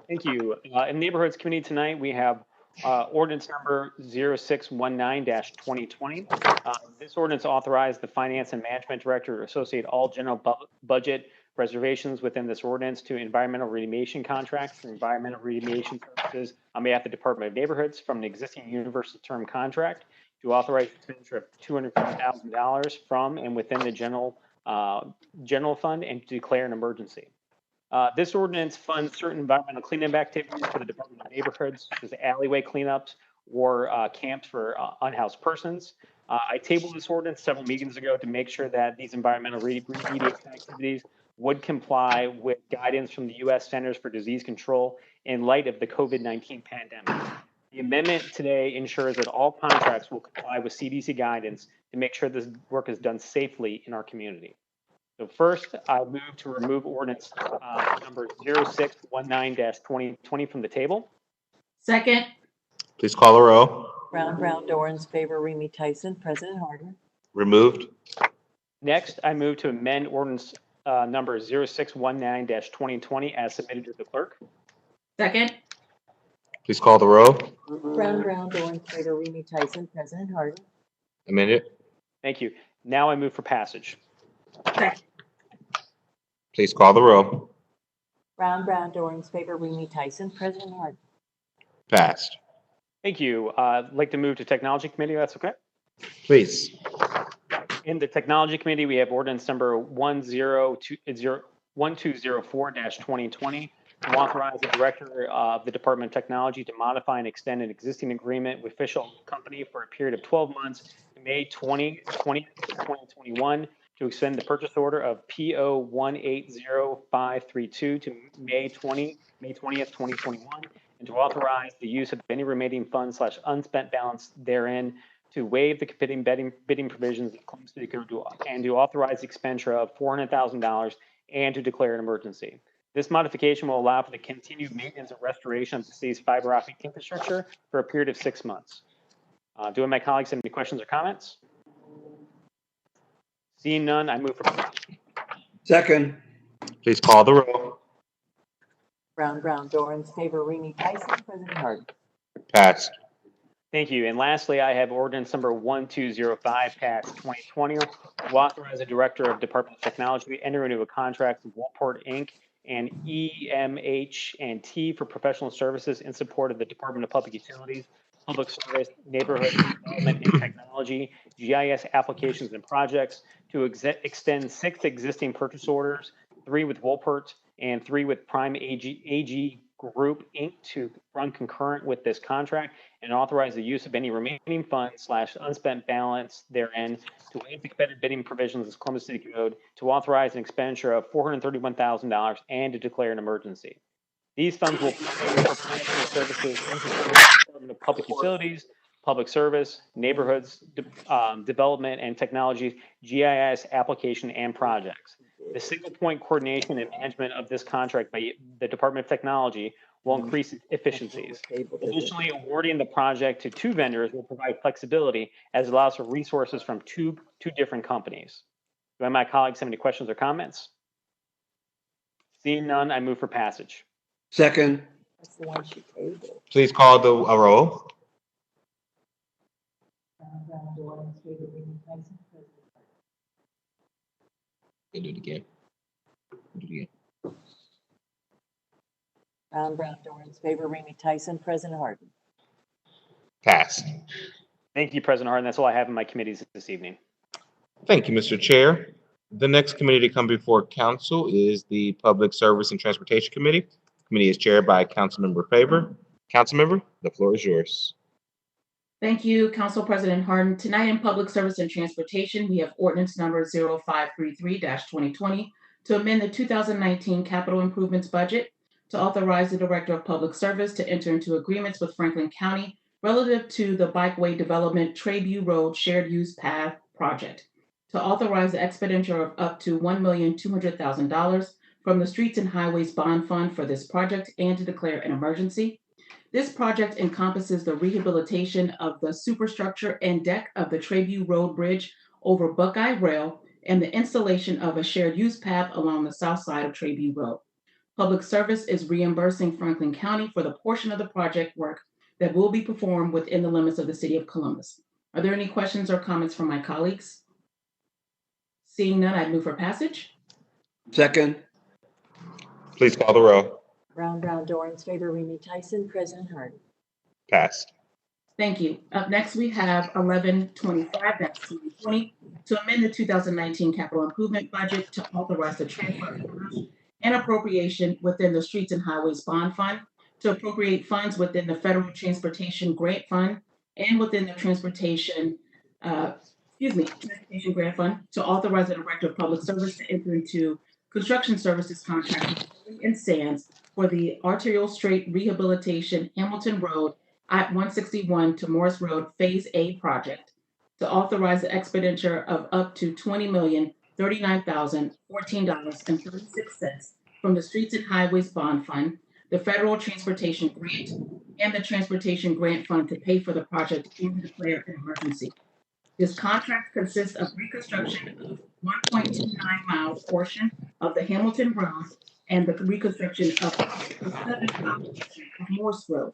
Thank you. In Neighborhoods Committee tonight, we have Ordinance number 0619-2020. This ordinance authorized the Finance and Management Director to associate all general budget reservations within this ordinance to environmental remediation contracts for environmental remediation services on behalf of the Department of Neighborhoods from an existing universal term contract, to authorize expenditure of $250,000 from and within the general fund, and to declare an emergency. This ordinance funds certain environmental cleanup activities for the Department of Neighborhoods, such as alleyway cleanups or camps for unhoused persons. I tabled this ordinance several meetings ago to make sure that these environmental remediation activities would comply with guidance from the U.S. Centers for Disease Control in light of the COVID-19 pandemic. The amendment today ensures that all contracts will comply with CDC guidance to make sure this work is done safely in our community. So first, I move to remove ordinance number 0619-2020 from the table. Second. Please call the row. Brown, Dorans, favor, Remy Tyson, President Harden. Removed. Next, I move to amend ordinance number 0619-2020 as submitted to the clerk. Second. Please call the row. Brown, Dorans, favor, Remy Tyson, President Harden. Amended. Thank you. Now I move for passage. Second. Please call the row. Brown, Dorans, favor, Remy Tyson, President Harden. Passed. Thank you. I'd like to move to Technology Committee. That's okay. Please. In the Technology Committee, we have ordinance number 1204-2020 to authorize the Director of the Department of Technology to modify and extend an existing agreement with Official Company for a period of 12 months, May 2021, to extend the purchase order of PO 180532 to May 20th, 2021, and to authorize the use of any remaining funds / unspent balance therein, to waive the competing bidding provisions of Columbus City Code and to authorize the expenditure of $400,000 and to declare an emergency. This modification will allow for the continued maintenance and restoration of the city's fiber optic infrastructure for a period of 6 months. Do any of my colleagues have any questions or comments? Seeing none, I move for passage. Second. Please call the row. Brown, Dorans, favor, Remy Tyson, President Harden. Passed. Thank you. And lastly, I have ordinance number 1205-2020 to authorize the Director of Department of Technology to enter into a contract with Walport Inc. and EMH&T for professional services in support of the Department of Public Utilities, Public Service, Neighborhood Development and Technology, GIS applications and projects, to extend 6 existing purchase orders, 3 with Walport and 3 with Prime AG Group Inc. to run concurrent with this contract, and authorize the use of any remaining funds / unspent balance therein, to waive the competitive bidding provisions of Columbus City Code, to authorize an expenditure of $431,000 and to declare an emergency. These funds will pay for professional services in support of the Department of Public Utilities, Public Service, Neighborhoods Development and Technology, GIS application and projects. The single point coordination and management of this contract by the Department of Technology will increase efficiencies. Additionally, awarding the project to 2 vendors will provide flexibility as it allows for resources from two different companies. Do any of my colleagues have any questions or comments? Seeing none, I move for passage. Second. That's the one she tabled. Please call the row. Brown, Dorans, favor, Remy Tyson, President Harden. Do it again. Do it again. Brown, Dorans, favor, Remy Tyson, President Harden. Passed. Thank you, President Harden. That's all I have in my committees this evening. Thank you, Mr. Chair. The next committee to come before council is the Public Service and Transportation Committee. The committee is chaired by Councilmember Faber. Councilmember, the floor is yours. Thank you, Council President Harden. Tonight in Public Service and Transportation, we have ordinance number 0533-2020 to amend the 2019 capital improvements budget, to authorize the Director of Public Service to enter into agreements with Franklin County relative to the Bikeway Development Traybue Road Shared Use Path Project, to authorize the expenditure of up to $1,200,000 from the Streets and Highways Bond Fund for this project, and to declare an emergency. This project encompasses the rehabilitation of the superstructure and deck of the Traybue Road Bridge over Buckeye Rail and the installation of a shared use path along the south side of Traybue Road. Public Service is reimbursing Franklin County for the portion of the project work that will be performed within the limits of the city of Columbus. Are there any questions or comments from my colleagues? Seeing none, I'd move for passage. Second. Please call the row. Brown, Dorans, favor, Remy Tyson, President Harden. Passed. Thank you. Up next, we have 1125-2020 to amend the 2019 capital improvement budget to authorize the transfer of cash and appropriation within the Streets and Highways Bond Fund, to appropriate funds within the Federal Transportation Grant Fund and within the Transportation Grant Fund, to authorize the Director of Public Service to enter into construction services contract and sands for the Arterial Strait Rehabilitation Hamilton Road at 161 to Morris Road Phase A project, to authorize the expenditure of up to $20,039,014.36 from the Streets and Highways Bond Fund, the Federal Transportation Grant, and the Transportation Grant Fund to pay for the project and declare an emergency. This contract consists of reconstruction of 1.29 mile portion of the Hamilton Road and the reconstruction of the 7 mile portion of Morse Road.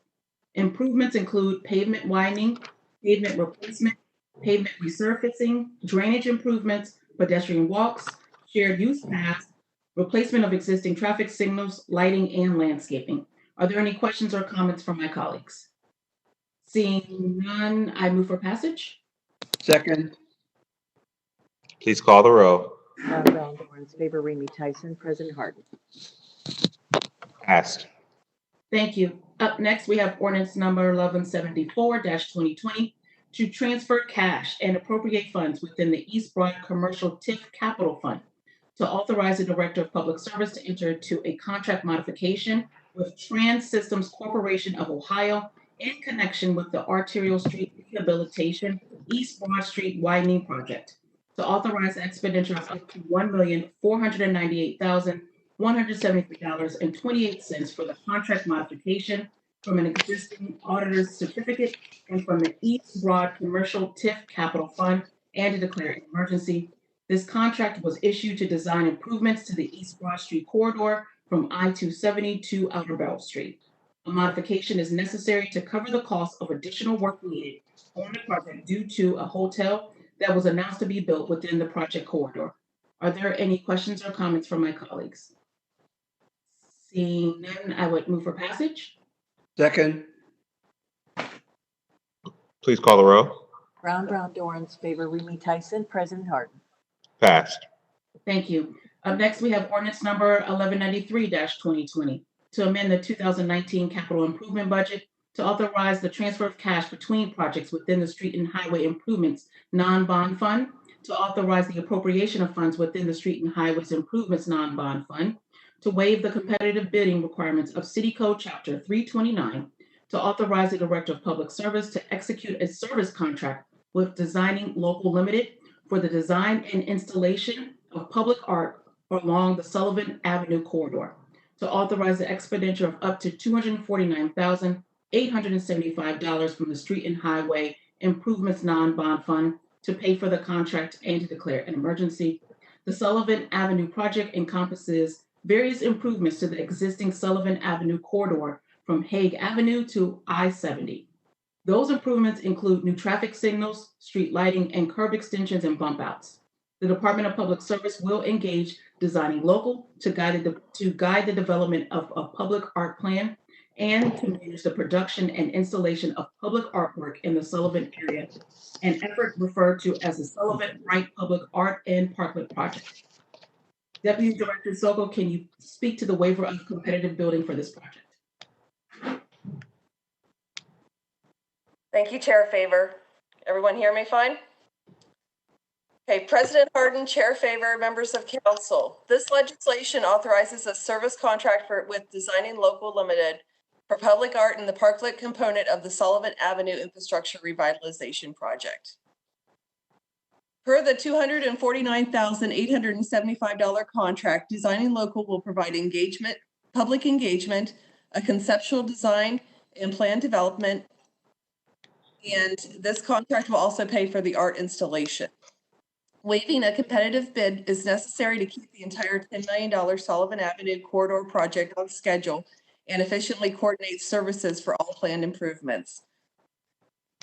Improvements include pavement widening, pavement replacement, pavement resurfacing, drainage improvements, pedestrian walks, shared use paths, replacement of existing traffic signals, lighting, and landscaping. Are there any questions or comments from my colleagues? Seeing none, I move for passage. Second. Please call the row. Brown, Dorans, favor, Remy Tyson, President Harden. Passed. Thank you. Up next, we have ordinance number 1174-2020 to transfer cash and appropriate funds within the East Broad Commercial TIF Capital Fund, to authorize the Director of Public Service to enter into a contract modification with Trans Systems Corporation of Ohio in connection with the Arterial Street Rehabilitation East Broad Street Widening Project, to authorize the expenditure of up to $1,498,173.28 for the contract modification from an existing auditor's certificate and from the East Broad Commercial TIF Capital Fund, and to declare an emergency. This contract was issued to design improvements to the East Broad Street corridor from I-270 to Outer Bell Street. A modification is necessary to cover the cost of additional work needed on the project due to a hotel that was announced to be built within the project corridor. Are there any questions or comments from my colleagues? Seeing none, I would move for passage. Second. Please call the row. Brown, Dorans, favor, Remy Tyson, President Harden. Passed. Thank you. Up next, we have ordinance number 1193-2020 to amend the 2019 capital improvement budget to authorize the transfer of cash between projects within the Street and Highway Improvements Non-Bond Fund, to authorize the appropriation of funds within the Street and Highways Improvements Non-Bond Fund, to waive the competitive bidding requirements of City Code Chapter 329, to authorize the Director of Public Service to execute a service contract with Designing Local Limited for the design and installation of public art along the Sullivan Avenue corridor, to authorize the expenditure of up to $249,875 from the Street and Highway Improvements Non-Bond Fund to pay for the contract and to declare an emergency. The Sullivan Avenue project encompasses various improvements to the existing Sullivan Avenue corridor from Hague Avenue to I-70. Those improvements include new traffic signals, street lighting, and curb extensions and bump outs. The Department of Public Service will engage Designing Local to guide the development of a public art plan and to manage the production and installation of public artwork in the Sullivan area, an effort referred to as the Sullivan Wright Public Art and Parklet Project. Deputy Director Sokol, can you speak to the waiver of competitive building for this project? Thank you, Chair Favor. Everyone hear me fine? Okay, President Harden, Chair Favor, members of council. This legislation authorizes a service contract with Designing Local Limited for public art in the parklet component of the Sullivan Avenue Infrastructure Revitalization Project. Per the $249,875 contract, Designing Local will provide public engagement, a conceptual design and plan development, and this contract will also pay for the art installation. Waiving a competitive bid is necessary to keep the entire $10 million Sullivan Avenue corridor project on schedule and efficiently coordinates services for all planned improvements.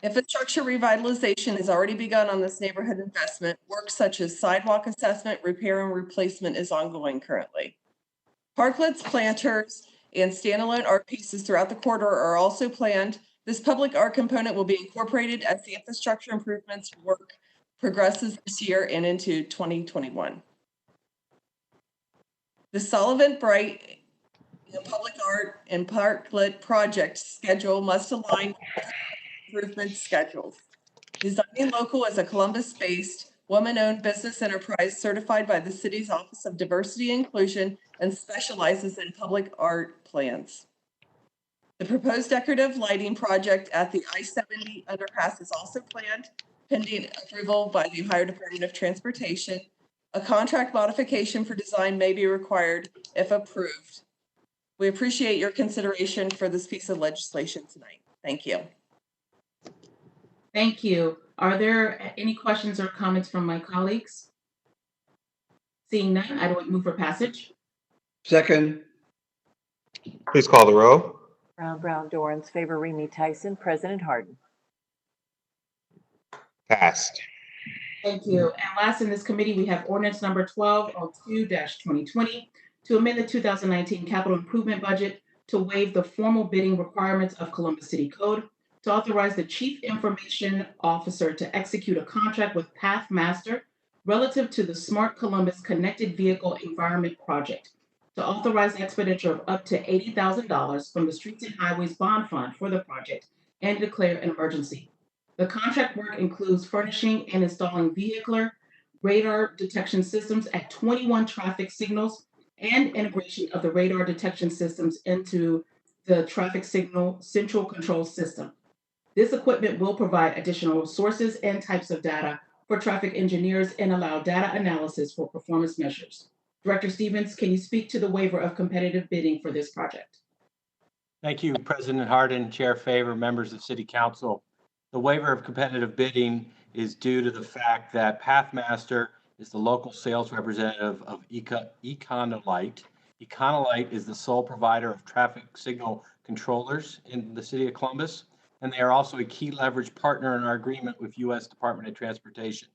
Infrastructure revitalization has already begun on this neighborhood investment. Work such as sidewalk assessment, repair, and replacement is ongoing currently. Parklets, planters, and standalone art pieces throughout the corridor are also planned. This public art component will be incorporated as the infrastructure improvements work progresses this year and into 2021. The Sullivan Bright public art and parklet project schedule must align with improvement schedules. Designing Local is a Columbus-based, woman-owned business enterprise certified by the city's Office of Diversity and Inclusion and specializes in public art plans. The proposed decorative lighting project at the I-70 underpass is also planned, pending approval by the Ohio Department of Transportation. A contract modification for design may be required if approved. We appreciate your consideration for this piece of legislation tonight. Thank you. Thank you. Are there any questions or comments from my colleagues? Seeing none, I would move for passage. Second. Please call the row. Brown, Dorans, favor, Remy Tyson, President Harden. Passed. Thank you. And last in this committee, we have ordinance number 1202-2020 to amend the 2019 capital improvement budget to waive the formal bidding requirements of Columbus City Code, to authorize the Chief Information Officer to execute a contract with Pathmaster relative to the Smart Columbus Connected Vehicle Environment Project, to authorize the expenditure of up to $80,000 from the Streets and Highways Bond Fund for the project and declare an emergency. The contract work includes furnishing and installing vehicular radar detection systems at 21 traffic signals and integration of the radar detection systems into the traffic signal central control system. This equipment will provide additional sources and types of data for traffic engineers and allow data analysis for performance measures. Director Stevens, can you speak to the waiver of competitive bidding for this project? Thank you, President Harden, Chair Favor, members of City Council. The waiver of competitive bidding is due to the fact that Pathmaster is the local sales representative of Econolite. Econolite is the sole provider of traffic signal controllers in the city of Columbus, and they are also a key leverage partner in our agreement with U.S. Department of Transportation.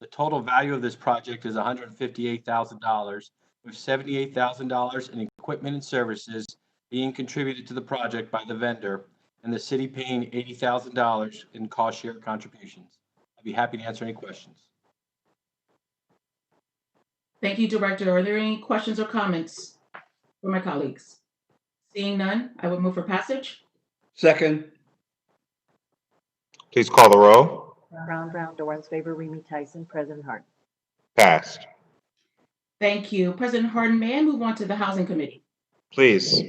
The total value of this project is $158,000, with $78,000 in equipment and services being contributed to the project by the vendor, and the city paying $80,000 in cost share contributions. I'd be happy to answer any questions. Thank you, Director. Are there any questions or comments from my colleagues? Seeing none, I would move for passage. Second. Please call the row. Brown, Dorans, favor, Remy Tyson, President Harden. Passed. Thank you. President Harden, may I move on to the Housing Committee? Please.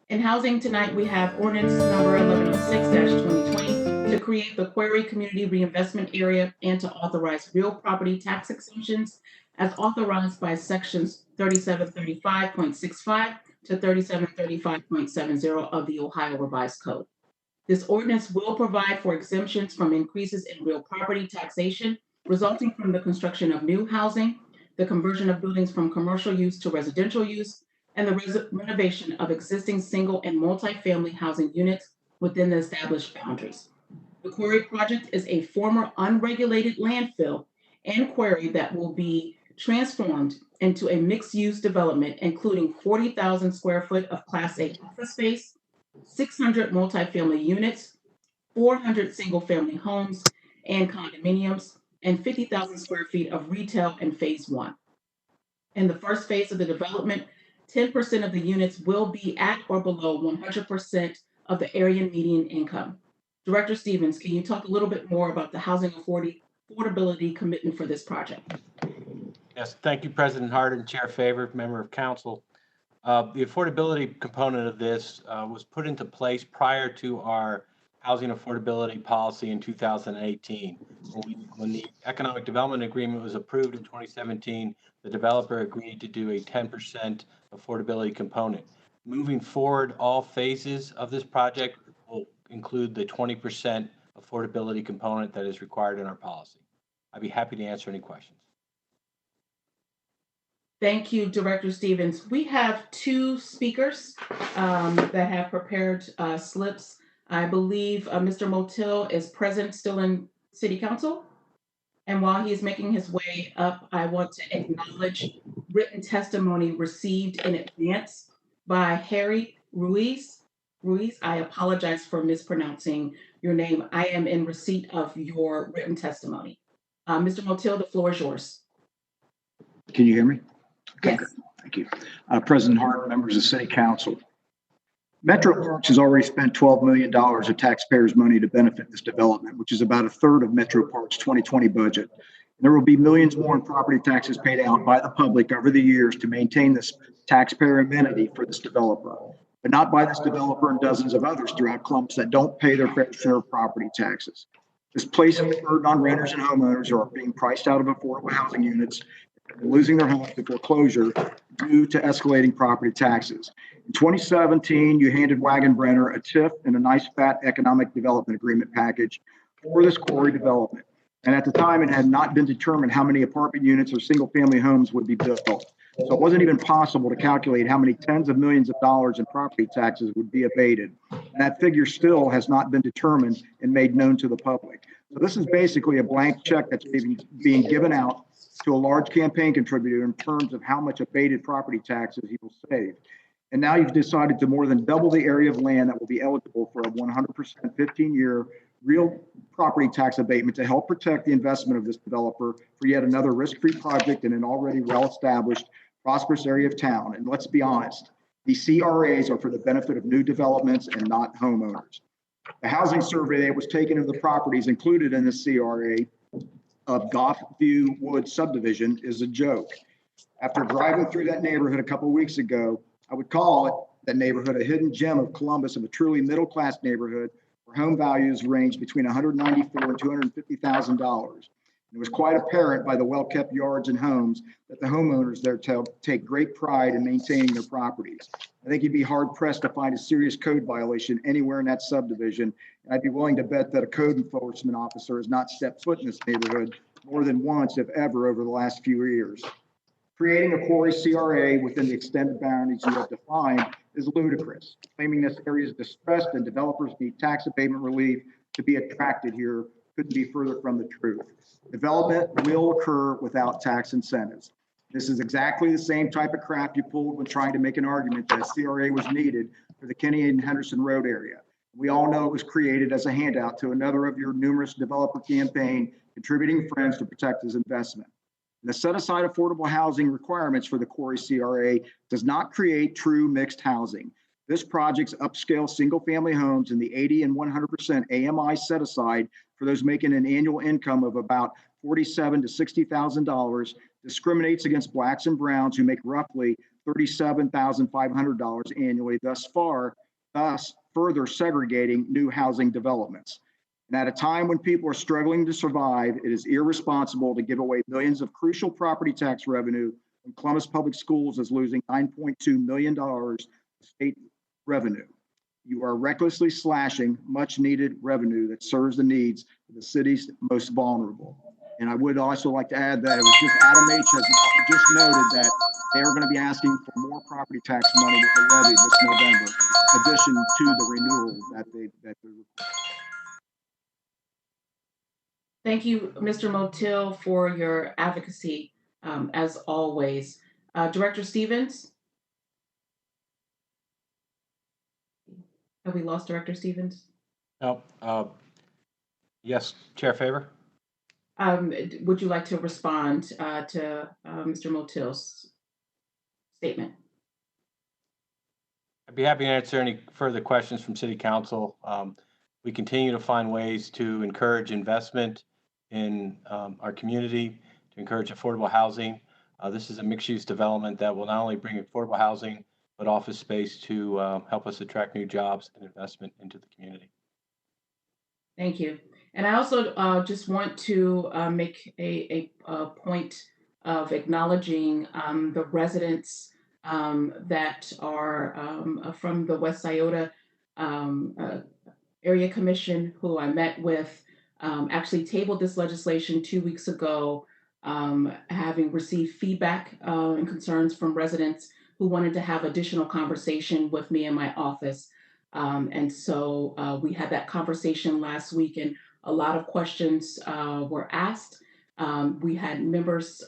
In housing tonight, we have ordinance number 1106-2020 to create the Quarry Community Reinvestment Area and to authorize real property tax exemptions as authorized by sections 3735.65 to 3735.70 of the Ohio Revised Code. This ordinance will provide for exemptions from increases in real property taxation resulting from the construction of new housing, the conversion of buildings from commercial use to residential use, and the renovation of existing single and multifamily housing units within the established boundaries. The quarry project is a former unregulated landfill and quarry that will be transformed into a mixed-use development, including 40,000 square foot of Class A office space, 600 multifamily units, 400 single-family homes and condominiums, and 50,000 square feet of retail in phase one. In the first phase of the development, 10% of the units will be at or below 100% of the area median income. Director Stevens, can you talk a little bit more about the housing affordability commitment for this project? Yes, thank you, President Harden, Chair Favor, member of council. The affordability component of this was put into place prior to our housing affordability policy in 2018. When the economic development agreement was approved in 2017, the developer agreed to do a 10% affordability component. Moving forward, all phases of this project will include the 20% affordability component that is required in our policy. I'd be happy to answer any questions. Thank you, Director Stevens. We have two speakers that have prepared slips. I believe Mr. Motil is present still in City Council. And while he is making his way up, I want to acknowledge written testimony received in advance by Harry Ruiz. I apologize for mispronouncing your name. I am in receipt of your written testimony. Mr. Motil, the floor is yours. Can you hear me? Okay, Yes. good. Thank you. President Hart, members of City Council. Metro Parks has already spent $12 million of taxpayers' money to benefit this development, which is about a third of Metro Parks' 2020 budget. There will be millions more in property taxes paid out by the public over the years to maintain this taxpayer amenity for this developer, but not by this developer and dozens of others throughout Columbus that don't pay their fair share of property taxes. This placing the burden on renters and homeowners who are being priced out of affordable housing units and losing their homes to foreclosure due to escalating property taxes. In 2017, you handed Wagenbrenner a TIF and a nice fat economic development agreement package for this quarry development. And at the time, it had not been determined how many apartment units or single family homes would be built. So it wasn't even possible to calculate how many tens of millions of dollars in property taxes would be abated. And that figure still has not been determined and made known to the public. So this is basically a blank check that's being given out to a large campaign contributor in terms of how much abated property taxes he will save. And now you've decided to more than double the area of land that will be eligible for a 100% 15-year real property tax abatement to help protect the investment of this developer for yet another risk-free project in an already well-established, prosperous area of town. And let's be honest, these CRAs are for the benefit of new developments and not homeowners. The housing survey that was taken of the properties included in the CRA of Goff View Woods subdivision is a joke. After driving through that neighborhood a couple of weeks ago, I would call that neighborhood a hidden gem of Columbus, of a truly middle-class neighborhood where home values range between $194,000 and $250,000. It was quite apparent by the well-kept yards and homes that the homeowners there take great pride in maintaining their properties. I think you'd be hard-pressed to find a serious code violation anywhere in that subdivision, and I'd be willing to bet that a code enforcement officer has not stepped foot in this neighborhood more than once, if ever, over the last few years. Creating a quarry CRA within the extended boundaries you have defined is ludicrous. Claiming this area is distressed and developers need tax abatement relief to be attracted here couldn't be further from the truth. Development will occur without tax incentives. This is exactly the same type of crap you pulled when trying to make an argument that a CRA was needed for the Kenny and Henderson Road area. We all know it was created as a handout to another of your numerous developer campaign contributing friends to protect his investment. The set-aside affordable housing requirements for the quarry CRA does not create true mixed housing. This project's upscale single-family homes in the 80 and 100% AMI set-aside for those making an annual income of about $47,000 to $60,000 discriminates against blacks and browns who make roughly $37,500 annually, thus further segregating new housing developments. And at a time when people are struggling to survive, it is irresponsible to give away millions of crucial property tax revenue when Columbus Public Schools is losing $9.2 million of state revenue. You are recklessly slashing much needed revenue that serves the needs of the city's most vulnerable. And I would also like to add that it was just Adam H. has just noted that they are going to be asking for more property tax money with the levy this November, in addition to the renewal that they're Thank you, Mr. Motil, for your advocacy, as always. Director Stevens? Have we lost Director Stevens? No. Yes, Chair Favor? Would you like to respond to Mr. Motil's statement? I'd be happy to answer any further questions from City Council. We continue to find ways to encourage investment in our community, to encourage affordable housing. This is a mixed-use development that will not only bring affordable housing, but office space to help us attract new jobs and investment into the community. Thank you. And I also just want to make a point of acknowledging the residents that are from the West Scioto Area Commission, who I met with, actually tabled this legislation 2 weeks ago having received feedback and concerns from residents who wanted to have additional conversation with me in my office. And so we had that conversation last week, and a lot of questions were asked. We had members,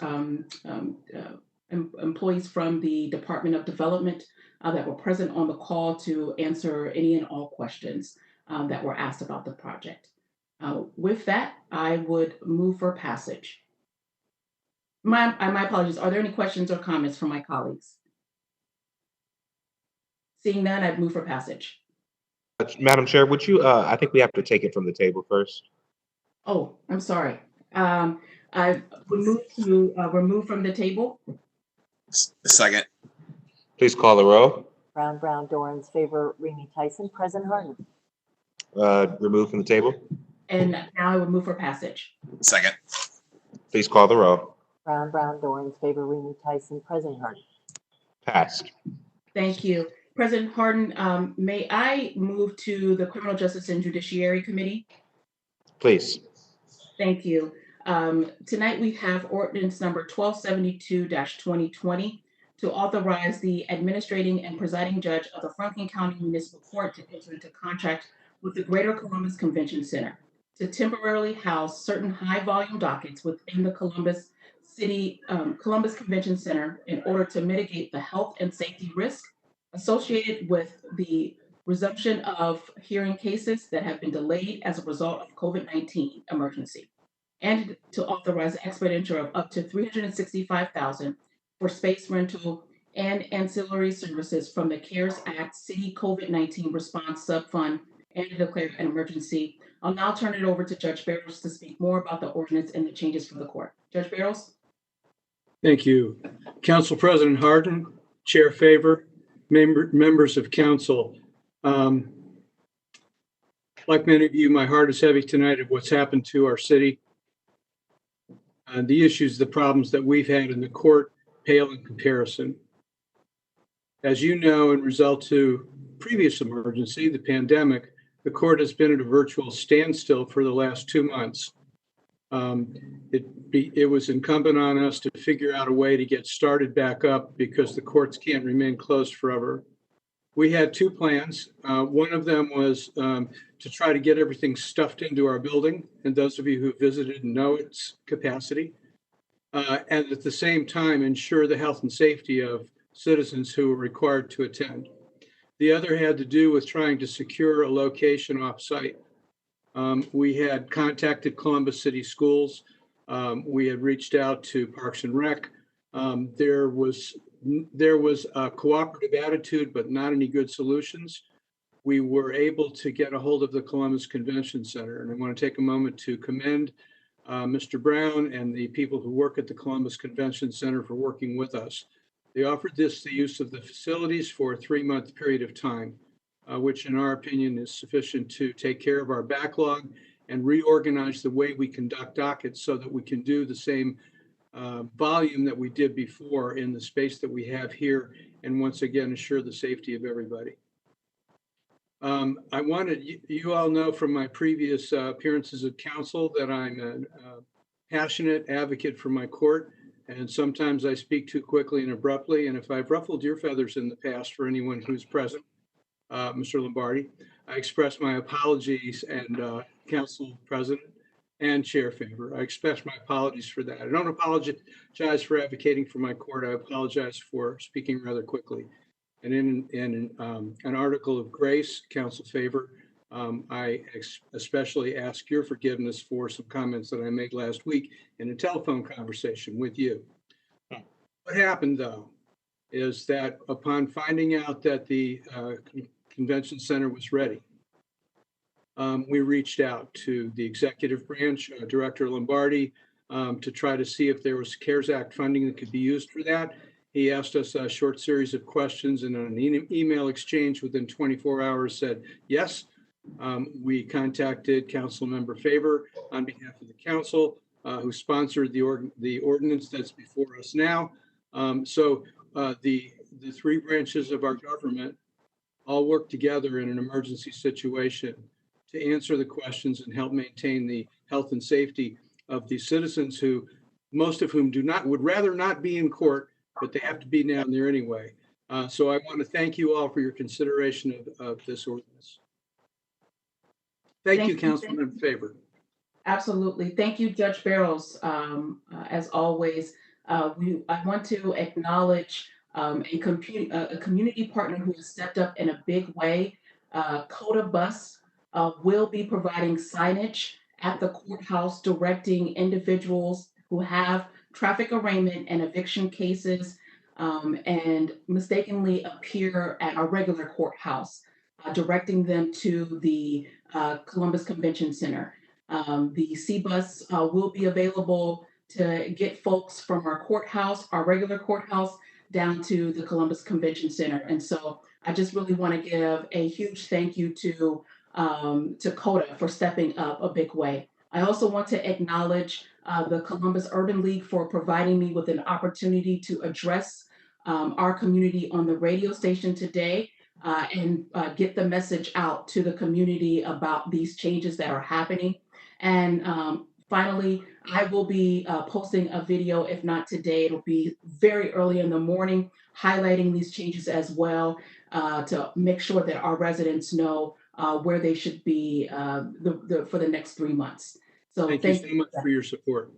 employees from the Department of Development that were present on the call to answer any and all questions that were asked about the project. With that, I would move for passage. My apologies. Are there any questions or comments from my colleagues? Seeing none, I'd move for passage. Madam Chair, would you, I think we have to take it from the table first. Oh, I'm sorry. I would move to remove from the table. Second. Please call the row. Brown, Dorans, favor, Remy Tyson, President Harden. Remove from the table. And now I would move for passage. Second. Please call the row. Brown, Dorans, favor, Remy Tyson, President Harden. Passed. Thank you. President Harden, may I move to the Criminal Justice and Judiciary Committee? Please. Thank you. Tonight we have ordinance number 1272-2020 to authorize the administrating and presiding judge of the Franklin County Municipal Court to enter into contract with the Greater Columbus Convention Center to temporarily house certain high-volume dockets within the Columbus Convention Center in order to mitigate the health and safety risk associated with the resumption of hearing cases that have been delayed as a result of COVID-19 emergency, and to authorize the expenditure of up to $365,000 for space rental and ancillary services from the CARES Act City COVID-19 Response Subfund and to declare an emergency. I'll now turn it over to Judge Barrows to speak more about the ordinance and the changes for the court. Judge Barrows? Thank you. Council President Harden, Chair Favor, members of council. Like many of you, my heart is heavy tonight of what's happened to our city. The issues, the problems that we've had in the court pale in comparison. As you know, in result to previous emergency, the pandemic, the court has been at a virtual standstill for the last 2 months. It was incumbent on us to figure out a way to get started back up because the courts can't remain closed forever. We had 2 plans. One of them was to try to get everything stuffed into our building, and those of you who visited know its capacity, and at the same time ensure the health and safety of citizens who were required to attend. The other had to do with trying to secure a location off-site. We had contacted Columbus City Schools. We had reached out to Parks and Rec. There was a cooperative attitude, but not any good solutions. We were able to get a hold of the Columbus Convention Center, and I want to take a moment to commend Mr. Brown and the people who work at the Columbus Convention Center for working with us. They offered this the use of the facilities for a 3-month period of time, which in our opinion is sufficient to take care of our backlog and reorganize the way we conduct dockets so that we can do the same volume that we did before in the space that we have here, and once again assure the safety of everybody. I wanted you all know from my previous appearances at council that I'm a passionate advocate for my court, and sometimes I speak too quickly and abruptly, and if I've ruffled your feathers in the past for anyone who's present, Mr. Lombardi, I express my apologies, and Council President and Chair Favor, I express my apologies for that. I don't apologize for advocating for my court. I apologize for speaking rather quickly. And in an article of grace, Council Favor, I especially ask your forgiveness for some comments that I made last week in a telephone conversation with you. What happened, though, is that upon finding out that the convention center was ready, we reached out to the executive branch, Director Lombardi, to try to see if there was CARES Act funding that could be used for that. He asked us a short series of questions, and an email exchange within 24 hours said yes. We contacted Council Member Favor on behalf of the council, who sponsored the ordinance that's before us now. So the 3 branches of our government all work together in an emergency situation to answer the questions and help maintain the health and safety of the citizens who most of whom would rather not be in court, but they have to be down there anyway. So I want to thank you all for your consideration of this ordinance. Thank you, Councilman Favor. Absolutely. Thank you, Judge Barrows. As always, I want to acknowledge a community partner who has stepped up in a big way. Coda Bus will be providing signage at the courthouse directing individuals who have traffic arraignment and eviction cases and mistakenly appear at our regular courthouse, directing them to the Columbus Convention Center. The C-Bus will be available to get folks from our courthouse, our regular courthouse, down to the Columbus Convention Center. And so I just really want to give a huge thank you to CODA for stepping up a big way. I also want to acknowledge the Columbus Urban League for providing me with an opportunity to address our community on the radio station today and get the message out to the community about these changes that are happening. And finally, I will be posting a video, if not today, it'll be very early in the morning, highlighting these changes as well to make sure that our residents know where they should be for the next 3 months. So thank you so much for your support.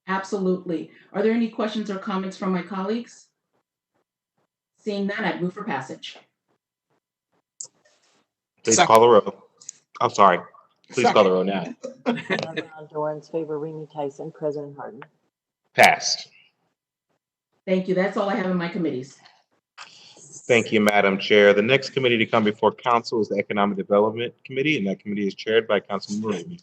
Absolutely. Are there any questions or comments from my colleagues? Seeing none, I'd move for passage. Please call the roll. I'm sorry. Please call the roll now. Brown, Dorans, Favor, Remy, Tyson, President Harden. Passed. Thank you. That's all I have in my committees. Thank you, Madam Chair. The next committee to come before council is the Economic Development Committee, and that committee is chaired by Councilman Ramey.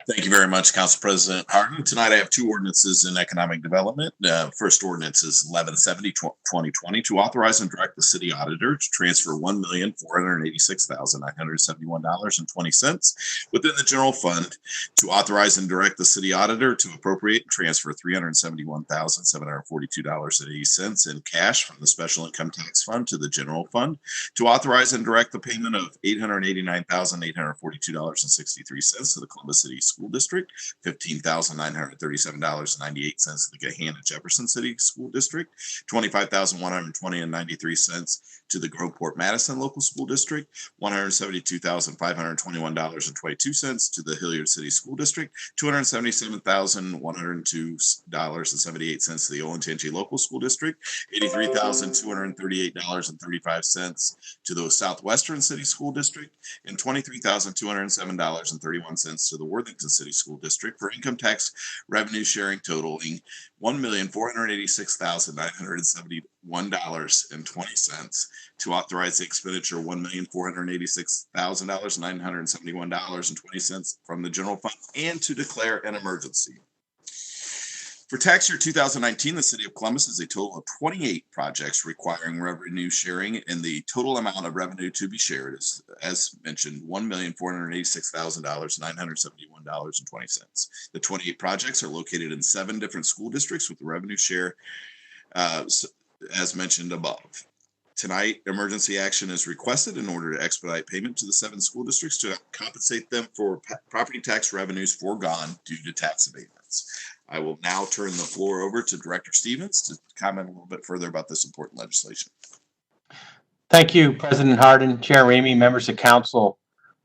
Thank you very much, Council President Harden. Tonight I have two ordinances in economic development. First ordinance is 1170-2020 to authorize and direct the city auditor to transfer $1,486,971.20 within the general fund, to authorize and direct the city auditor to appropriate and transfer $371,742.80 in cash from the special income tax fund to the general fund, to authorize and direct the payment of $889,842.63 to the Columbus City School District, $15,937.98 to the Gahanna Jefferson City School District, $25,120.93 to the Groveport Madison Local School District, $172,521.22 to the Hilliard City School District, $277,102.78 to the Olentangy Local School District, $83,238.35 to the Southwestern City School District, and $23,207.31 to the Worthington City School District for income tax revenue sharing totaling $1,486,971.20 to authorize the expenditure of $1,486,971.20 from the general fund and to declare an emergency. For tax year 2019, the City of Columbus has a total of 28 projects requiring revenue sharing, and the total amount of revenue to be shared is, as mentioned, $1,486,971.20. The 28 projects are located in 7 different school districts with the revenue share as mentioned above. Tonight, emergency action is requested in order to expedite payment to the 7 school districts to compensate them for property tax revenues foregone due to tax abatements. I will now turn the floor over to Director Stevens to comment a little bit further about this important legislation. Thank you, President Harden, Chair Ramey, members of council.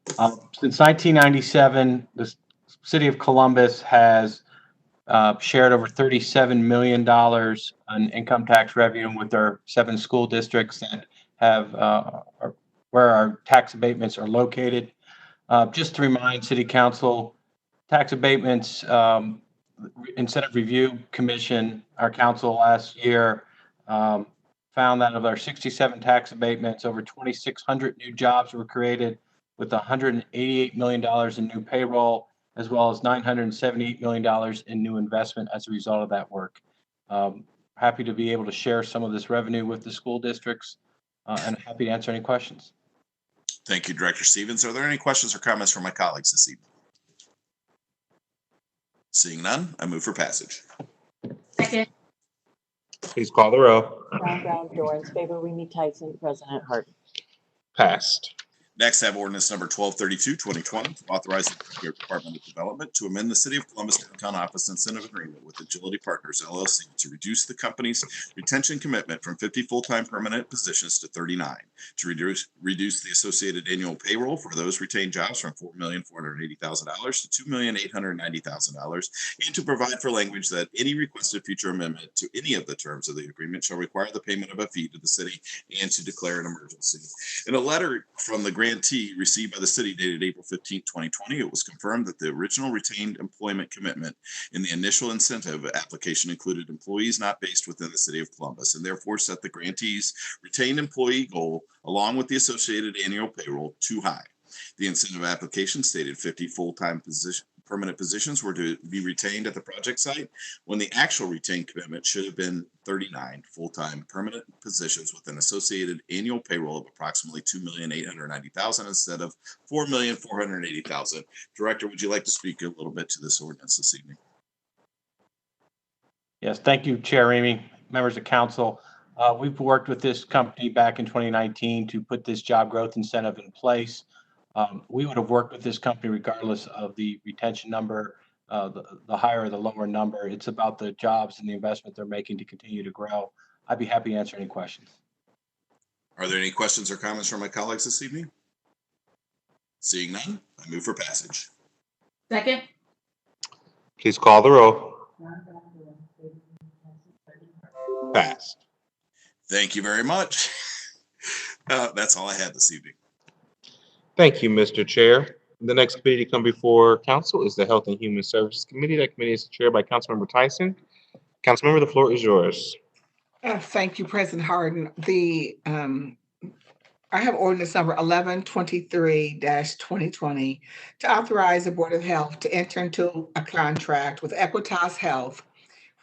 Since 1997, the City of Columbus has shared over $37 million on income tax revenue with our 7 school districts that have where our tax abatements are located. Just to remind City Council, tax abatements Incentive Review Commission, our council last year found that of our 67 tax abatements, over 2,600 new jobs were created with $188 million in new payroll, as well as $978 million in new investment as a result of that work. Happy to be able to share some of this revenue with the school districts and happy to answer any questions. Thank you, Director Stevens. Are there any questions or comments from my colleagues this evening? Seeing none, I move for passage. Second. Please call the roll. Brown, Dorans, Favor, Remy, Tyson, President Harden. Passed. Next, I have ordinance number 1232, 2020, to authorize the Department of Development to amend the City of Columbus Downtown Office Incentive Agreement with Agility Partners LLC to reduce the company's retention commitment from 50 full-time permanent positions to 39, to reduce the associated annual payroll for those retained jobs from $4,480,000 to $2,890,000, and to provide for language that any requested future amendment to any of the terms of the agreement shall require the payment of a fee to the city and to declare an emergency. In a letter from the grantee received by the city dated April 15, 2020, it was confirmed that the original retained employment commitment in the initial incentive application included employees not based within the city of Columbus, and therefore set the grantee's retained employee goal along with the associated annual payroll too high. The incentive application stated 50 full-time permanent positions were to be retained at the project site, when the actual retained commitment should have been 39 full-time permanent positions with an associated annual payroll of approximately $2,890,000 instead of $4,480,000. Director, would you like to speak a little bit to this ordinance this evening? Yes, thank you, Chair Amy, members of council. We've worked with this company back in 2019 to put this job growth incentive in place. We would have worked with this company regardless of the retention number, the higher or the lower number. It's about the jobs and the investment they're making to continue to grow. I'd be happy to answer any questions. Are there any questions or comments from my colleagues this evening? Seeing none, I move for passage. Second. Please call the roll. Passed. Thank you very much. That's all I had this evening. Thank you, Mr. Chair. The next committee to come before council is the Health and Human Services Committee. That committee is chaired by Councilmember Tyson. Councilmember, the floor is yours. Thank you, President Harden. I have ordinance number 1123-2020 to authorize the Board of Health to enter into a contract with Equitas Health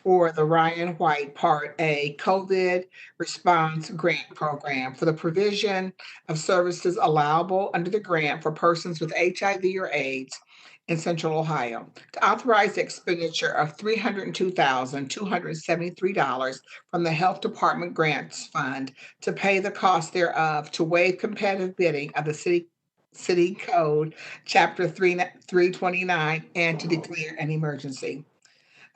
for the Ryan White Part A COVID Response Grant Program for the provision of services allowable under the grant for persons with HIV or AIDS in Central Ohio, to authorize the expenditure of $302,273 from the Health Department Grants Fund to pay the cost thereof, to waive competitive bidding of the City Code, Chapter 329, and to declare an emergency.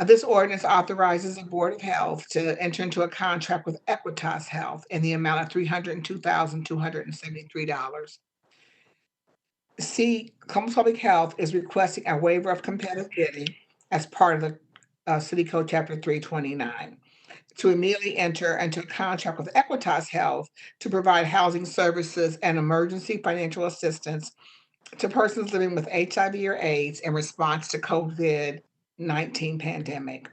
This ordinance authorizes the Board of Health to enter into a contract with Equitas Health in the amount of $302,273. Columbus Public Health is requesting a waiver of competitive bidding as part of the City Code Chapter 329 to immediately enter into a contract with Equitas Health to provide housing services and emergency financial assistance to persons living with HIV or AIDS in response to COVID-19 pandemic.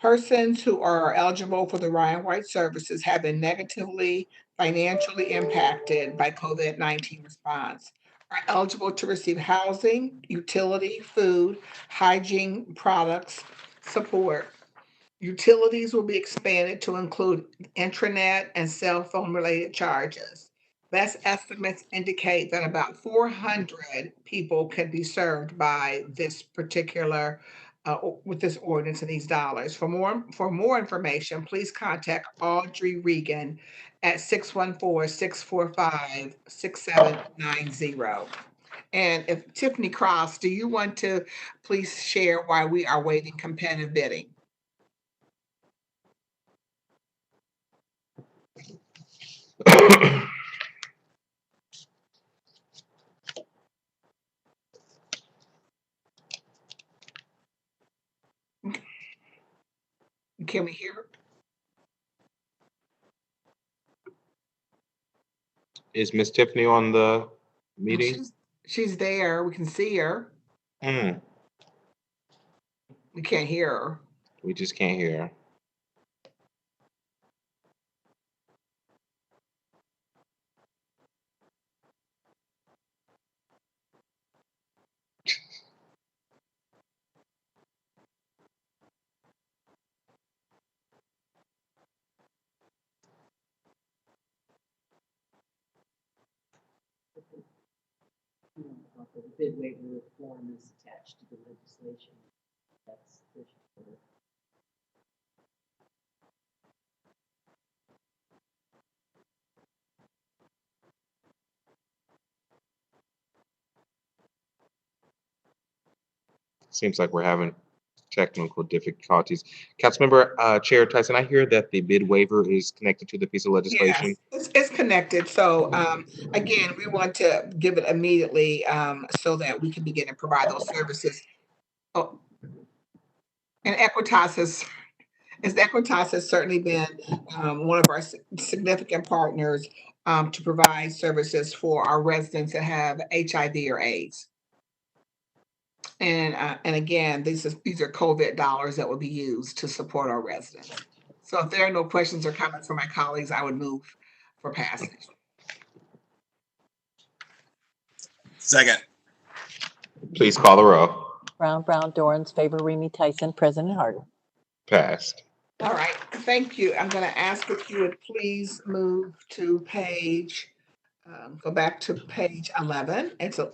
Persons who are eligible for the Ryan White services have been negatively financially impacted by COVID-19 response, are eligible to receive housing, utility, food, hygiene products, support. Utilities will be expanded to include intranet and cell phone related charges. Best estimates indicate that about 400 people can be served by this particular with this ordinance and these dollars. For more information, please contact Audrey Regan at 614-645-6790. And if Tiffany Cross, do you want to please share why we are waiving competitive bidding? Can we hear her? Is Miss Tiffany on the meeting? She's there. We can see her. We can't hear her. We just can't hear her. The bid waiver reform is attached to the legislation. That's Seems like we're having technical difficulties. Councilmember Chair Tyson, I hear that the bid waiver is connected to the piece of legislation. Yes, it's connected. So again, we want to give it immediately so that we can begin to provide those services. Oh, and Equitas has certainly been one of our significant partners to provide services for our residents that have HIV or AIDS. And again, these are COVID dollars that will be used to support our residents. So if there are no questions or comments from my colleagues, I would move for passage. Second. Please call the row. Brown, Dorans, favor, Remy Tyson, President Harden. Passed. All right, thank you. I'm going to ask if you would please move to page, go back to page 11. It's a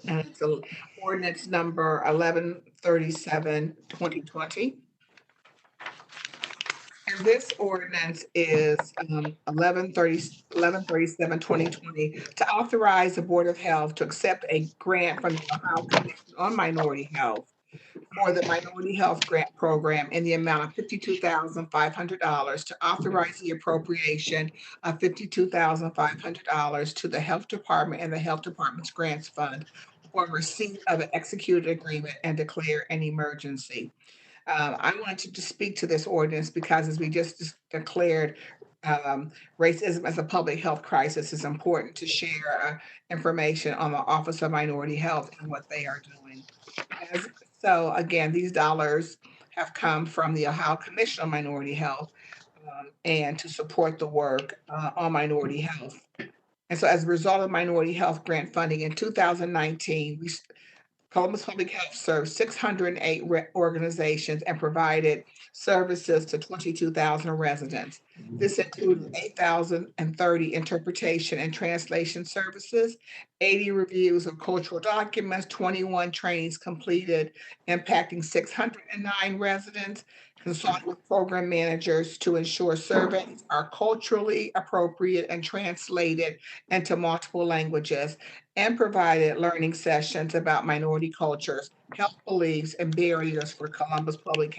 ordinance number 1137, 2020. And this ordinance is 1137, 2020 to authorize the Board of Health to accept a grant from the Ohio Commission on Minority Health for the Minority Health Grant Program in the amount of $52,500 to authorize the appropriation of $52,500 to the Health Department and the Health Department's Grants Fund for receipt of an executed agreement and declare an emergency. I wanted to speak to this ordinance because, as we just declared, racism as a public health crisis, is important to share information on the Office of Minority Health and what they are doing. So again, these dollars have come from the Ohio Commission on Minority Health and to support the work on minority health. And so as a result of minority health grant funding in 2019, Columbus Public Health served 608 organizations and provided services to 22,000 residents. This included 8,030 interpretation and translation services, 80 reviews of cultural documents, 21 trainings completed, impacting 609 residents, consulted with program managers to ensure surveys are culturally appropriate and translated into multiple languages, and provided learning sessions about minority cultures, health beliefs, and barriers for Columbus Public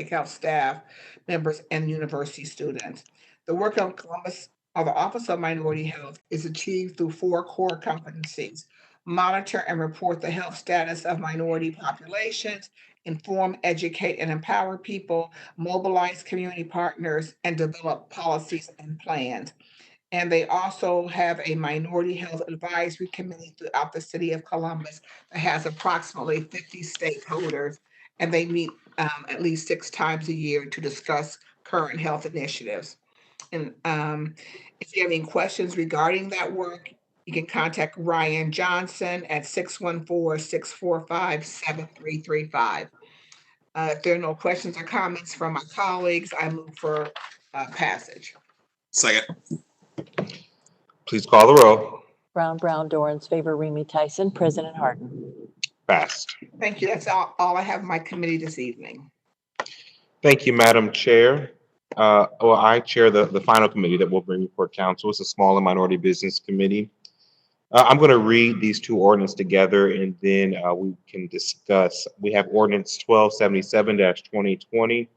Health staff members and university students. The work of the Office of Minority Health is achieved through 4 core competencies: monitor and report the health status of minority populations, inform, educate, and empower people, mobilize community partners, and develop policies and plans. And they also have a minority health advisory committee throughout the city of Columbus that has approximately 50 stakeholders, and they meet at least 6 times a year to discuss current health initiatives. And if you have any questions regarding that work, you can contact Ryan Johnson at 614-645-7335. If there are no questions or comments from my colleagues, I move for passage. Second. Please call the row. Brown, Dorans, favor, Remy Tyson, President Harden. Passed. Thank you. That's all I have in my committee this evening. Thank you, Madam Chair. I chair the final committee that will bring before council. It's a small and minority business committee. I'm going to read these 2 ordinances together, and then we can discuss. We have Ordinance 1277-2020.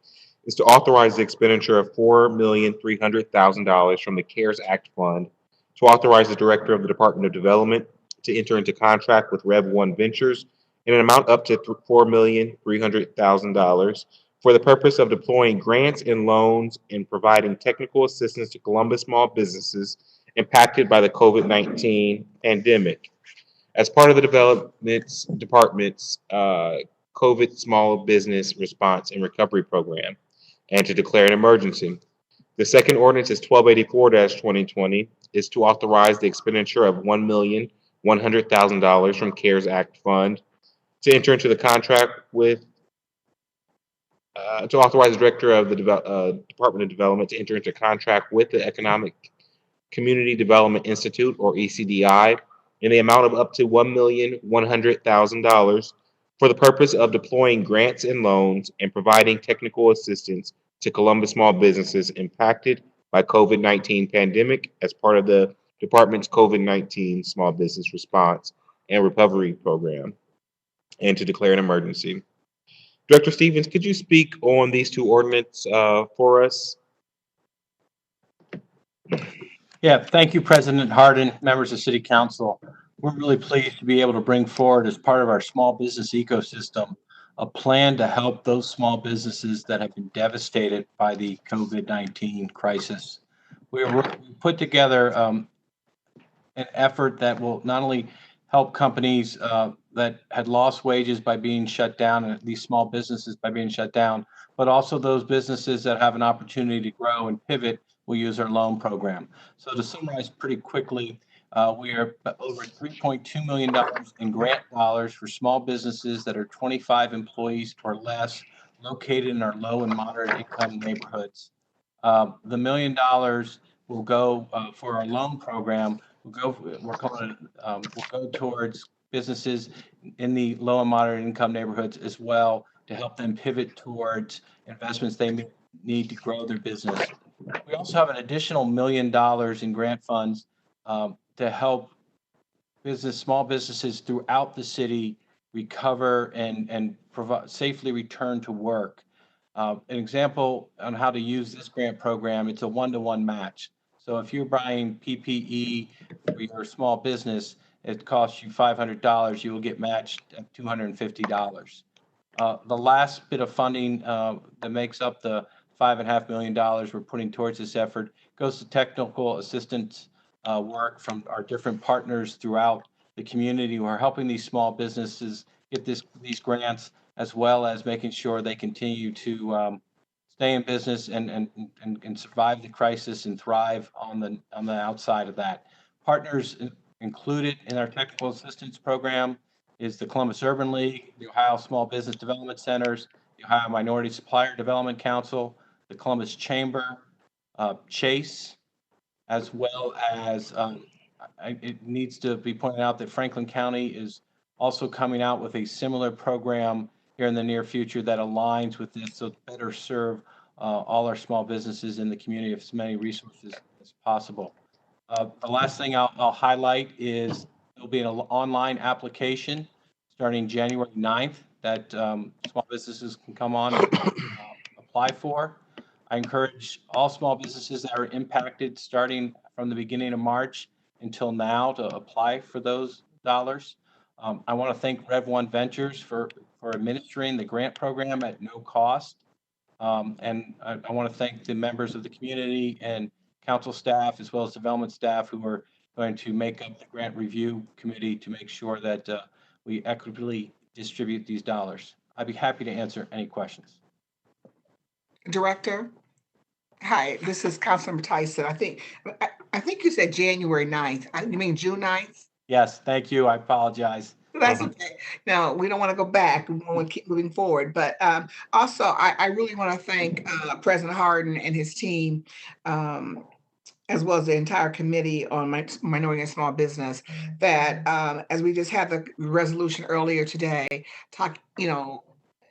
Is to authorize the expenditure of $4,300,000 from the CARES Act Fund to authorize the Director of the Department of Development to enter into contract with Rev 1 Ventures in an amount up to $4,300,000 for the purpose of deploying grants and loans and providing technical assistance to Columbus small businesses impacted by the COVID-19 pandemic as part of the Development Department's COVID Small Business Response and Recovery Program, and to declare an emergency. The second ordinance is 1284-2020, is to authorize the expenditure of $1,100,000 from CARES Act Fund to enter into the contract with to authorize the Director of the Department of Development to enter into contract with the Economic Community Development Institute, or ECDI, in the amount of up to $1,100,000 for the purpose of deploying grants and loans and providing technical assistance to Columbus small businesses impacted by COVID-19 pandemic as part of the department's COVID-19 small business response and recovery program. and to declare an emergency. Director Stevens, could you speak on these two ordinances for us? Yeah, thank you, President Harden, members of City Council. We're really pleased to be able to bring forward, as part of our small business ecosystem, a plan to help those small businesses that have been devastated by the COVID-19 crisis. We put together an effort that will not only help companies that had lost wages by being shut down, and these small businesses by being shut down, but also those businesses that have an opportunity to grow and pivot will use our loan program. So to summarize pretty quickly, we are over $3.2 million in grant dollars for small businesses that are 25 employees or less, located in our low and moderate income neighborhoods. The $1 million will go for our loan program. We'll go towards businesses in the low and moderate income neighborhoods as well, to help them pivot towards investments they need to grow their business. We also have an additional $1 million in grant funds to help small businesses throughout the city recover and provide safely return to work. An example on how to use this grant program, it's a one-to-one match. So if you're buying PPE for your small business, it costs you $500, you will get matched at $250. The last bit of funding that makes up the $5.5 million we're putting towards this effort goes to technical assistance work from our different partners throughout the community who are helping these small businesses get these grants, as well as making sure they continue to stay in business and survive the crisis and thrive on the outside of that. Partners included in our technical assistance program is the Columbus Urban League, the Ohio Small Business Development Centers, the Ohio Minority Supplier Development Council, the Columbus Chamber, Chase, as well as it needs to be pointed out that Franklin County is also coming out with a similar program here in the near future that aligns with this, so better serve all our small businesses in the community with as many resources as possible. The last thing I'll highlight is there'll be an online application starting January 9th that small businesses can come on and apply for. I encourage all small businesses that are impacted starting from the beginning of March until now to apply for those dollars. I want to thank Rev One Ventures for administering the grant program at no cost. And I want to thank the members of the community and council staff, as well as development staff, who are going to make up the grant review committee to make sure that we equitably distribute these dollars. I'd be happy to answer any questions. Director? Hi, this is Councilmember Tyson. I think you said January 9th. You mean June 9th? Yes, thank you. I apologize. That's okay. Now, we don't want to go back. We want to keep moving forward. But also, I really want to thank President Harden and his team, as well as the entire committee on minority and small business, that as we just had the resolution earlier today,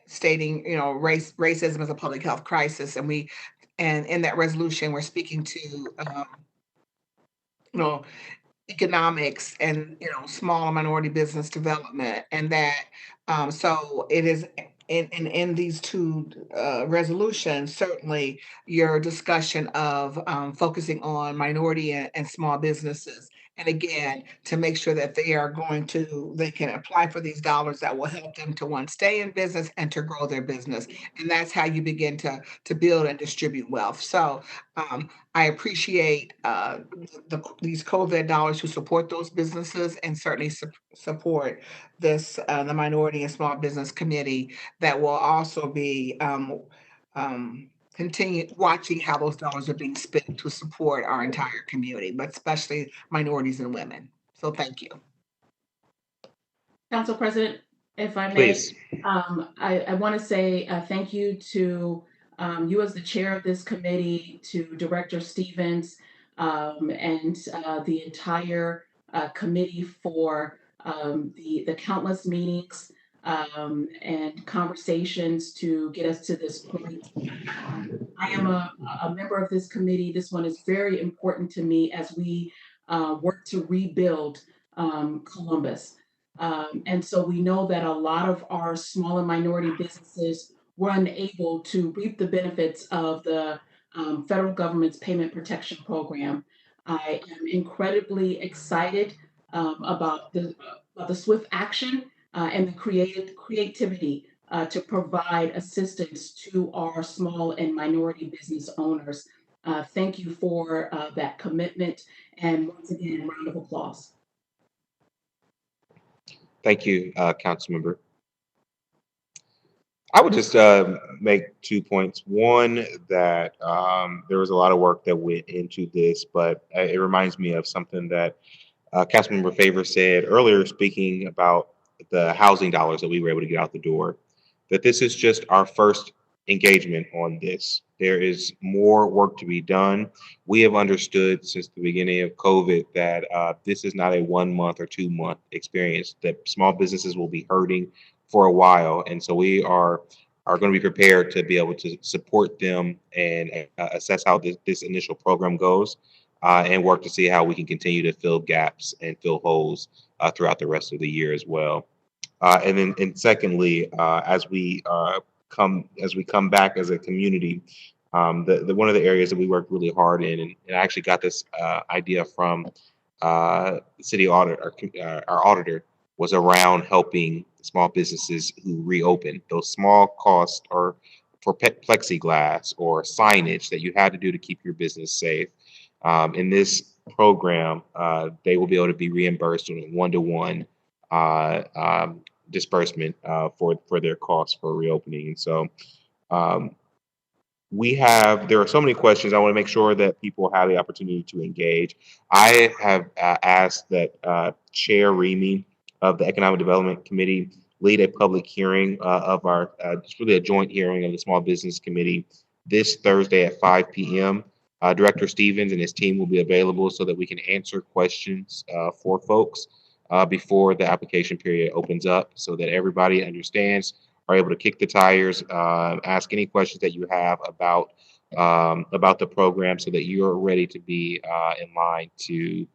stating, racism is a public health crisis. And in that resolution, we're speaking to, economics and, small and minority business development. And that, so it is in these two resolutions, certainly your discussion of focusing on minority and small businesses. And again, to make sure that they can apply for these dollars that will help them to, one, stay in business and to grow their business. And that's how you begin to build and distribute wealth. So I appreciate these COVID dollars to support those businesses, and certainly support this, the Minority and Small Business Committee that will also be continue watching how those dollars are being spent to support our entire community, but especially minorities and women. So thank you. Council President, if I may, Please. I want to say thank you to you as the chair of this committee, to Director Stevens, and the entire committee for the countless meetings and conversations to get us to this point. I am a member of this committee. This one is very important to me as we work to rebuild Columbus. And so we know that a lot of our small and minority businesses were unable to reap the benefits of the federal government's payment protection program. I am incredibly excited about the swift action and the creativity to provide assistance to our small and minority business owners. Thank you for that commitment. And once again, round of applause. Thank you, Councilmember. I would just make 2 points. One, that there was a lot of work that went into this, but it reminds me of something that Councilmember Favor said earlier, speaking about the housing dollars that we were able to get out the door, that this is just our first engagement on this. There is more work to be done. We have understood since the beginning of COVID that this is not a 1 month or 2 month experience, that small businesses will be hurting for a while. And so we are going to be prepared to be able to support them and assess how this initial program goes. And work to see how we can continue to fill gaps and fill holes throughout the rest of the year as well. And secondly, as we come back as a community, the one of the areas that we worked really hard in, and I actually got this idea from the city auditor, our auditor, was around helping small businesses who reopen. Those small costs or for plexiglass or signage that you had to do to keep your business safe. In this program, they will be able to be reimbursed on a one-to-one disbursement for their costs for reopening. And so there are so many questions. I want to make sure that people have the opportunity to engage. I have asked that Chair Remy of the Economic Development Committee lead a public hearing of our, it's really a joint hearing of the Small Business Committee this Thursday at 5 p.m. Director Stevens and his team will be available so that we can answer questions for folks before the application period opens up, so that everybody understands, are able to kick the tires, ask any questions that you have about the program, so that you're ready to be in line to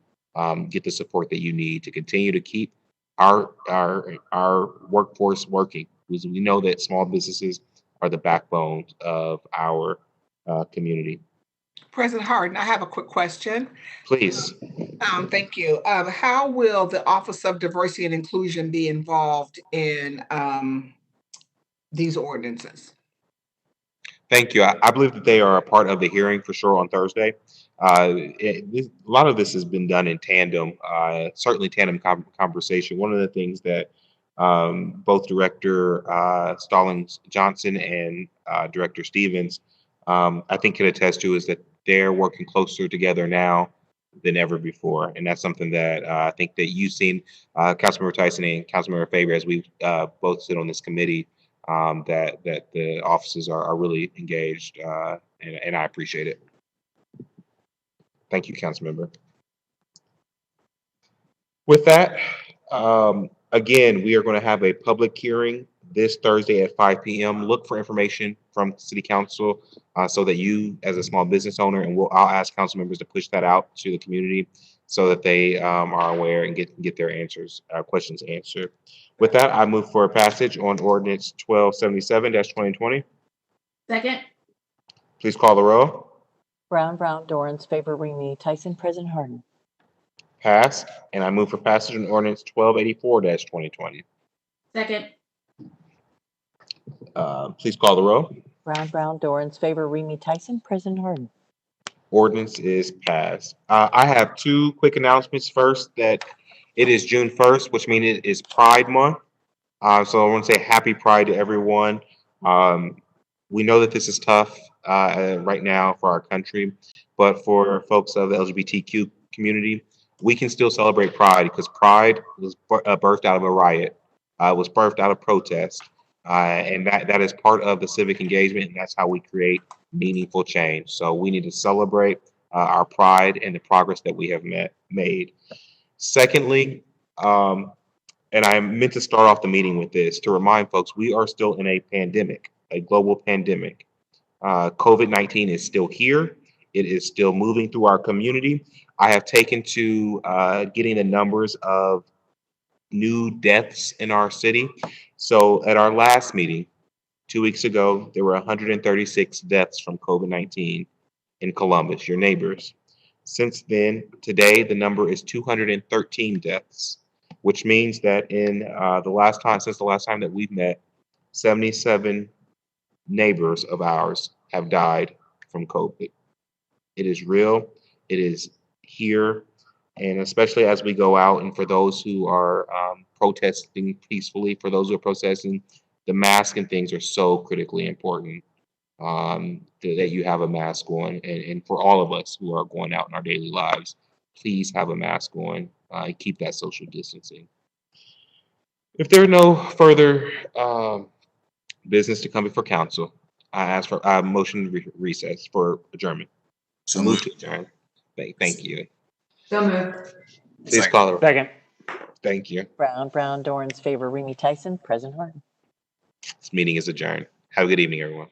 get the support that you need to continue to keep our workforce working, because we know that small businesses are the backbone of our community. President Harden, I have a quick question. Please. Thank you. How will the Office of Diversity and Inclusion be involved in these ordinances? Thank you. I believe that they are a part of the hearing for sure on Thursday. A lot of this has been done in tandem, certainly tandem conversation. One of the things that both Director Stallings Johnson and Director Stevens, I think, can attest to is that they're working closer together now than ever before. And that's something that I think that you've seen, Councilmember Tyson and Councilmember Favor, as we both sit on this committee, that the offices are really engaged, and I appreciate it. Thank you, Councilmember. With that, again, we are going to have a public hearing this Thursday at 5 p.m. Look for information from City Council so that you, as a small business owner, and I'll ask council members to push that out to the community so that they are aware and get their questions answered. With that, I move for a passage on Ordinance 1277-2020. Second. Please call the roll. Brown, Dorans, Favor, Remy, Tyson, President Harden. Pass. And I move for passage on Ordinance 1284-2020. Second. Please call the roll. Brown, Dorans, Favor, Remy, Tyson, President Harden. Ordinance is passed. I have two quick announcements. First, that it is June 1st, which means it is Pride Month. So I want to say happy Pride to everyone. We know that this is tough right now for our country, but for folks of the LGBTQ community, we can still celebrate Pride, because Pride was birthed out of a riot. It was birthed out of protest. And that is part of the civic engagement, and that's how we create meaningful change. So we need to celebrate our pride and the progress that we have made. Secondly, and I meant to start off the meeting with this, to remind folks, we are still in a pandemic, a global pandemic. COVID-19 is still here. It is still moving through our community. I have taken to getting the numbers of new deaths in our city. So at our last meeting, 2 weeks ago, there were 136 deaths from COVID-19 in Columbus, your neighbors. Since then, today, the number is 213 deaths, which means that since the last time that we've met, 77 neighbors of ours have died from COVID. It is real. It is here. And especially as we go out, and for those who are protesting peacefully, for those who are protesting, the mask and things are so critically important, that you have a mask on. And for all of us who are going out in our daily lives, please have a mask on and keep that social distancing. If there are no further business to come before council, I ask for a motion to recess for adjournment. So Move moved. to adjourn. Thank you. So moved. Please call the. Second. Thank you. Brown, Dorans, favor, Remy Tyson, President Harden. This meeting is adjourned. Have a good evening, everyone.